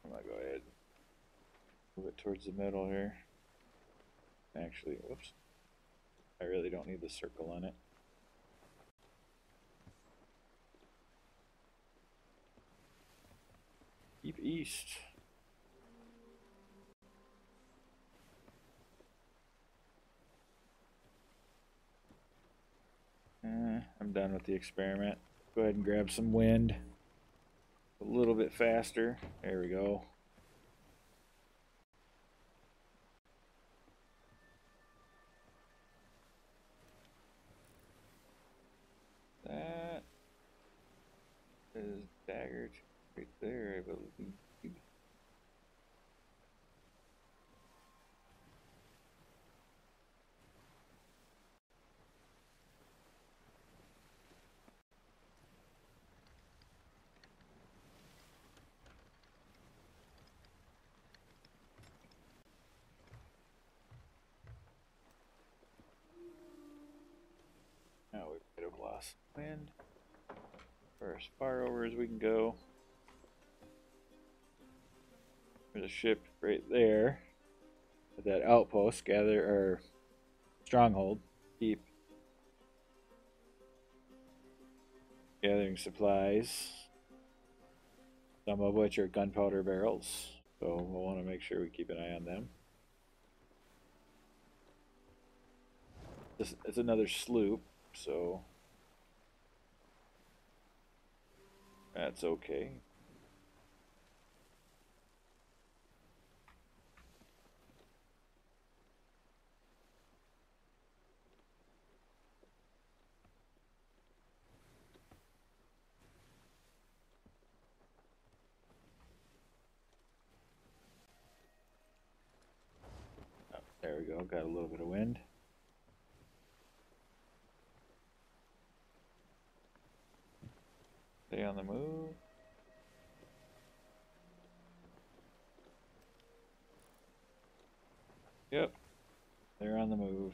I'm gonna go ahead. Move it towards the middle here. Actually, whoops. I really don't need the circle on it. Keep east. I'm done with the experiment. Go ahead and grab some wind. A little bit faster. There we go. That is Dagger right there, I believe. Now we might have lost wind. Or as far over as we can go. There's a ship right there. At that outpost, gather or stronghold. Keep gathering supplies, some of which are gunpowder barrels. So we'll want to make sure we keep an eye on them. This is another sloop, so that's okay. Oh, there we go. Got a little bit of wind. Stay on the move. Yep, they're on the move.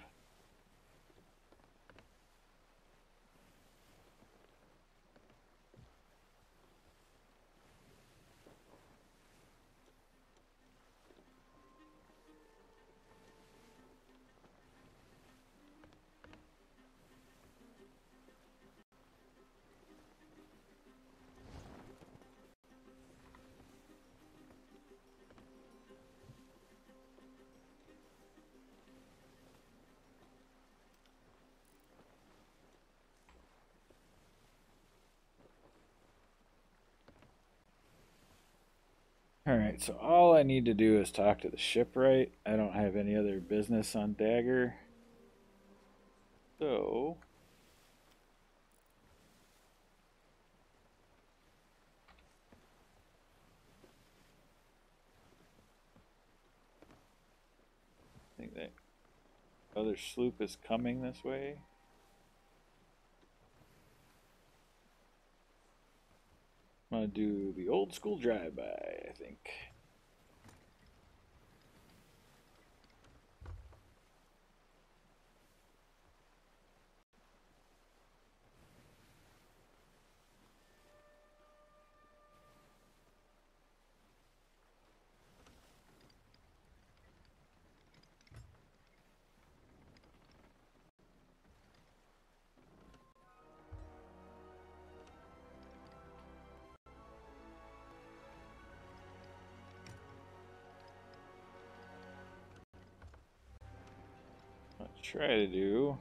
Alright, so all I need to do is talk to the shipwright. I don't have any other business on Dagger. So I think that other sloop is coming this way. I'm gonna do the old school drive-by, I think. I'll try to do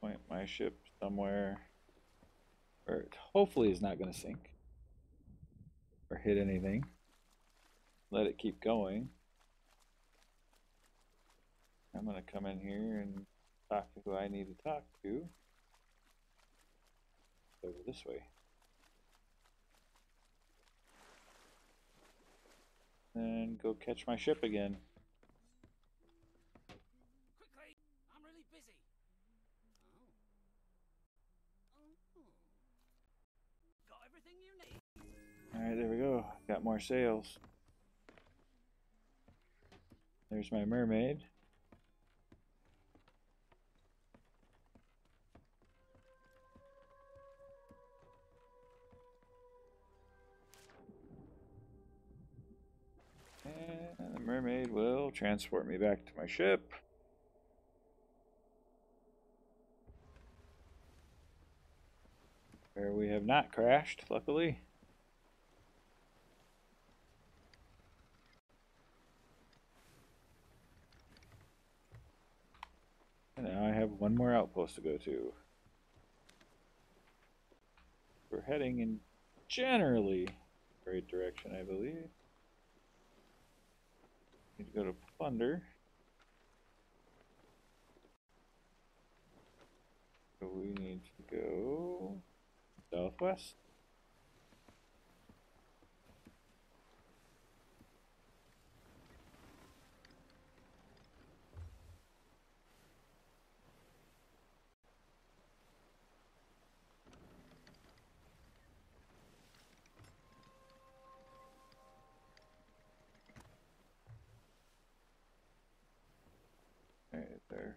point my ship somewhere where it hopefully is not going to sink or hit anything. Let it keep going. I'm going to come in here and talk to who I need to talk to. Over this way. And go catch my ship again. Quickly! I'm really busy. Got everything you need? Alright, there we go. Got more sails. There's my mermaid. And the mermaid will transport me back to my ship. Where we have not crashed, luckily. And now I have one more outpost to go to. We're heading in generally the right direction, I believe. Need to go to plunder. So we need to go southwest. Right there.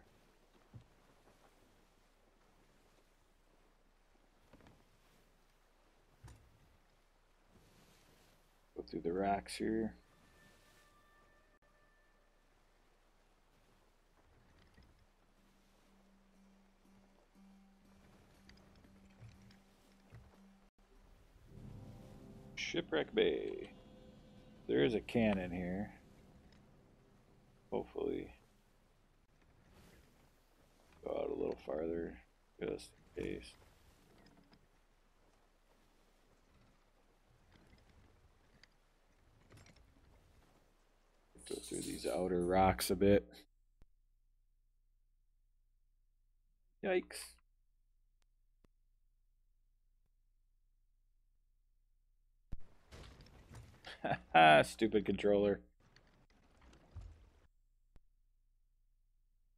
Go through the rocks here. Shipwreck Bay. There is a cannon here. Hopefully. Go out a little farther, just in case. Go through these outer rocks a bit. Yikes. Haha, stupid controller.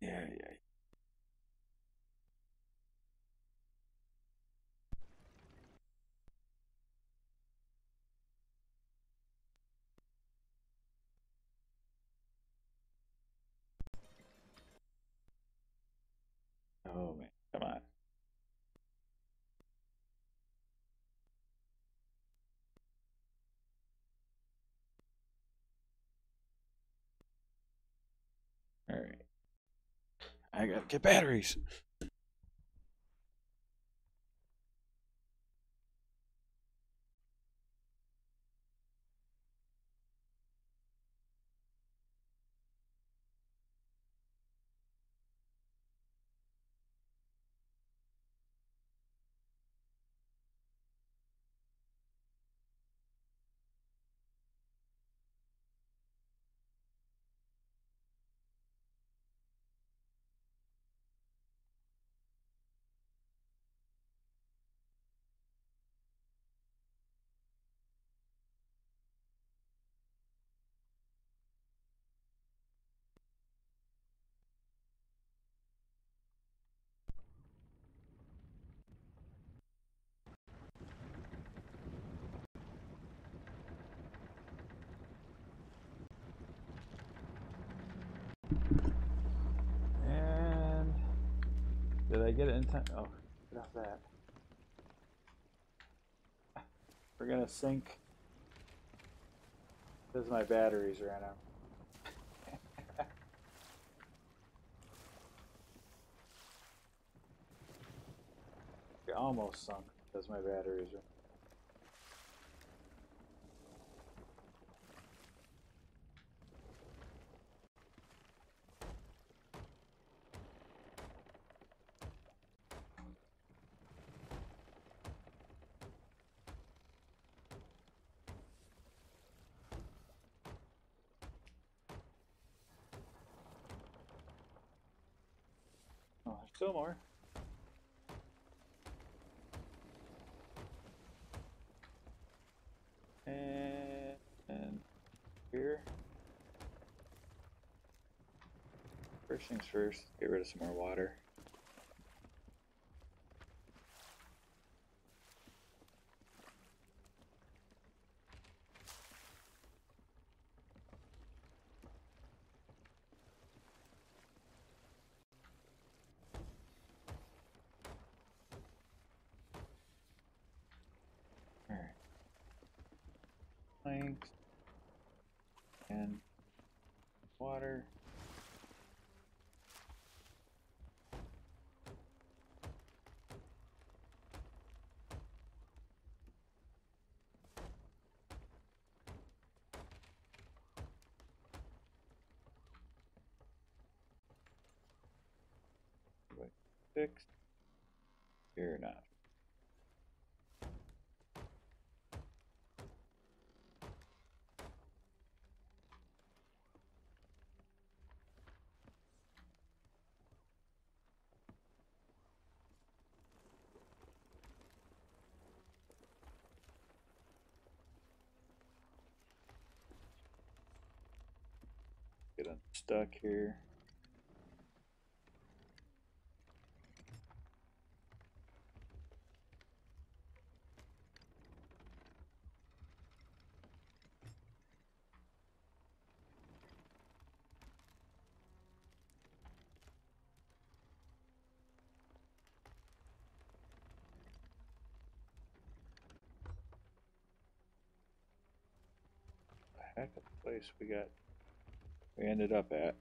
Yeah, yeah. Oh man, come on. All right. I gotta get batteries. And did I get it in time? Oh, get off that. We're gonna sink because my batteries ran out. We almost sunk because my batteries ran. Oh, there's still more. And here. First things first, get rid of some more water. Alright. Planks. And water. Wait, 6. Here not. Get unstuck here. Heck of a place we ended up at.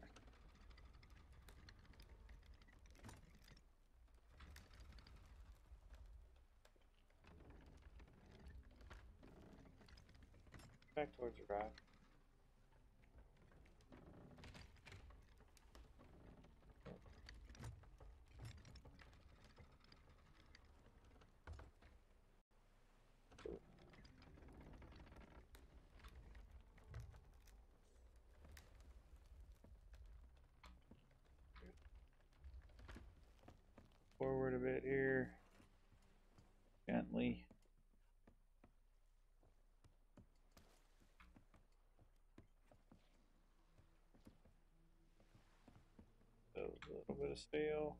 Back towards the rock. Forward a bit here. Gently. So a little bit of sail.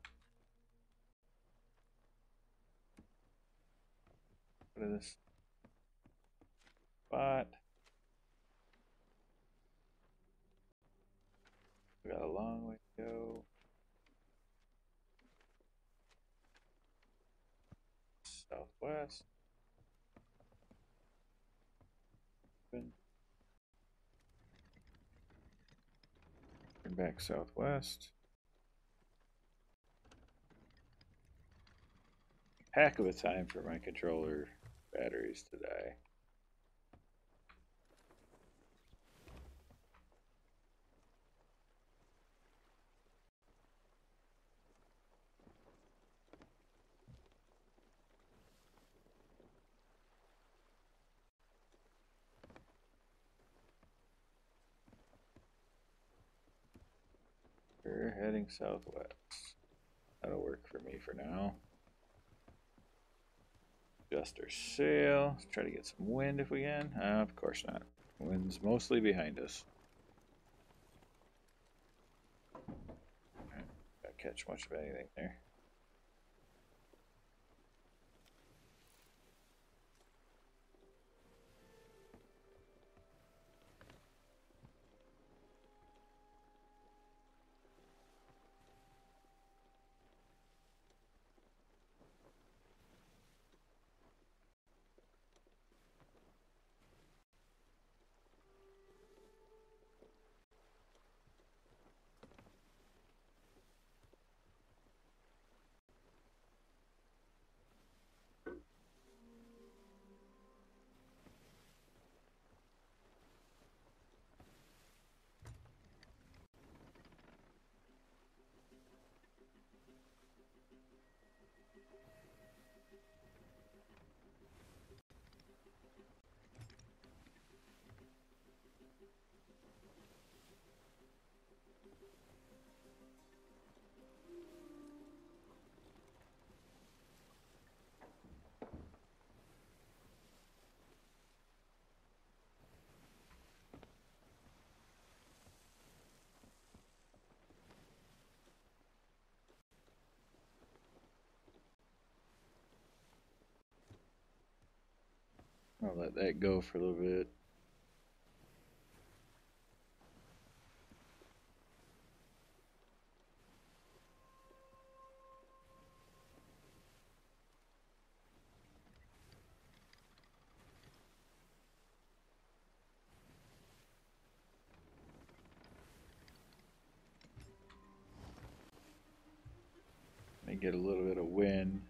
Put in this spot. We got a long way to go. Southwest. Turn back southwest. Heck of a time for my controller batteries to die. We're heading southwest. That'll work for me for now. Adjust our sail. Let's try to get some wind if we can. Of course not. Wind's mostly behind us. Not catch much of anything there. I'll let that go for a little bit. May get a little bit of wind.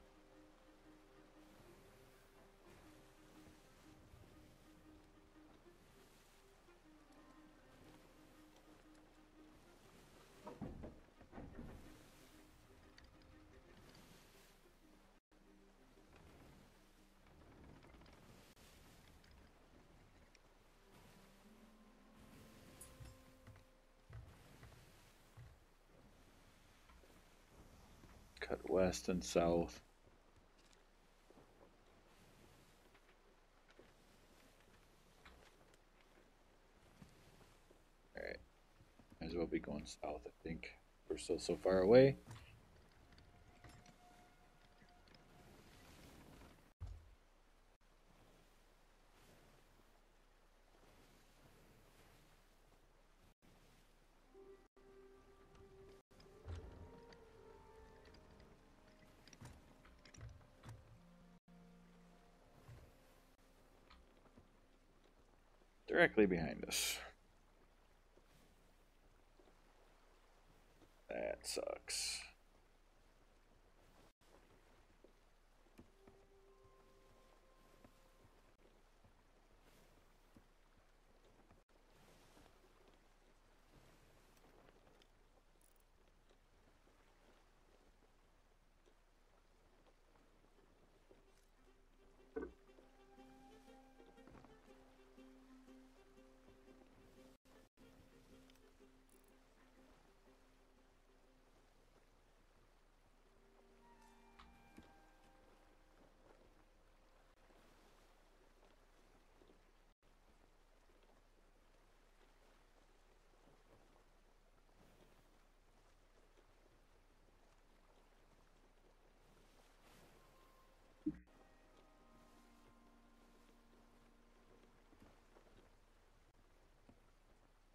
Cut west and south. Alright. Might as well be going south, I think. We're still so far away. Directly behind us. That sucks.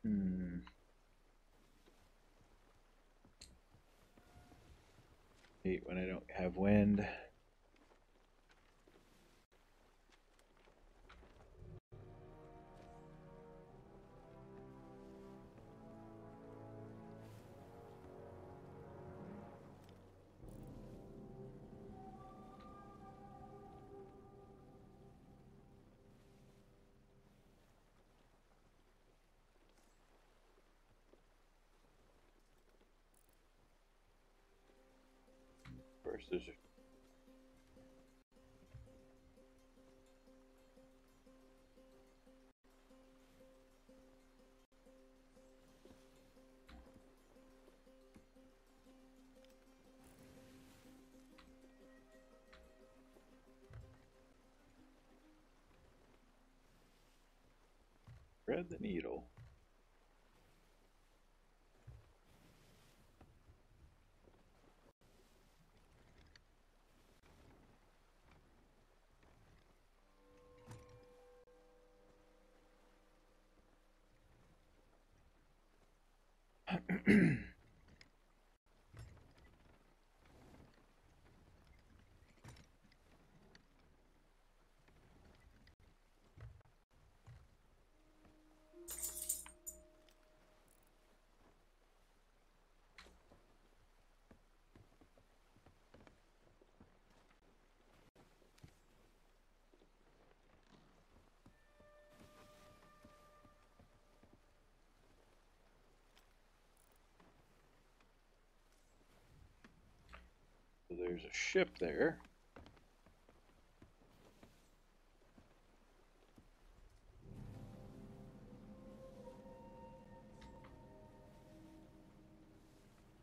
Hmm. Hate when I don't have wind. First, there's thread the needle. So there's a ship there.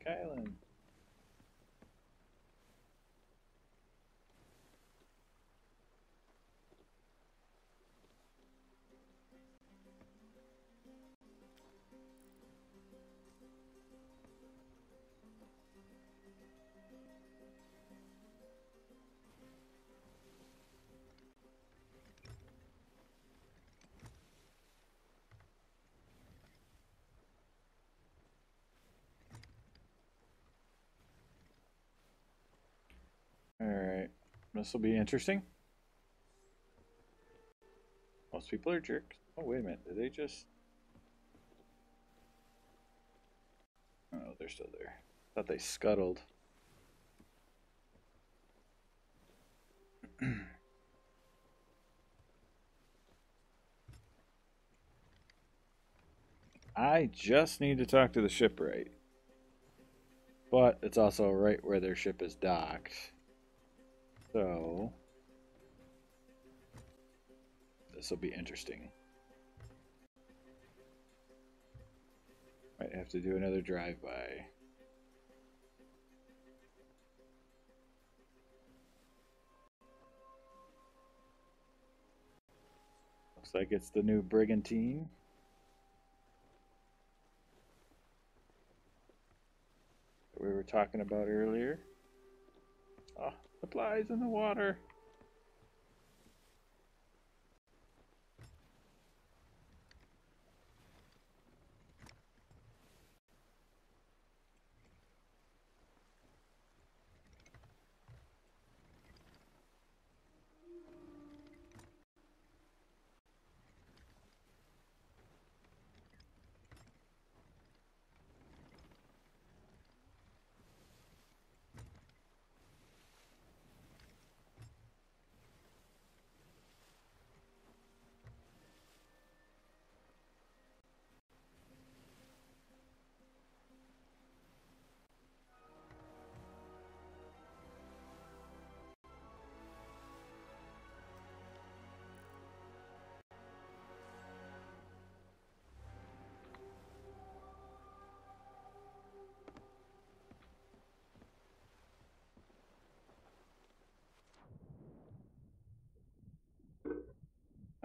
Kylan. All right, this will be interesting. Most people are jerks. Oh, wait a minute. Did they just. Oh, they're still there. Thought they scuttled. I just need to talk to the shipwright. But it's also right where their ship is docked. So. This will be interesting. Might have to do another drive-by. Looks like it's the new brigantine. That we were talking about earlier. Oh, supplies in the water.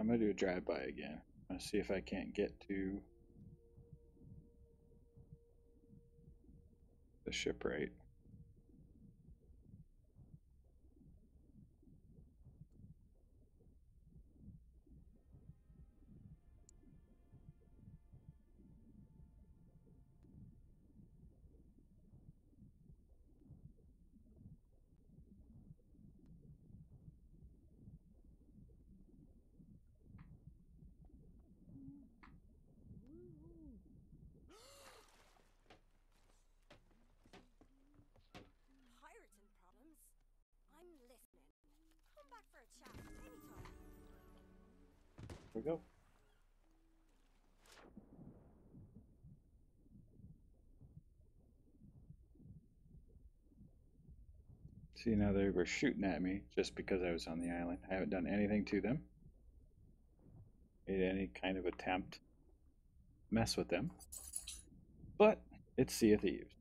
I'm gonna do a drive-by again. Let's see if I can't get to the shipwright. back for a chat anytime. Here we go. See, now they were shooting at me just because I was on the island. I haven't done anything to them. Made any kind of attempt to mess with them. But it's Sea of Thieves.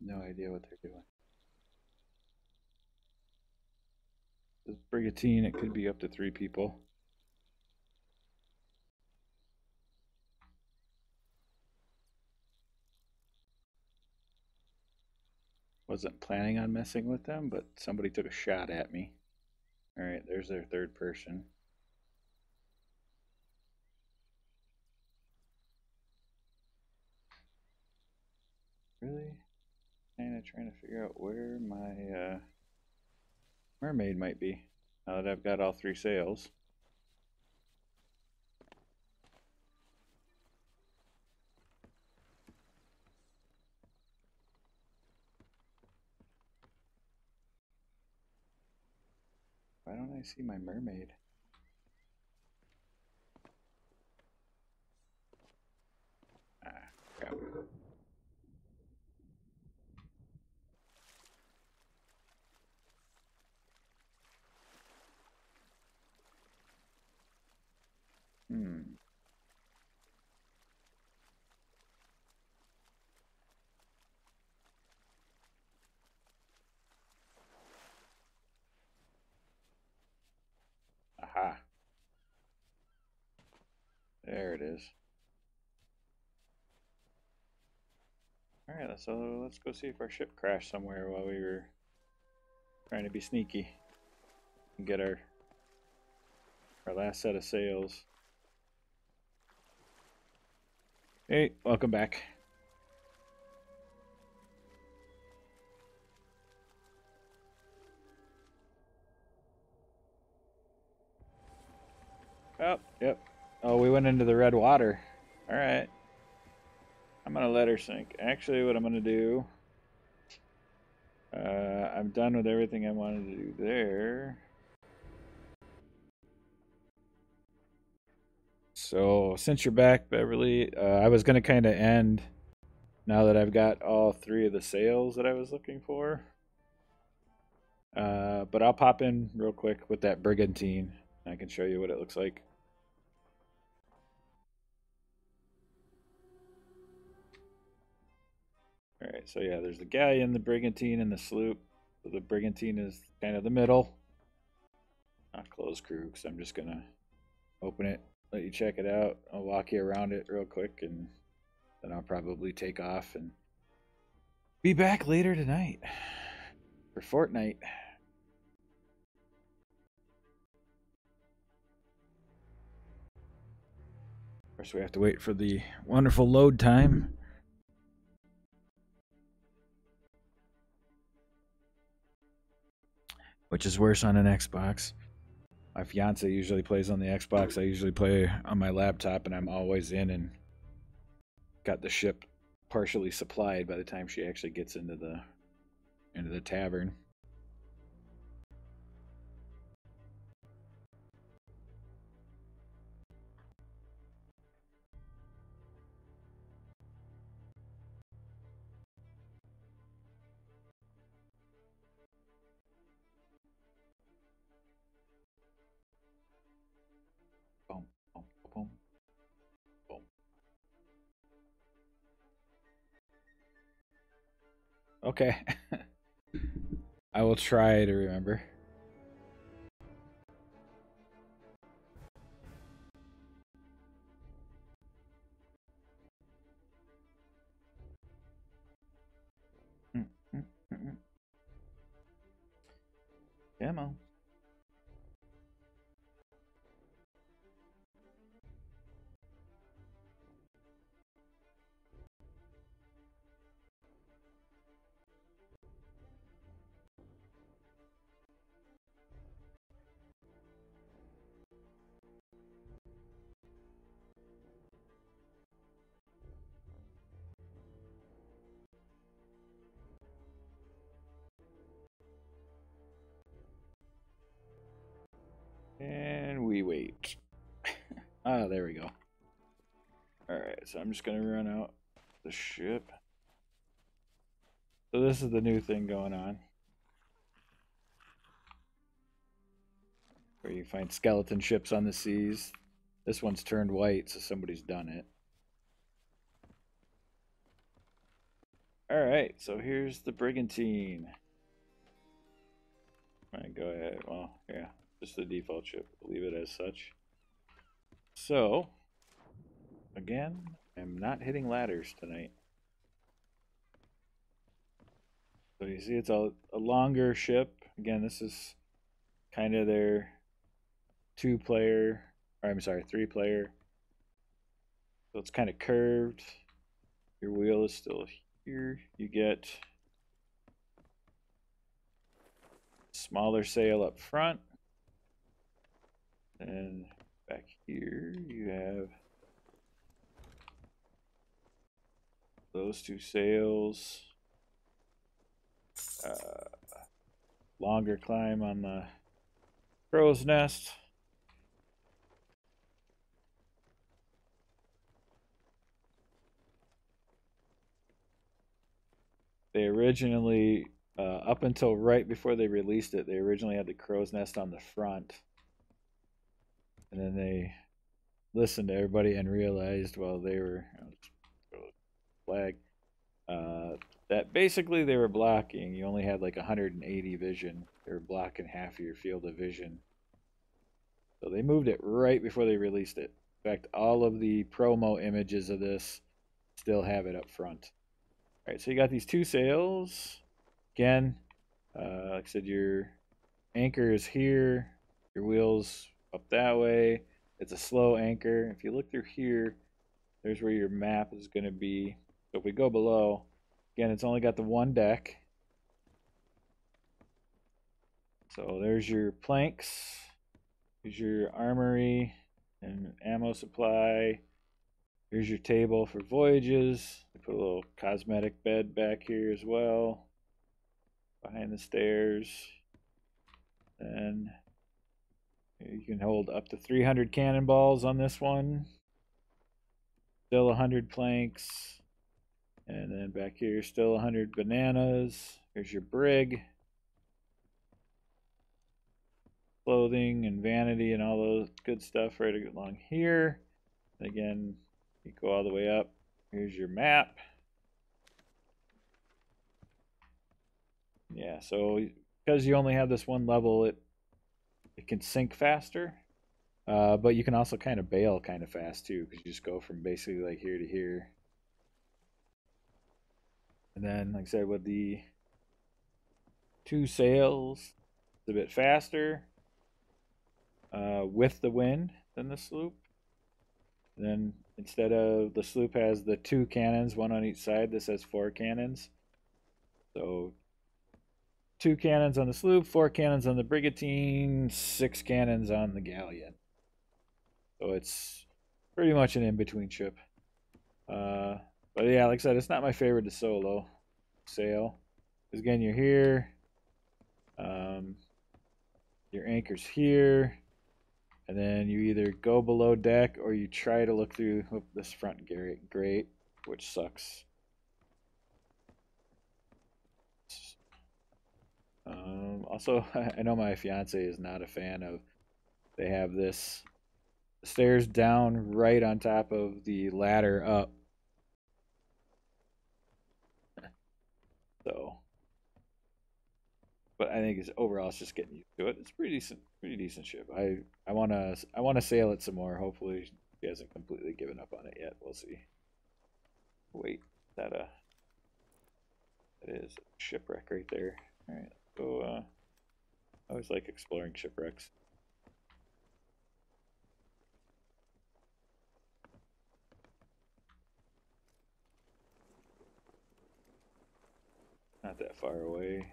No idea what they're doing. This brigantine, it could be up to 3 people. Wasn't planning on messing with them, but somebody took a shot at me. Alright, there's their third person. Really? Kind of trying to figure out where my mermaid might be. Now that I've got all 3 sails. Why don't I see my mermaid? Ah, crap. Hmm. Aha. There it is. Alright, let's go see if our ship crashed somewhere while we were trying to be sneaky and get our last set of sails. Hey, welcome back. Oh, yep. Oh, we went into the red water. Alright. I'm gonna let her sink. Actually, what I'm gonna do, I'm done with everything I wanted to do there. So, since you're back, Beverly, I was gonna kind of end now that I've got all 3 of the sails that I was looking for. But I'll pop in real quick with that brigantine. I can show you what it looks like. Alright, so yeah, there's the galleon, the brigantine, and the sloop. So the brigantine is kind of the middle. Not closed crew, because I'm just going to open it, let you check it out. I'll walk you around it real quick, and then I'll probably take off and be back later tonight for Fortnite. Of course, we have to wait for the wonderful load time. Which is worse on an Xbox. My fiance usually plays on the Xbox. I usually play on my laptop, and I'm always in and got the ship partially supplied by the time she actually gets into the tavern. Boom, boom, boom, boom. Okay. I will try to remember. Mm, mm, mm, mm. Come on. And we wait. Ah, there we go. Alright, so I'm just going to run out the ship. So this is the new thing going on. Where you find skeleton ships on the seas. This one's turned white, so somebody's done it. Alright, so here's the brigantine. Alright, go ahead. Well, yeah, just the default ship. We'll leave it as such. So, again, I'm not hitting ladders tonight. So you see it's a longer ship. Again, this is kind of their 2-player, or I'm sorry, 3-player. So it's kind of curved. Your wheel is still here. You get smaller sail up front. And back here you have those 2 sails. Longer climb on the crow's nest. They originally, up until right before they released it, they originally had the crow's nest on the front. And then they listened to everybody and realized, well, they were, flag, that basically they were blocking. You only had like 180 vision. They were blocking half of your field of vision. So they moved it right before they released it. In fact, all of the promo images of this still have it up front. All right, so you got these 2 sails. Again, like I said, your anchor is here. Your wheel's up that way. It's a slow anchor. If you look through here, there's where your map is going to be. So if we go below, again, it's only got the 1 deck. So there's your planks. Here's your armory and ammo supply. Here's your table for voyages. I put a little cosmetic bed back here as well, behind the stairs. And you can hold up to 300 cannonballs on this one. Still 100 planks. And then back here, still 100 bananas. Here's your brig. Clothing and vanity and all those good stuff right along here. Again, you go all the way up. Here's your map. Yeah, so because you only have this one level, it can sink faster. But you can also kind of bail kind of fast too, because you just go from basically like here to here. And then, like I said, with the 2 sails, it's a bit faster with the wind than the sloop. And then instead of the sloop has the 2 cannons, 1 on each side, this has 4 cannons. So 2 cannons on the sloop, 4 cannons on the brigantine, 6 cannons on the galleon. So it's pretty much an in-between ship. But yeah, like I said, it's not my favorite to solo sail. Because again, you're here. Your anchor's here. And then you either go below deck or you try to look through this front grate, which sucks. Also, I know my fiance is not a fan of. They have this stairs down right on top of the ladder up. So, but I think it's overall it's just getting used to it. It's pretty decent ship. I wanna sail it some more. Hopefully, she hasn't completely given up on it yet. We'll see. Wait, that it is a shipwreck right there. All right, so I always like exploring shipwrecks. Not that far away.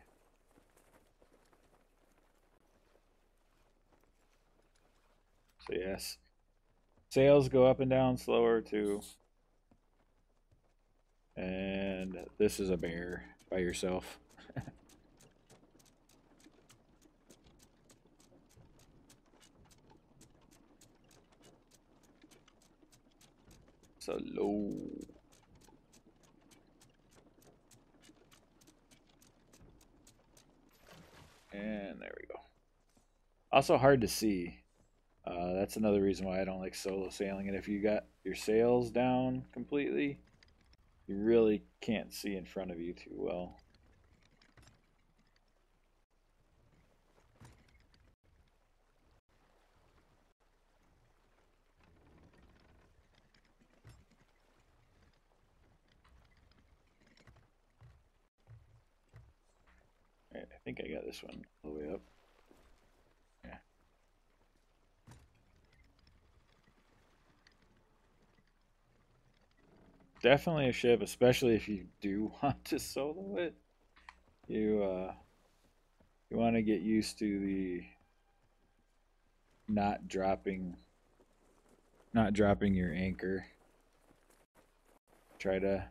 So yes, sails go up and down slower too. And this is a bear by yourself. So low. And there we go. Also hard to see. That's another reason why I don't like solo sailing. And if you got your sails down completely, you really can't see in front of you too well. All right, I think I got this one all the way up. Yeah. Definitely a ship, especially if you do want to solo it. You want to get used to the not dropping your anchor. Try to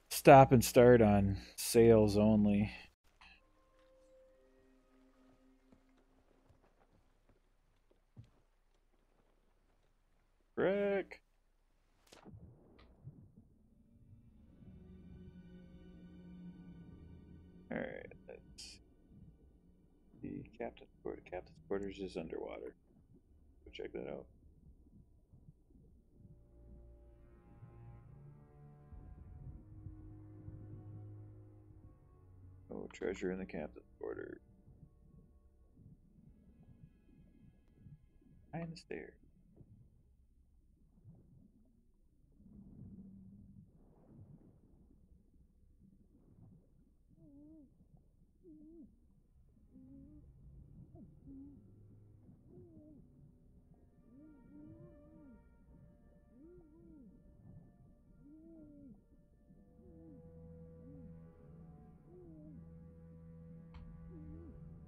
stop and start on sails only. Frick. All right, let's see. Captain's quarters. Captain's quarters is underwater. Go check that out. Oh, treasure in the captain's quarters. Behind the stairs.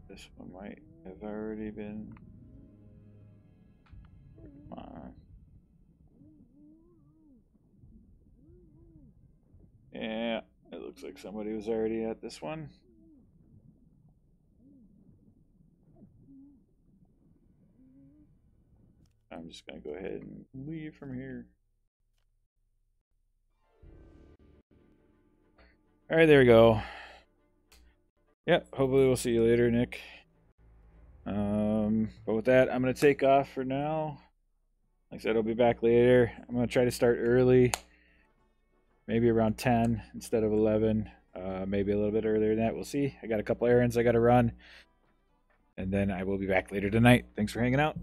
This one might have already been. Come on. Yeah, it looks like somebody was already at this one. I'm just going to go ahead and leave from here. All right, there we go. Yep, hopefully we'll see you later, Nick. But with that, I'm going to take off for now. Like I said, I'll be back later. I'm going to try to start early, maybe around 10 instead of 11. Maybe a little bit earlier than that. We'll see. I got a couple errands I got to run. And then I will be back later tonight. Thanks for hanging out.